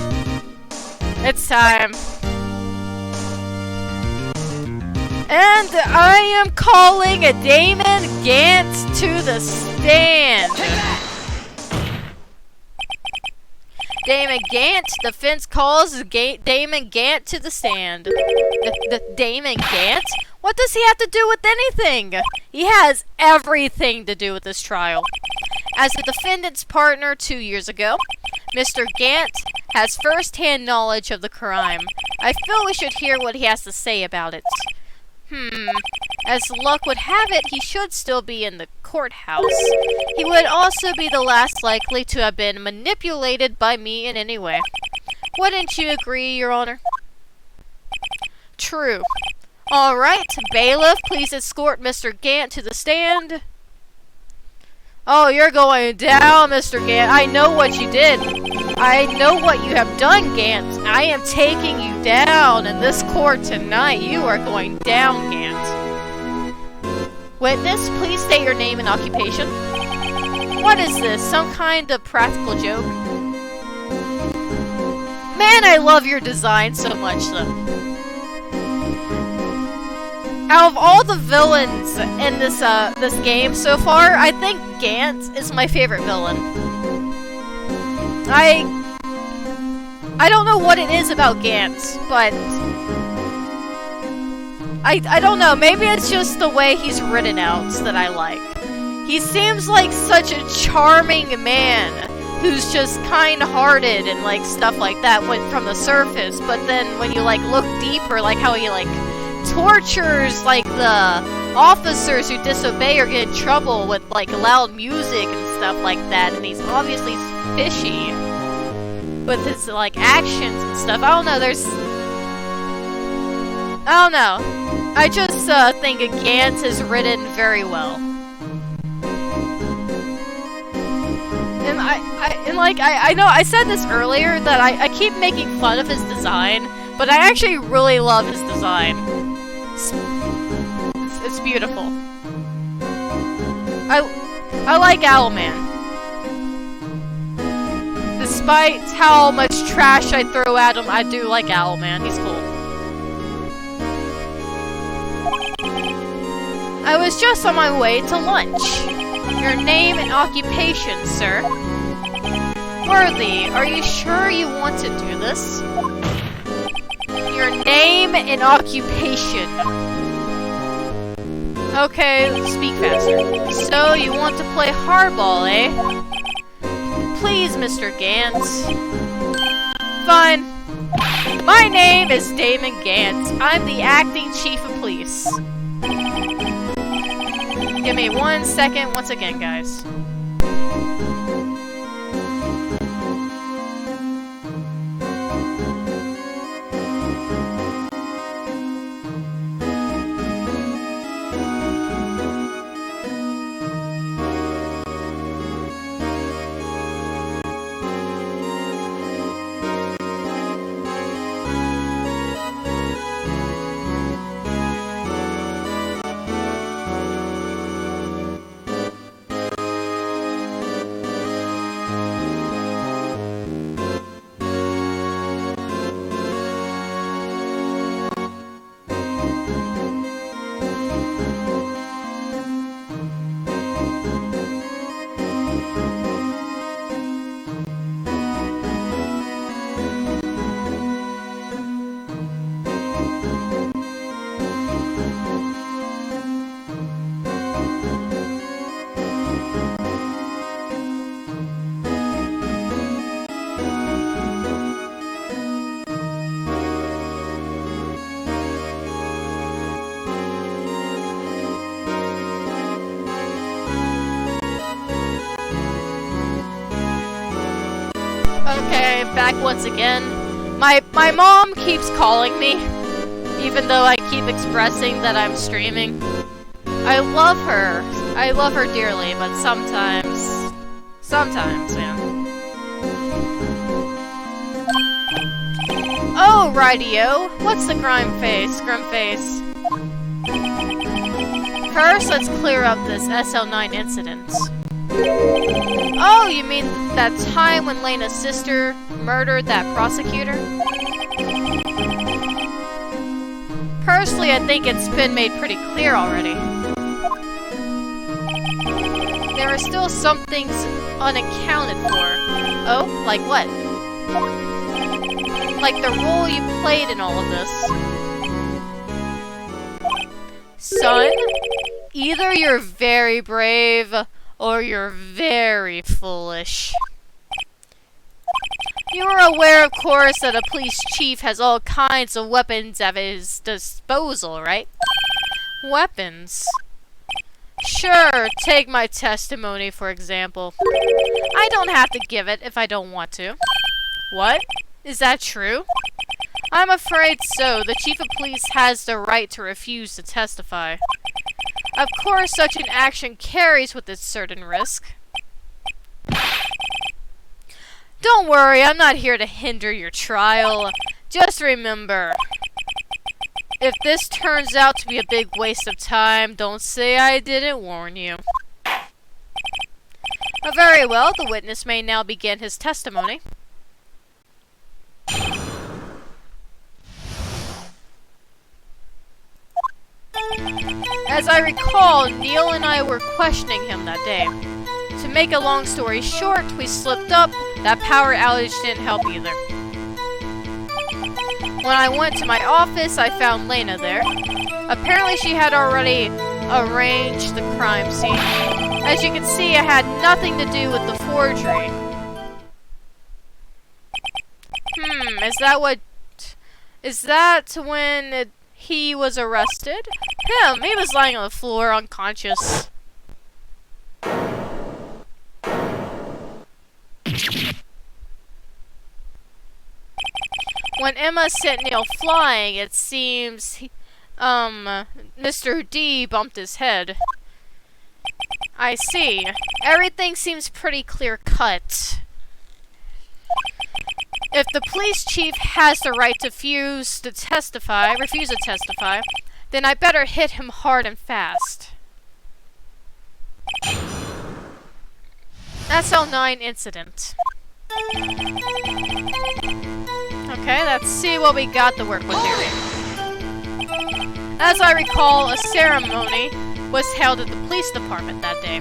It's time. And I am calling a Damon Gant to the stand. Damon Gant, defense calls Damon Gant to the stand. The Damon Gant? What does he have to do with anything? He has everything to do with this trial. As the defendant's partner 2 years ago, Mr. Gant has first-hand knowledge of the crime. I feel we should hear what he has to say about it. As luck would have it, he should still be in the courthouse. He would also be the last likely to have been manipulated by me in any way. Wouldn't you agree, Your Honor? True. Alright, bailiff, please escort Mr. Gant to the stand. Oh, you're going down, Mr. Gant. I know what you did. I know what you have done, Gant. I am taking you down in this court tonight. You are going down, Gant. Witness, please state your name and occupation. What is this? Some kind of practical joke? Man, I love your design so much, though. Out of all the villains in this game so far, I think Gant is my favorite villain. I don't know what it is about Gant, but I don't know, maybe it's just the way he's written out that I like. He seems like such a charming man who's just kind-hearted and like stuff like that from the surface, but then when you like look deeper, like how he like tortures like the officers who disobey or get in trouble with like loud music and stuff like that, and he's obviously fishy with his like actions and stuff. I don't know, I don't know. I just think Gantz is written very well. And I know I said this earlier that I keep making fun of his design, but I actually really love his design. It's beautiful. I like Owlman. Despite how much trash I throw at him, I do like Owlman. He's cool. I was just on my way to lunch. Your name and occupation, sir. Worthy, are you sure you want to do this? Your name and occupation. Okay, speak faster. So, you want to play hardball, eh? Please, Mr. Gantz. Fine. My name is Damon Gantz. I'm the acting chief of police. Give me 1 second once again, guys. Okay, back once again. My mom keeps calling me, even though I keep expressing that I'm streaming. I love her dearly, but sometimes, man. Oh, rightio. What's the grim face? First, let's clear up this SL9 incident. Oh, you mean that time when Lena's sister murdered that prosecutor? Personally, I think it's been made pretty clear already. There are still some things unaccounted for. Oh, like what? Like the role you played in all of this. Son, either you're very brave, or you're very foolish. You are aware, of course, that a police chief has all kinds of weapons at his disposal, right? Weapons? Sure, take my testimony, for example. I don't have to give it if I don't want to. What? Is that true? I'm afraid so. The chief of police has the right to refuse to testify. Of course, such an action carries with it certain risk. Don't worry, I'm not here to hinder your trial. Just remember, if this turns out to be a big waste of time, don't say I didn't warn you. Very well, the witness may now begin his testimony. As I recall, Neil and I were questioning him that day. To make a long story short, we slipped up. That power outage didn't help either. When I went to my office, I found Lena there. Apparently she had already arranged the crime scene. As you can see, it had nothing to do with the forgery. Is that when he was arrested. Him, he was lying on the floor, unconscious. When Emma sent Neil flying, it seems Mr. D bumped his head. I see. Everything seems pretty clear-cut. If the police chief has the right to refuse to testify, then I better hit him hard and fast. SL9 incident. Okay, let's see what we got to work with here. As I recall, a ceremony was held at the police department that day.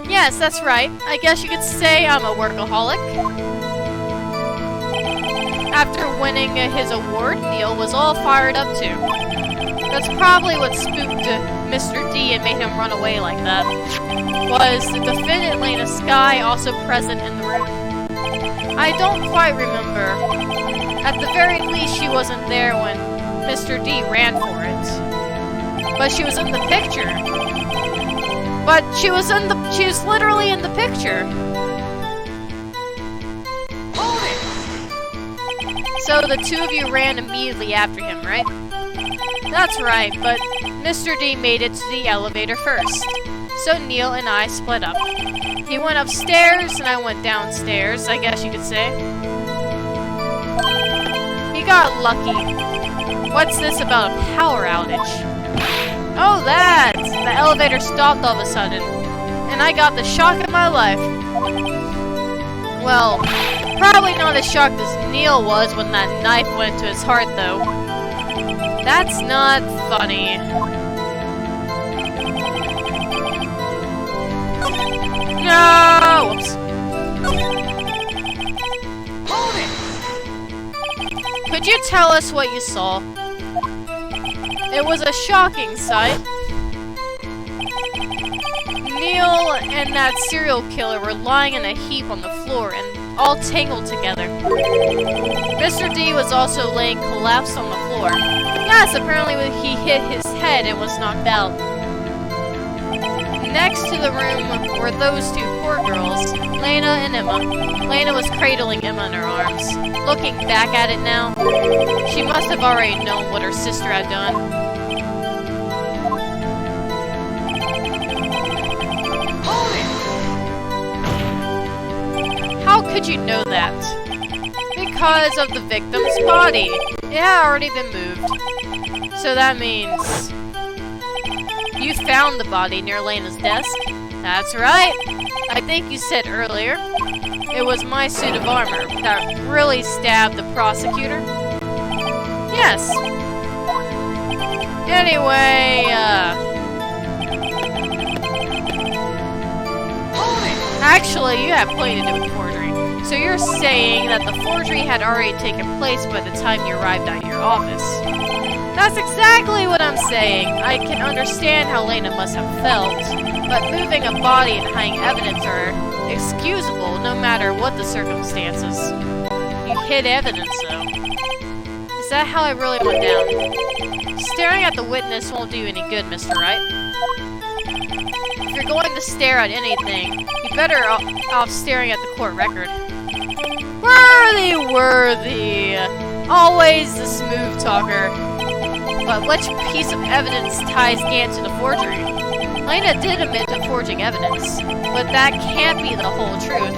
Yes, that's right. I guess you could say I'm a workaholic. After winning his award, Neil was all fired up too. That's probably what spooked Mr. D and made him run away like that. Was the defendant Lena Skye also present in the room? I don't quite remember. At the very least, she wasn't there when Mr. D ran for it. But she was in the picture. But she was literally in the picture. Hold it! So the two of you ran immediately after him, right? That's right, but Mr. D made it to the elevator first. So Neil and I split up. He went upstairs and I went downstairs, I guess you could say. He got lucky. What's this about a power outage? Oh, that! The elevator stopped all of a sudden. And I got the shock of my life. Well, probably not as shocked as Neil was when that knife went to his heart, though. That's not funny. No! Whoops. Hold it! Could you tell us what you saw? It was a shocking sight. Neil and that serial killer were lying in a heap on the floor and all tangled together. Mr. D was also laying collapsed on the floor. Yes, apparently he hit his head and was knocked out. Next to the room were those two poor girls, Lena and Emma. Lena was cradling Emma in her arms. Looking back at it now, she must have already known what her sister had done. Hold it! How could you know that? Because of the victim's body. It had already been moved. So that means you found the body near Lena's desk? That's right. I think you said earlier it was my suit of armor that really stabbed the prosecutor. Yes. Anyway, actually, you have plenty to do with forgery. So you're saying that the forgery had already taken place by the time you arrived at your office. That's exactly what I'm saying. I can understand how Lena must have felt, but moving a body and hiding evidence are excusable no matter what the circumstances. You hid evidence, though. Is that how it really went down? Staring at the witness won't do you any good, Mr. Wright. If you're going to stare at anything, you better off staring at the court record. Worthy! Always the smooth talker. But which piece of evidence ties Gant to the forgery? Lena did admit to forging evidence, but that can't be the whole truth.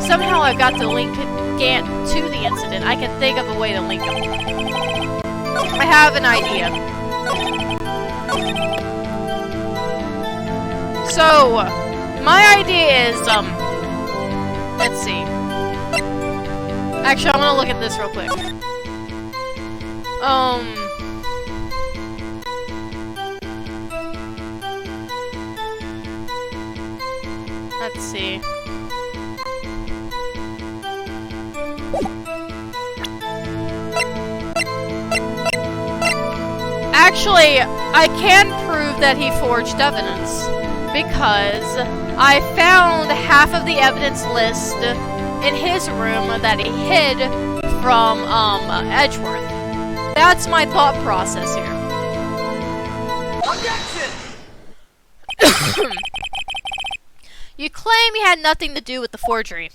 Somehow I've got to link Gant to the incident. I can think of a way to link them. I have an idea. So, my idea is, let's see. Actually, I'm gonna look at this real quick. Let's see. Actually, I can prove that he forged evidence, because I found half of the evidence list in his room that he hid from, Edgeworth. That's my thought process here. Objection! You claim you had nothing to do with the forgery.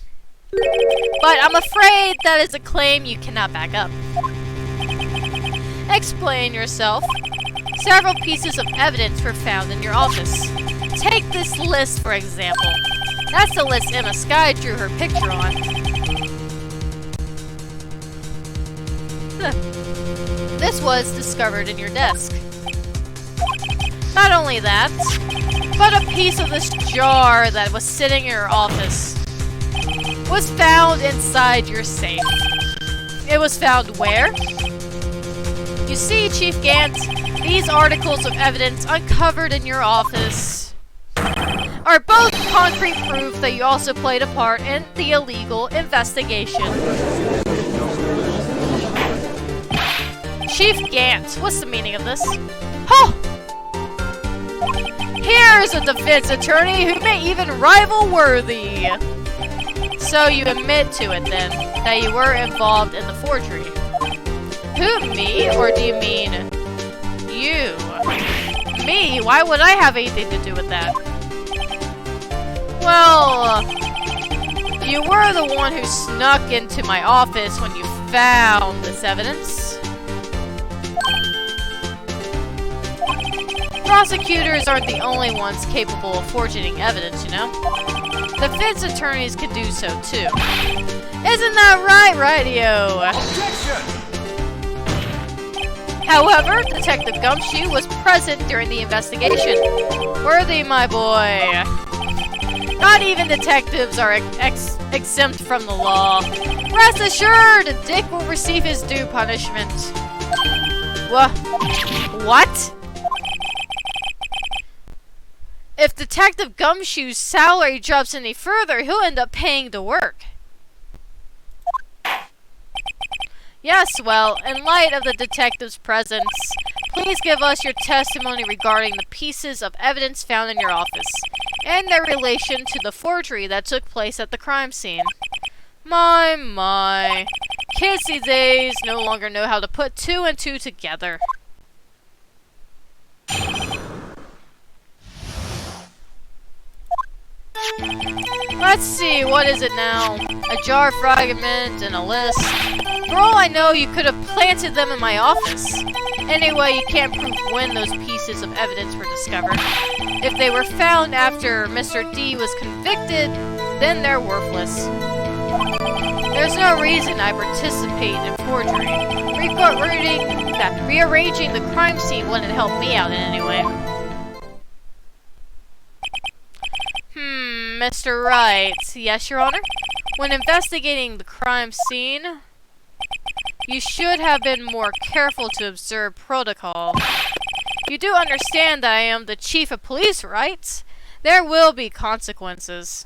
But I'm afraid that is a claim you cannot back up. Explain yourself. Several pieces of evidence were found in your office. Take this list, for example. That's the list Emma Skye drew her picture on. This was discovered in your desk. Not only that, but a piece of this jar that was sitting in your office was found inside your safe. It was found where? You see, Chief Gant, these articles of evidence uncovered in your office are both concrete proof that you also played a part in the illegal investigation. Chief Gant, what's the meaning of this? Oh! Here's a defense attorney who may even rival Worthy. So you admit to it then, that you were involved in the forgery. Who, me? Or do you mean you? Me? Why would I have anything to do with that? Well, you were the one who snuck into my office when you found this evidence. Prosecutors aren't the only ones capable of forging evidence, you know? Defense attorneys can do so too. Isn't that right, Radio? Objection! However, Detective Gumshoe was present during the investigation. Worthy, my boy. Not even detectives are exempt from the law. Rest assured, Dick will receive his due punishment. What? If Detective Gumshoe's salary drops any further, he'll end up paying to work. Yes, well, in light of the detective's presence, please give us your testimony regarding the pieces of evidence found in your office, and their relation to the forgery that took place at the crime scene. My. Kids these days no longer know how to put two and two together. Let's see, what is it now? A jar fragment and a list. For all I know, you could have planted them in my office. Anyway, you can't prove when those pieces of evidence were discovered. If they were found after Mr. D was convicted, then they're worthless. There's no reason I participate in forgery. Rearranging the crime scene wouldn't help me out in any way. Mr. Wright. Yes, Your Honor? When investigating the crime scene, you should have been more careful to observe protocol. You do understand that I am the chief of police, right? There will be consequences.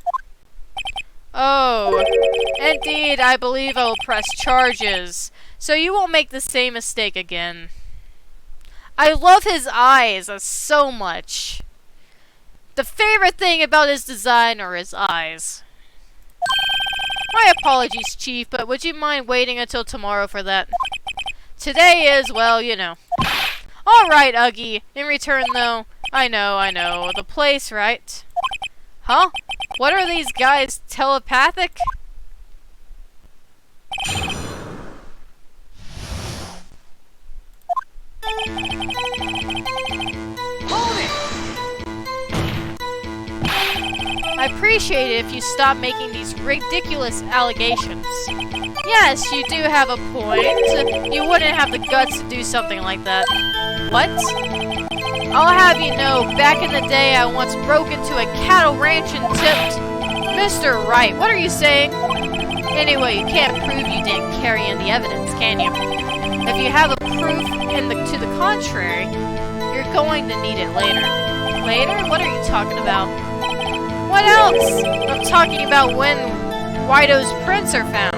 Oh, indeed, I believe I will press charges, so you won't make the same mistake again. I love his eyes so much. The favorite thing about his design are his eyes. My apologies, Chief, but would you mind waiting until tomorrow for that? Today is, well, you know. Alright, Uggy. In return, though, I know. The place, right? Huh? What are these guys, telepathic? Hold it! I appreciate it if you stop making these ridiculous allegations. Yes, you do have a point. You wouldn't have the guts to do something like that. What? I'll have you know, back in the day I once broke into a cattle ranch and tipped... Mr. Wright, what are you saying? Anyway, you can't prove you didn't carry in the evidence, can you? If you have a proof to the contrary, you're going to need it later. Later? What are you talking about? What else? I'm talking about when Wido's prints are found.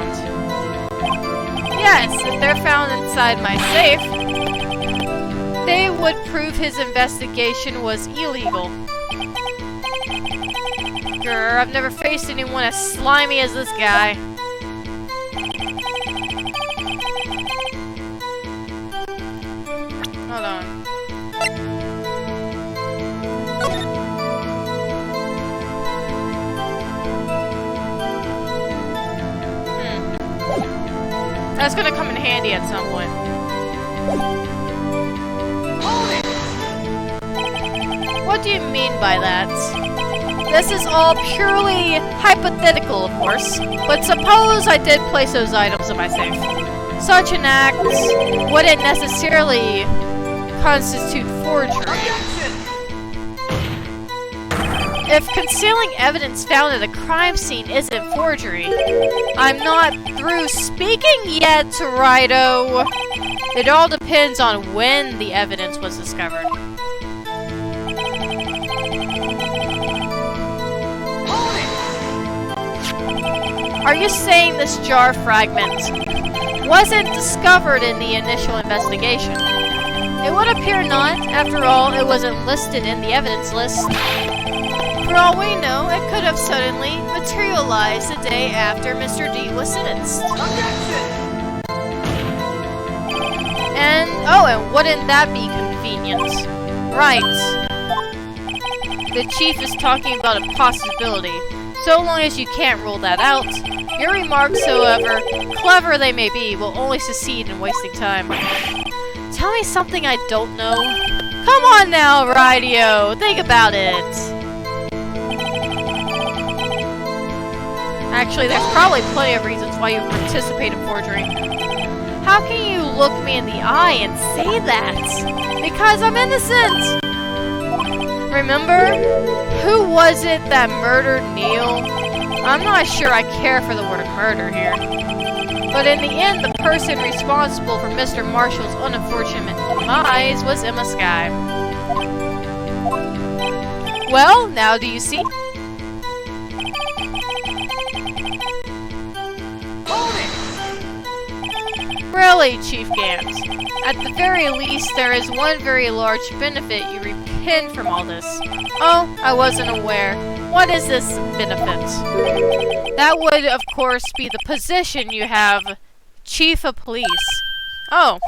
Yes, if they're found inside my safe, they would prove his investigation was illegal. Grr, I've never faced anyone as slimy as this guy. That's gonna come in handy at some point. Hold it! What do you mean by that? This is all purely hypothetical, of course, but suppose I did place those items in my safe. Such an act wouldn't necessarily constitute forgery. Objection! If concealing evidence found at a crime scene isn't forgery, I'm not through speaking yet, Righto. It all depends on when the evidence was discovered. Hold it! Are you saying this jar fragment wasn't discovered in the initial investigation? It would appear not. After all, it wasn't listed in the evidence list. For all we know, it could have suddenly materialized the day after Mr. D was sentenced. Objection! And wouldn't that be convenient? Right. The chief is talking about a possibility. So long as you can't rule that out, your remarks, however clever they may be, will only succeed in wasting time. Tell me something I don't know. Come on now, Radio. Think about it. Actually, there's probably plenty of reasons why you participate in forgery. How can you look me in the eye and say that? Because I'm innocent! Remember? Who was it that murdered Neil? I'm not sure I care for the word murder here. But in the end, the person responsible for Mr. Marshall's unfortunate demise was Emma Skye. Well, now do you see? Really, Chief Gant. At the very least, there is one very large benefit you repin from all this. Oh, I wasn't aware. What is this benefit? That would, of course, be the position you have, Chief of Police. Oh.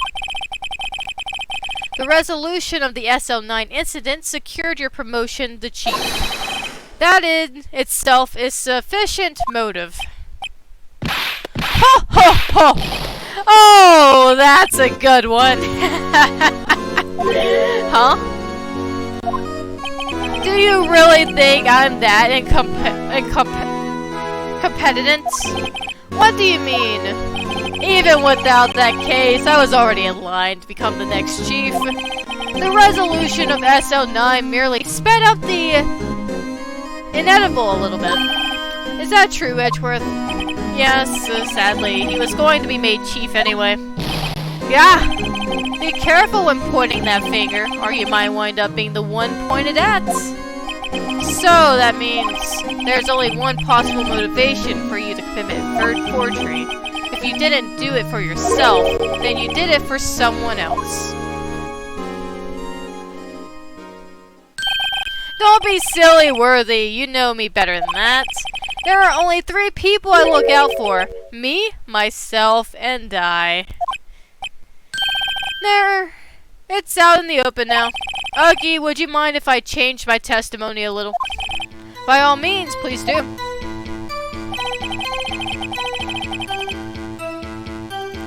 The resolution of the SL9 incident secured your promotion to Chief. That in itself is sufficient motive. Ho ho ho! Oh, that's a good one. Huh? Do you really think I'm that incompetent? What do you mean? Even without that case, I was already in line to become the next chief. The resolution of SL9 merely sped up the inevitable a little bit. Is that true, Edgeworth? Yes, sadly, he was going to be made chief anyway. Yeah! Be careful when pointing that finger, or you might wind up being the one pointed at. So, that means there's only one possible motivation for you to commit forgery. If you didn't do it for yourself, then you did it for someone else. Don't be silly, Worthy. You know me better than that. There are only 3 people I look out for. Me, myself, and I. There. It's out in the open now. Uggy, would you mind if I changed my testimony a little? By all means, please do.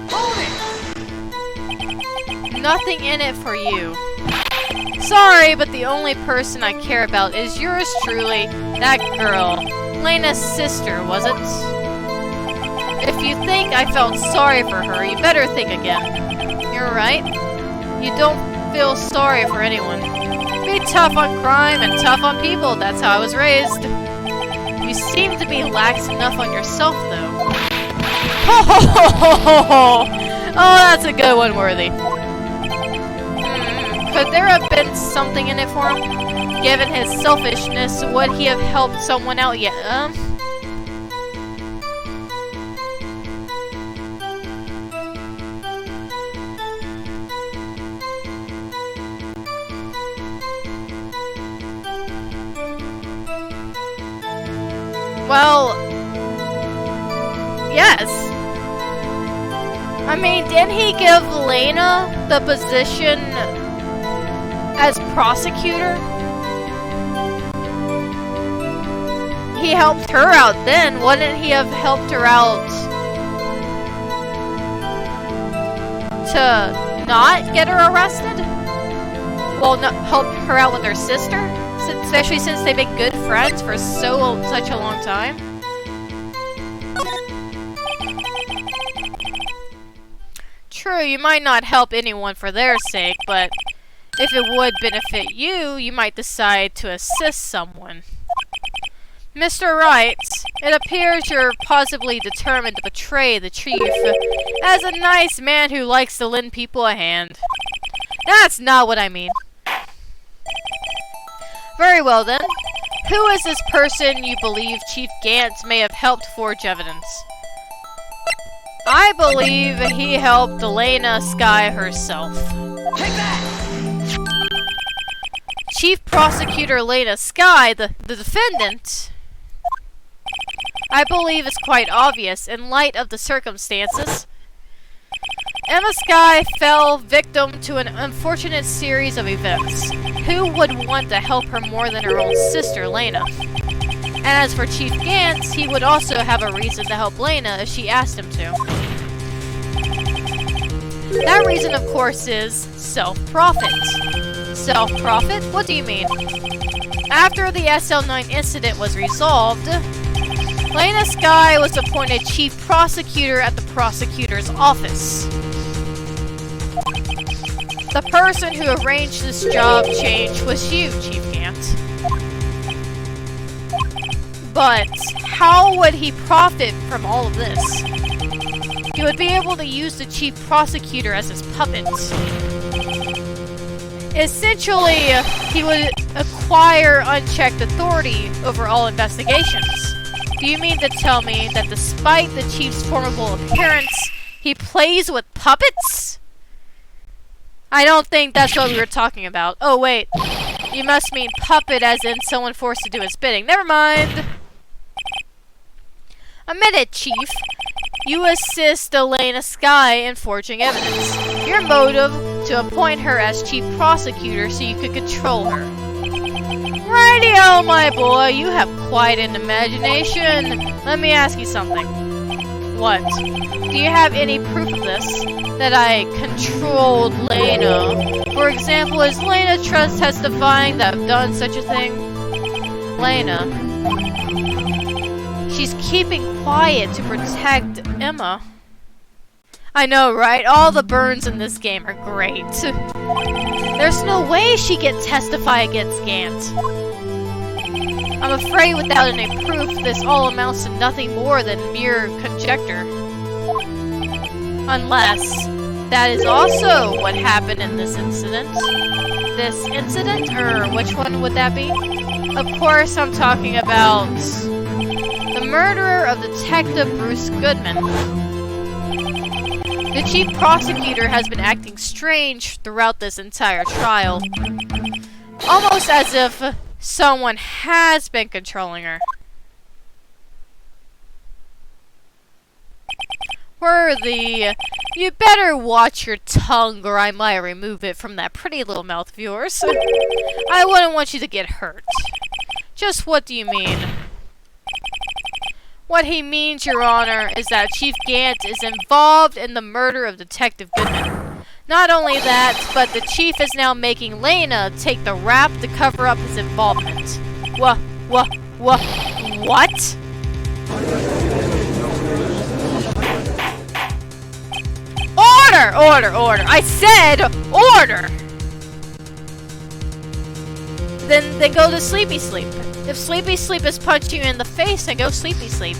Hold it! Nothing in it for you. Sorry, but the only person I care about is yours truly, that girl. Lena's sister, was it? If you think I felt sorry for her, you better think again. You're right. You don't feel sorry for anyone. Be tough on crime and tough on people, that's how I was raised. You seem to be lax enough on yourself, though. Ho ho ho ho ho ho! Oh, that's a good one, Worthy. Could there have been something in it for him? Given his selfishness, would he have helped someone out yet? Well, yes. I mean, didn't he give Lena the position as prosecutor? He helped her out then. Wouldn't he have helped her out to not get her arrested? Well, no, help her out with her sister? Especially since they've been good friends for such a long time? True, you might not help anyone for their sake, but if it would benefit you, you might decide to assist someone. Mr. Wright, it appears you're possibly determined to betray the chief as a nice man who likes to lend people a hand. That's not what I mean. Very well then. Who is this person you believe Chief Gantz may have helped forge evidence? I believe he helped Elena Skye herself. Take that! Chief Prosecutor Elena Skye, the defendant, I believe is quite obvious in light of the circumstances. Emma Skye fell victim to an unfortunate series of events. Who would want to help her more than her own sister, Lena? And as for Chief Gantz, he would also have a reason to help Lena if she asked him to. That reason, of course, is self-profit. Self-profit? What do you mean? After the SL9 incident was resolved, Lena Skye was appointed Chief Prosecutor at the prosecutor's office. The person who arranged this job change was you, Chief Gantz. But how would he profit from all of this? He would be able to use the Chief Prosecutor as his puppet. Essentially, he would acquire unchecked authority over all investigations. Do you mean to tell me that despite the Chief's formidable appearance, he plays with puppets? I don't think that's what we were talking about. Oh wait, you must mean puppet as in someone forced to do his bidding. Never mind. Admit it, Chief. You assist Elena Skye in forging evidence. Your motive to appoint her as Chief Prosecutor so you could control her. Rightio, my boy, you have quite an imagination. Let me ask you something. What? Do you have any proof of this? That I controlled Lena? For example, is Lena testifying that I've done such a thing? Lena. She's keeping quiet to protect Emma. I know, right? All the burns in this game are great. There's no way she can testify against Gant. I'm afraid without any proof, this all amounts to nothing more than mere conjecture. Unless that is also what happened in this incident. This incident? Or which one would that be? Of course, I'm talking about the murderer of Detective Bruce Goodman. The Chief Prosecutor has been acting strange throughout this entire trial. Almost as if someone has been controlling her. Worthy, you better watch your tongue or I might remove it from that pretty little mouth of yours. I wouldn't want you to get hurt. Just what do you mean? What he means, Your Honor, is that Chief Gant is involved in the murder of Detective Goodman. Not only that, but the Chief is now making Lena take the rap to cover up his involvement. What? Order! I said order! Then go to sleepy sleep. If sleepy sleep is punch you in the face, then go sleepy sleep.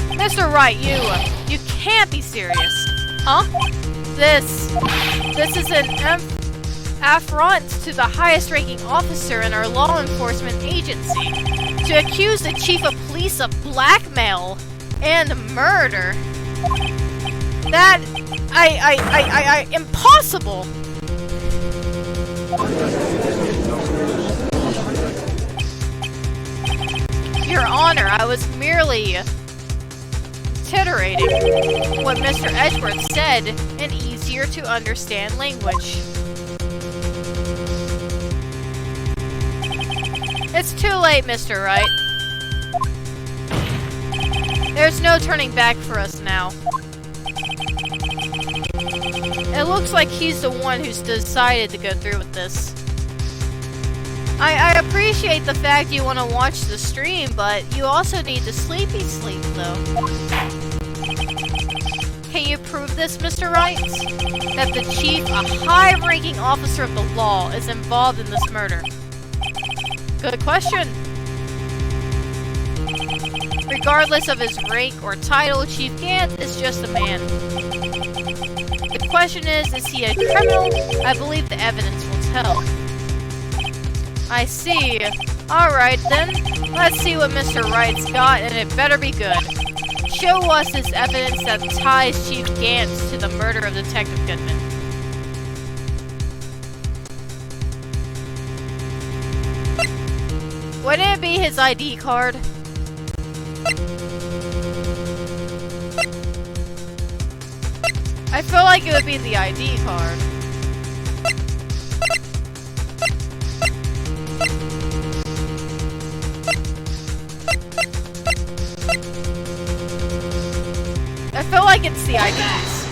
Mr. Wright, you can't be serious. Huh? This is an affront to the highest ranking officer in our law enforcement agency. To accuse the chief of police of blackmail and murder. That, impossible! Your Honor, I was merely titerating what Mr. Edgeworth said in easier to understand language. It's too late, Mr. Wright. There's no turning back for us now. It looks like he's the one who's decided to go through with this. I appreciate the fact you want to watch the stream, but you also need to sleepy sleep, though. Can you prove this, Mr. Wright? That the chief, a high-ranking officer of the law, is involved in this murder? Good question. Regardless of his rank or title, Chief Gant is just a man. The question is he a criminal? I believe the evidence will tell. I see. Alright then, let's see what Mr. Wright's got, and it better be good. Show us this evidence that ties Chief Gant to the murder of Detective Goodman. Wouldn't it be his ID card? I feel like it would be the ID card. I feel like it's the IDs.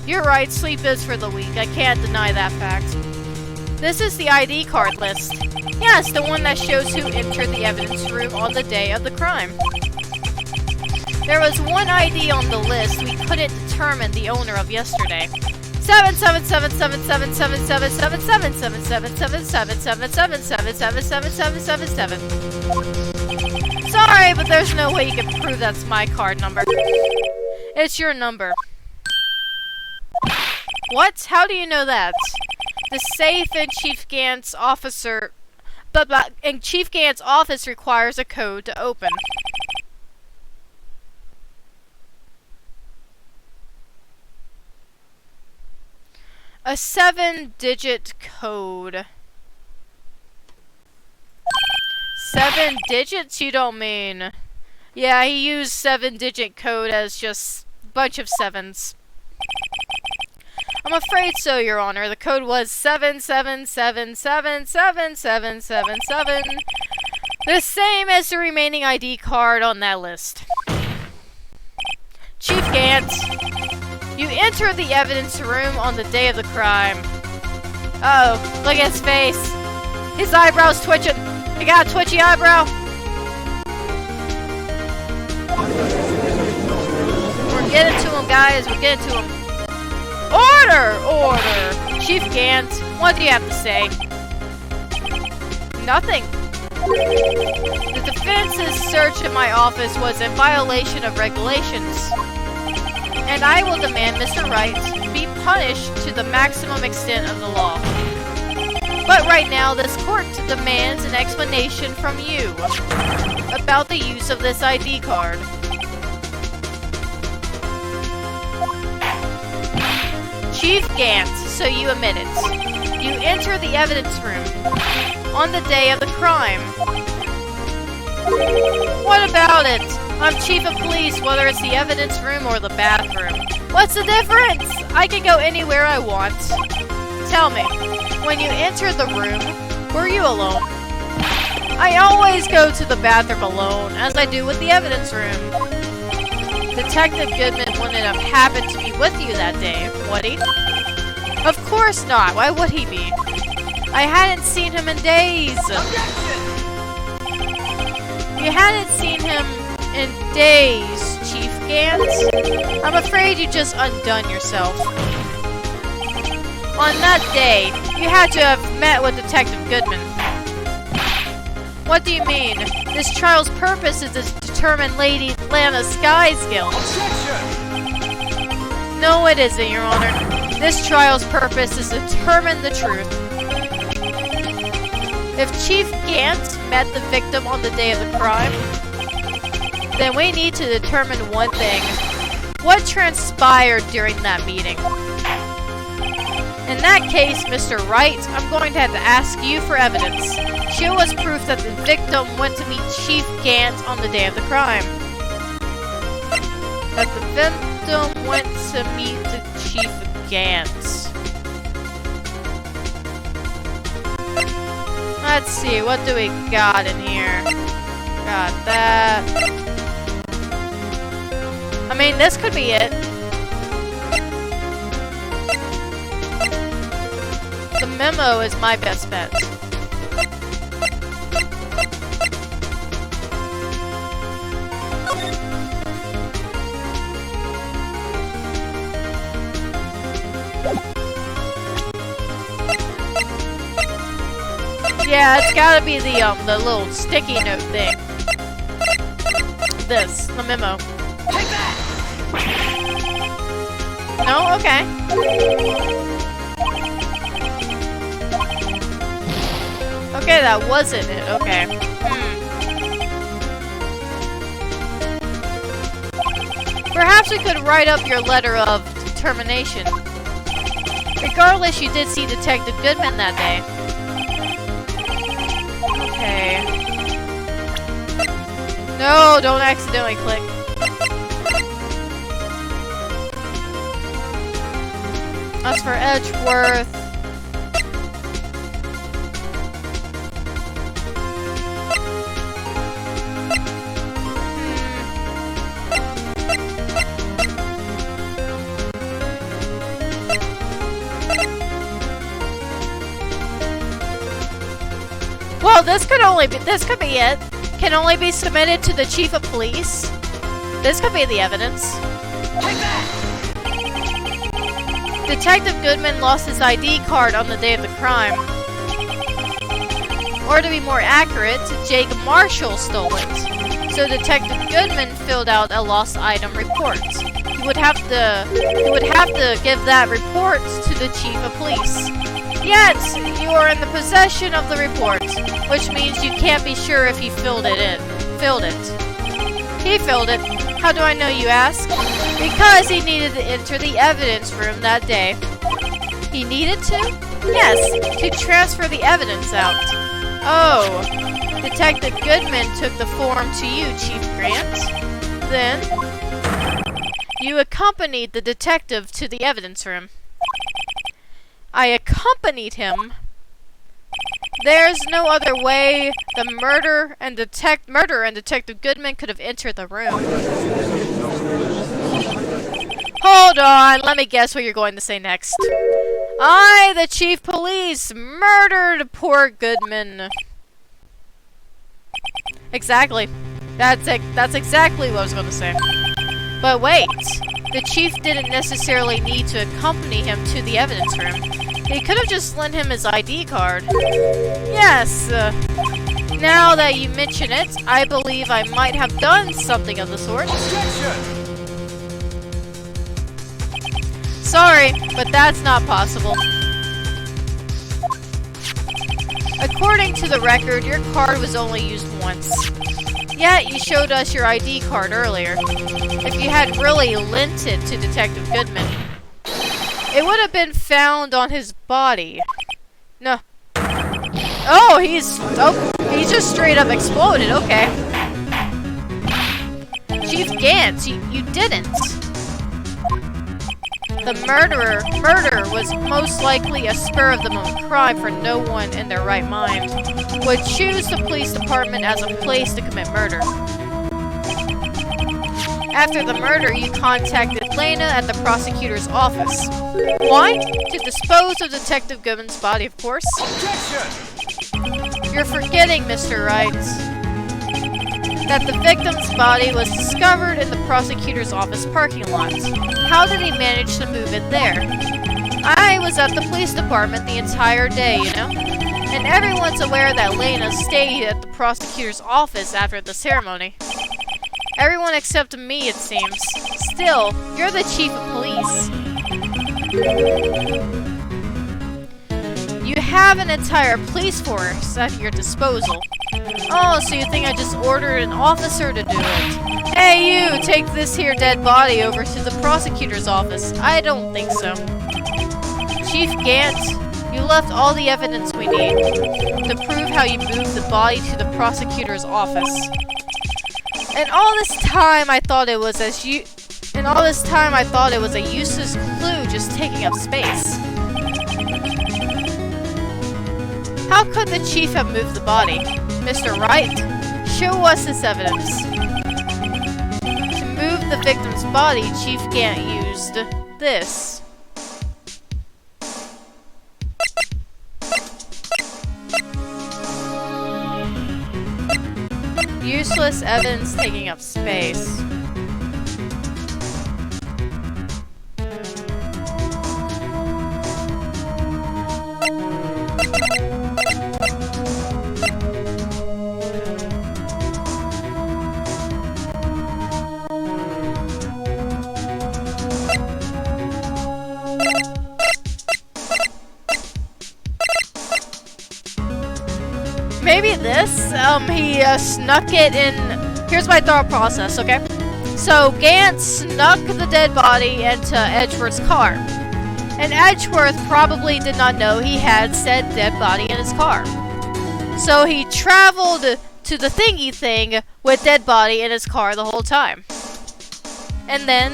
You're right, sleep is for the weak. I can't deny that fact. This is the ID card list. Yes, the one that shows who entered the evidence room on the day of the crime. There was one ID on the list we couldn't determine the owner of yesterday. 777777777777777777777. Sorry, but there's no way you can prove that's my card number. It's your number. What? How do you know that? The safe in Chief Gant's officer... in Chief Gant's office requires a code to open. A 7-digit code. 7 digits? You don't mean... Yeah, he used 7-digit code as just a bunch of sevens. I'm afraid so, Your Honor. The code was 7777777777. The same as the remaining ID card on that list. Chief Gant, you entered the evidence room on the day of the crime. Uh-oh, look at his face. His eyebrow's twitching. He got a twitchy eyebrow. We're getting to him, guys. We're getting to him. Order! Order! Chief Gant, what do you have to say? Nothing. The defense's search of my office was in violation of regulations. And I will demand Mr. Wright be punished to the maximum extent of the law. But right now, this court demands an explanation from you about the use of this ID card. Chief Gant, so you admit it. You enter the evidence room on the day of the crime. What about it? I'm chief of police, whether it's the evidence room or the bathroom. What's the difference? I can go anywhere I want. Tell me, when you entered the room, were you alone? I always go to the bathroom alone, as I do with the evidence room. Detective Goodman wouldn't have happened to be with you that day, would he? Of course not. Why would he be? I hadn't seen him in days. Objection! You hadn't seen him in days, Chief Gant. I'm afraid you just undone yourself. On that day, you had to have met with Detective Goodman. What do you mean? This trial's purpose is to determine Lady Lana Sky's guilt. Objection! No, it isn't, Your Honor. This trial's purpose is to determine the truth. If Chief Gant met the victim on the day of the crime, then we need to determine one thing. What transpired during that meeting? In that case, Mr. Wright, I'm going to have to ask you for evidence. Show us proof that the victim went to meet Chief Gant on the day of the crime. That the victim went to meet the Chief Gant. Let's see, what do we got in here? Got that. I mean, this could be it. memo is my best bet. Yeah, it's gotta be the little sticky note thing. This, the memo. Take that! No? Okay. Okay, that wasn't it. Okay. Perhaps we could write up your letter of determination. Regardless, you did see Detective Goodman that day. Okay. No, don't accidentally click. That's for Edgeworth. Well, this could be it. Can only be submitted to the chief of police. This could be the evidence. Take that! Detective Goodman lost his ID card on the day of the crime. Or to be more accurate, Jake Marshall stole it. So Detective Goodman filled out a lost item report. He would have to give that report to the chief of police. Yet, you are in the possession of the report, which means you can't be sure if he filled it. He filled it. How do I know, you ask? Because he needed to enter the evidence room that day. He needed to? Yes, to transfer the evidence out. Oh, Detective Goodman took the form to you, Chief Grant. Then, you accompanied the detective to the evidence room. I accompanied him. There's no other way the murderer and Detective Goodman could have entered the room. Hold on, let me guess what you're going to say next. I, the chief police, murdered poor Goodman. Exactly. That's exactly what I was going to say. But wait, the chief didn't necessarily need to accompany him to the evidence room. He could have just lent him his ID card. Yes, now that you mention it, I believe I might have done something of the sort. Objection! Sorry, but that's not possible. According to the record, your card was only used once. Yet, you showed us your ID card earlier. If you had really lent it to Detective Goodman, it would have been found on his body. No. Oh, he's just straight up exploded. Okay. Chief Gantz, you didn't. The murder was most likely a spur-of-the-moment crime, for no one in their right mind would choose the police department as a place to commit murder. After the murder, you contacted Lena at the prosecutor's office. Why? To dispose of Detective Goodman's body, of course. Objection! You're forgetting, Mr. Wright, that the victim's body was discovered in the prosecutor's office parking lot. How did he manage to move it there? I was at the police department the entire day, you know? And everyone's aware that Lena stayed at the prosecutor's office after the ceremony. Everyone except me, it seems. Still, you're the chief of police. You have an entire police force at your disposal. Oh, so you think I just ordered an officer to do it? Hey, you! Take this here dead body over to the prosecutor's office. I don't think so. Chief Gant, you left all the evidence we need to prove how you moved the body to the prosecutor's office. And all this time I thought it was a useless clue just taking up space. How could the chief have moved the body? Mr. Wright, show us this evidence. To move the victim's body, Chief Gant used this. useless evidence taking up space. Maybe this, he snuck it in. Here's my thought process, okay? So Gant snuck the dead body into Edgeworth's car. And Edgeworth probably did not know he had said dead body in his car. So he traveled to the thingy thing with dead body in his car the whole time. And then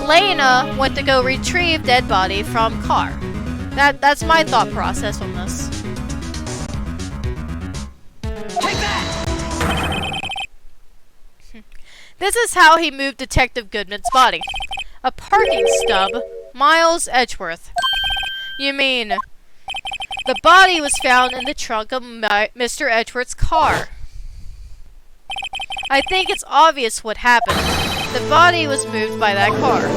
Lena went to go retrieve dead body from car. That's my thought process on this. Take that! This is how he moved Detective Goodman's body. A parking stub, Miles Edgeworth. You mean, the body was found in the trunk of Mr. Edgeworth's car. I think it's obvious what happened. The body was moved by that car.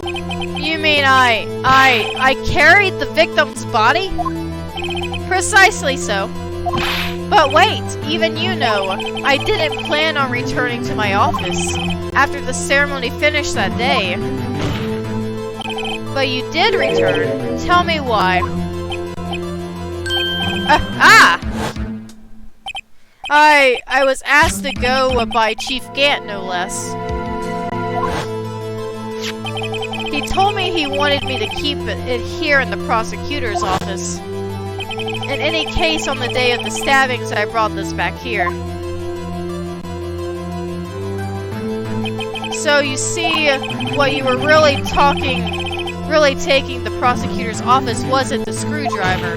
Objection! You mean I carried the victim's body? Precisely so. But wait, even you know, I didn't plan on returning to my office after the ceremony finished that day. But you did return. Tell me why. I was asked to go by Chief Gant, no less. He told me he wanted me to keep it here in the prosecutor's office. In any case, on the day of the stabbings, I brought this back here. So you see, what you were really taking the prosecutor's office wasn't the screwdriver,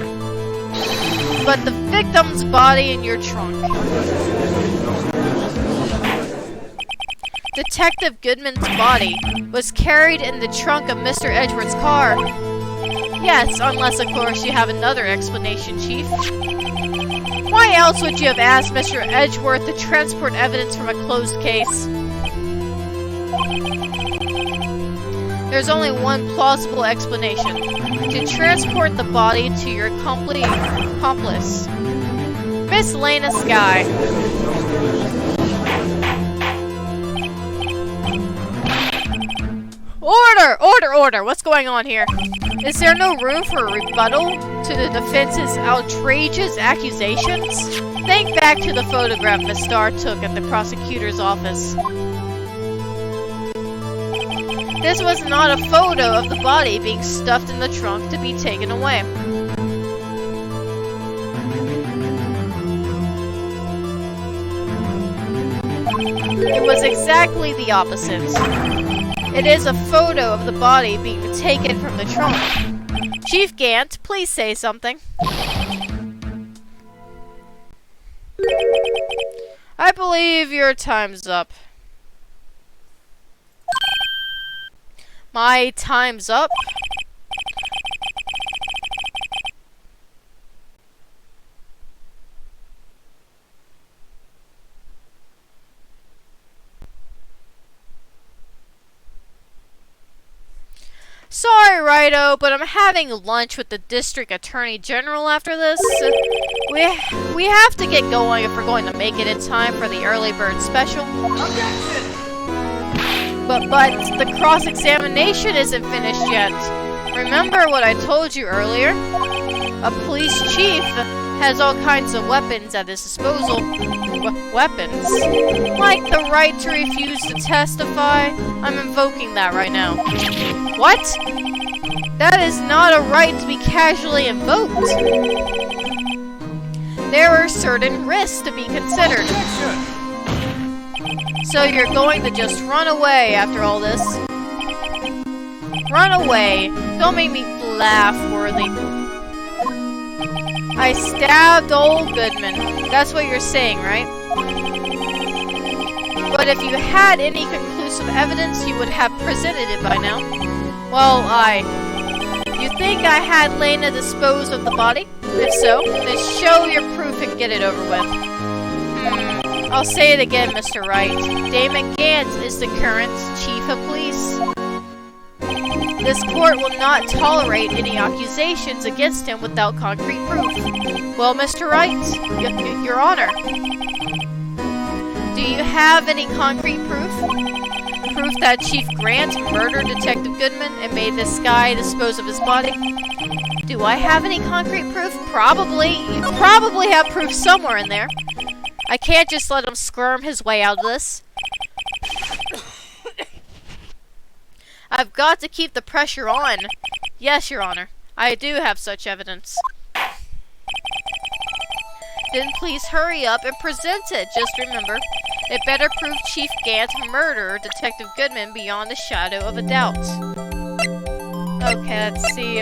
but the victim's body in your trunk. Detective Goodman's body was carried in the trunk of Mr. Edgeworth's car. Yes, unless of course you have another explanation, Chief. Why else would you have asked Mr. Edgeworth to transport evidence from a closed case? There's only one plausible explanation. To transport the body to your accomplice, Miss Lena Skye. Order! Order! Order! What's going on here? Is there no room for a rebuttal to the defense's outrageous accusations? Think back to the photograph Miss Starr took at the prosecutor's office. This was not a photo of the body being stuffed in the trunk to be taken away. It was exactly the opposite. It is a photo of the body being taken from the trunk. Chief Gant, please say something. I believe your time's up. My time's up? Sorry, Righto, but I'm having lunch with the District Attorney General after this. We have to get going if we're going to make it in time for the early bird special. Objection! But the cross-examination isn't finished yet. Remember what I told you earlier? A police chief has all kinds of weapons at his disposal. Weapons? Like the right to refuse to testify? I'm invoking that right now. What? That is not a right to be casually invoked. There are certain risks to be considered. Objection! So you're going to just run away after all this? Run away. Don't make me laugh, Worthy. I stabbed old Goodman. That's what you're saying, right? But if you had any conclusive evidence, you would have presented it by now. Well, you think I had Lena dispose of the body? If so, then show your proof and get it over with. I'll say it again, Mr. Wright. Damon Gans is the current chief of police. This court will not tolerate any accusations against him without concrete proof. Well, Mr. Wright, Your Honor, do you have any concrete proof? Proof that Chief Grant murdered Detective Goodman and made this guy dispose of his body? Do I have any concrete proof? Probably. You probably have proof somewhere in there. I can't just let him squirm his way out of this. I've got to keep the pressure on. Yes, Your Honor. I do have such evidence. Then please hurry up and present it. Just remember, it better prove Chief Gant murdered Detective Goodman beyond a shadow of a doubt. Okay, let's see,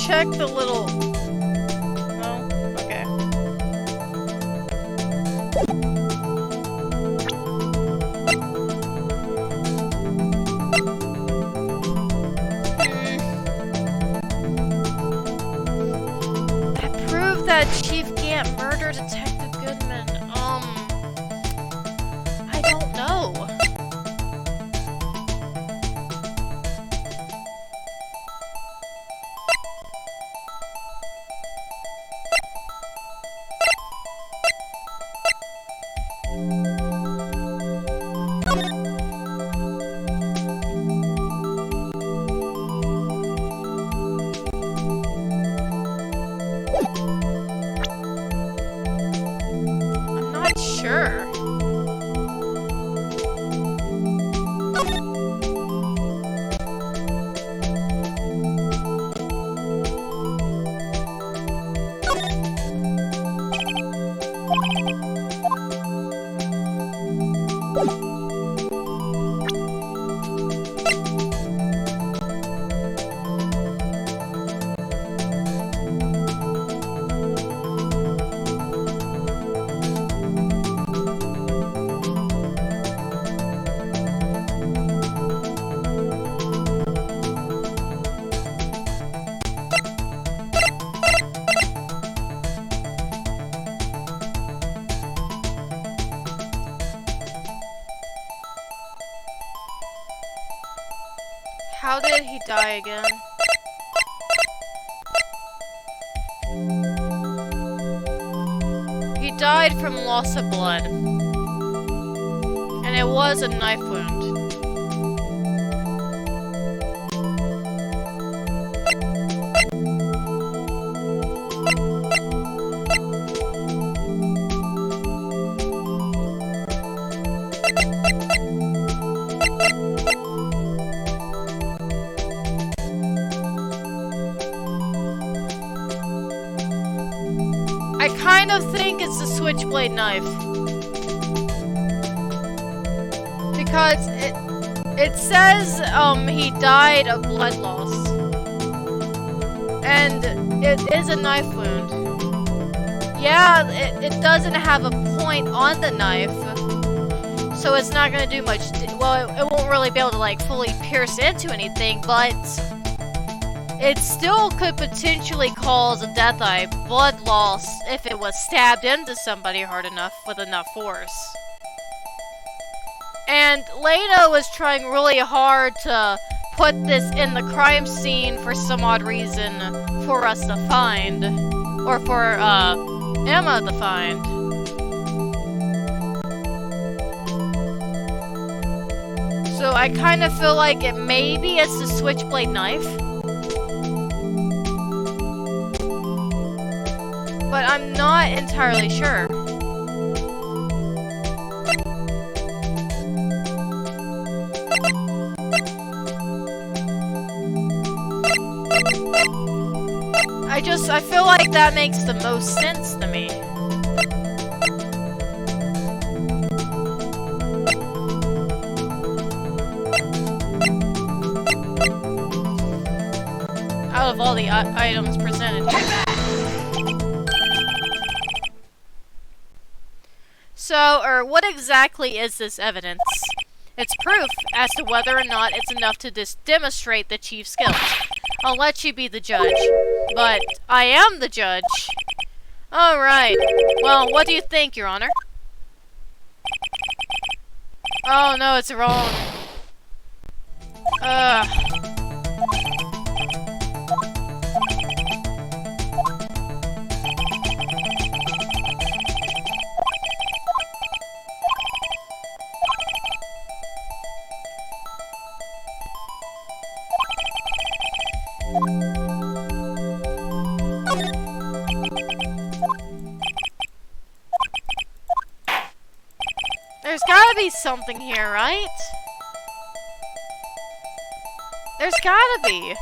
check the little... Oh, okay. I proved that Chief Gant murdered Detective Goodman. I don't know. How did he die again? He died from loss of blood. And it was a knife wound. I kind of think it's the switchblade knife. Because it says he died of blood loss. And it is a knife wound. Yeah, it doesn't have a point on the knife. So it's not gonna do much. Well, it won't really be able to like fully pierce into anything, but it still could potentially cause a death eye, blood loss, if it was stabbed into somebody hard enough with enough force. And Lena was trying really hard to put this in the crime scene for some odd reason for us to find. Or for, Emma to find. So I kind of feel like maybe it's the switchblade knife. But I'm not entirely sure. I feel like that makes the most sense to me. Out of all the items presented here. So, what exactly is this evidence? It's proof as to whether or not it's enough to demonstrate the chief's guilt. I'll let you be the judge. But I am the judge. Alright. Well, what do you think, Your Honor? Oh no, it's wrong. There's gotta be something here, right? There's gotta be.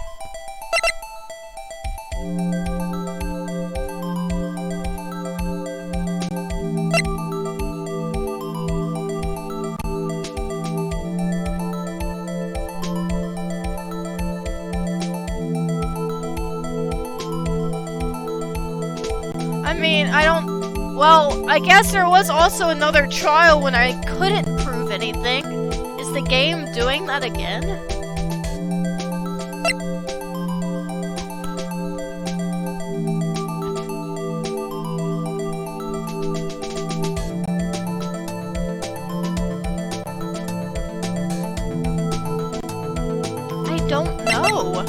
I mean, I don't... Well, I guess there was also another trial when I couldn't prove anything. Is the game doing that again? I don't know.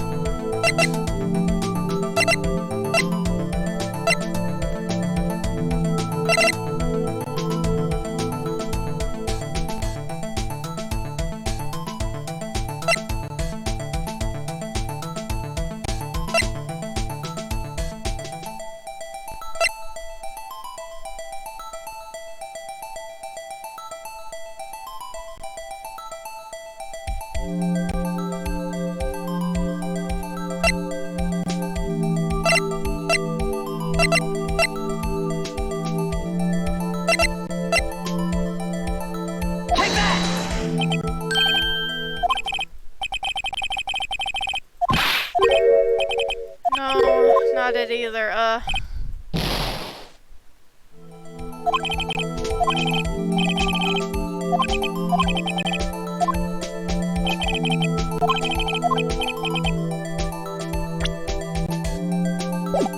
Not it either,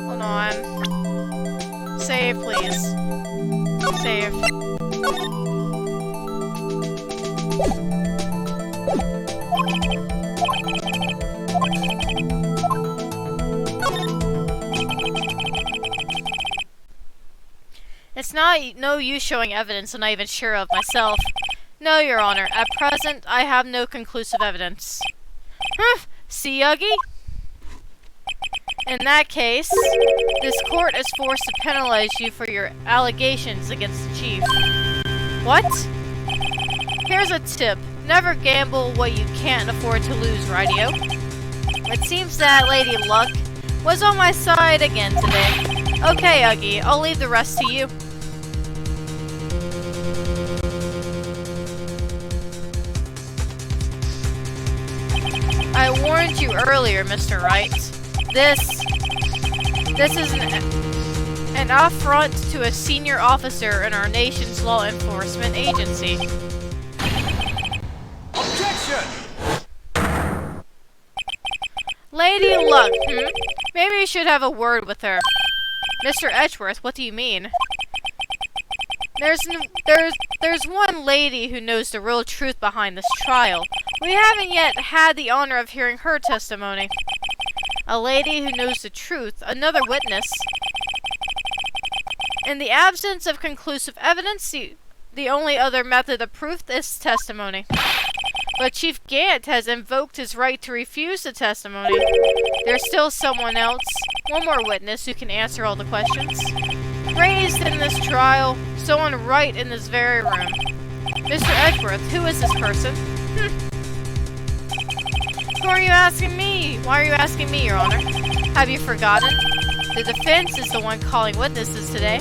Hold on. Save, please. Save. It's no use showing evidence I'm not even sure of myself. No, Your Honor. At present, I have no conclusive evidence. See, Uggy? In that case, this court is forced to penalize you for your allegations against the chief. What? Here's a tip. Never gamble what you can't afford to lose, Radio. It seems that Lady Luck was on my side again today. Okay, Uggy, I'll leave the rest to you. I warned you earlier, Mr. Wright. This is an affront to a senior officer in our nation's law enforcement agency. Objection! Lady Luck, Maybe we should have a word with her. Mr. Edgeworth, what do you mean? There's one lady who knows the real truth behind this trial. We haven't yet had the honor of hearing her testimony. A lady who knows the truth, another witness. In the absence of conclusive evidence, the only other method of proof is testimony. But Chief Gant has invoked his right to refuse the testimony. There's still someone else, one more witness who can answer all the questions. Raised in this trial, someone right in this very room. Mr. Edgeworth, who is this person? Who are you asking me? Why are you asking me, Your Honor? Have you forgotten? The defense is the one calling witnesses today.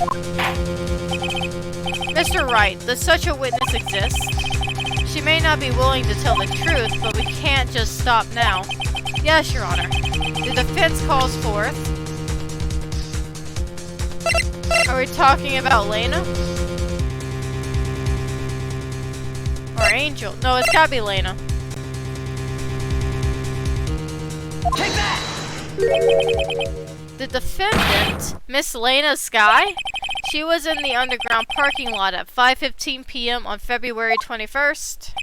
Mr. Wright, does such a witness exist? She may not be willing to tell the truth, but we can't just stop now. Yes, Your Honor. The defense calls forth. Are we talking about Lena? Or Angel? No, it's gotta be Lena. Take that! The defendant, Miss Lena Sky? She was in the underground parking lot at 5:15 p.m. on February 21st.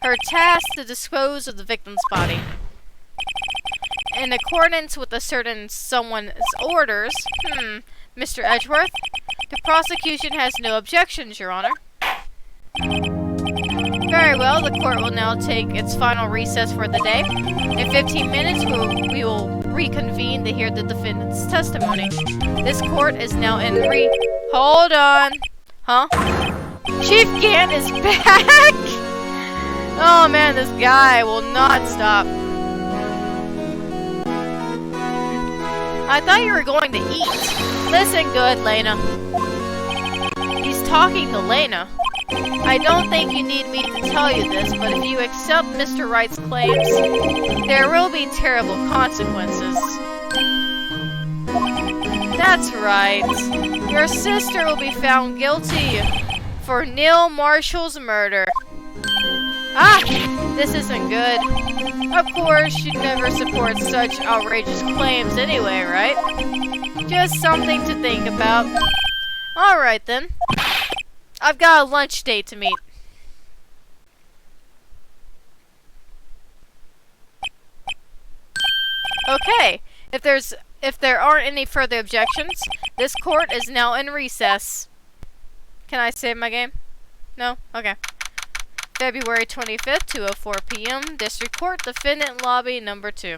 Her task to dispose of the victim's body. In accordance with a certain someone's orders, Mr. Edgeworth, the prosecution has no objections, Your Honor. Very well, the court will now take its final recess for the day. In 15 minutes, we will reconvene to hear the defendant's testimony. This court is now in Hold on. Huh? Chief Gant is back! Oh man, this guy will not stop. I thought you were going to eat. Listen good, Lena. He's talking to Lena. I don't think you need me to tell you this, but if you accept Mr. Wright's claims, there will be terrible consequences. That's right. Your sister will be found guilty for Neil Marshall's murder. Ah! This isn't good. Of course, you'd never support such outrageous claims anyway, right? Just something to think about. Alright then. I've got a lunch date to meet. Okay, if there aren't any further objections, this court is now in recess. Can I save my game? No? Okay. February 25th, 2:04 p.m. District Court, Defendant Lobby number 2.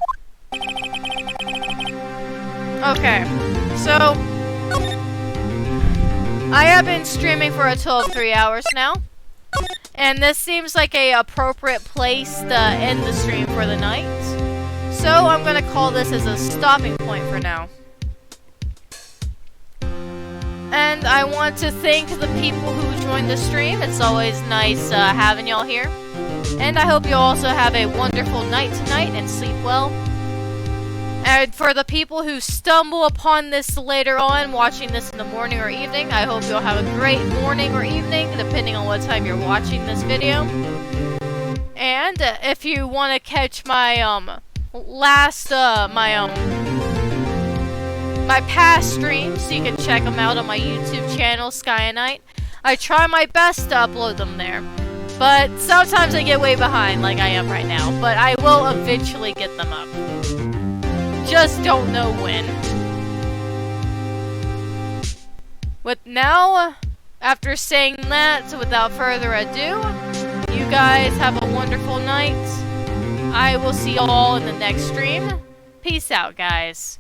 Okay, so I have been streaming for a total of 3 hours now, and this seems like a appropriate place to end the stream for the night. So I'm gonna call this as a stopping point for now. And I want to thank the people who joined the stream. It's always nice having y'all here. And I hope you also have a wonderful night tonight and sleep well. And for the people who stumble upon this later on, watching this in the morning or evening, I hope you'll have a great morning or evening, depending on what time you're watching this video. And if you want to catch my my past streams, you can check them out on my YouTube channel, Skyonite. I try my best to upload them there, but sometimes I get way behind like I am right now, but I will eventually get them up. Just don't know when. After saying that, so without further ado, you guys have a wonderful night. I will see you all in the next stream. Peace out, guys.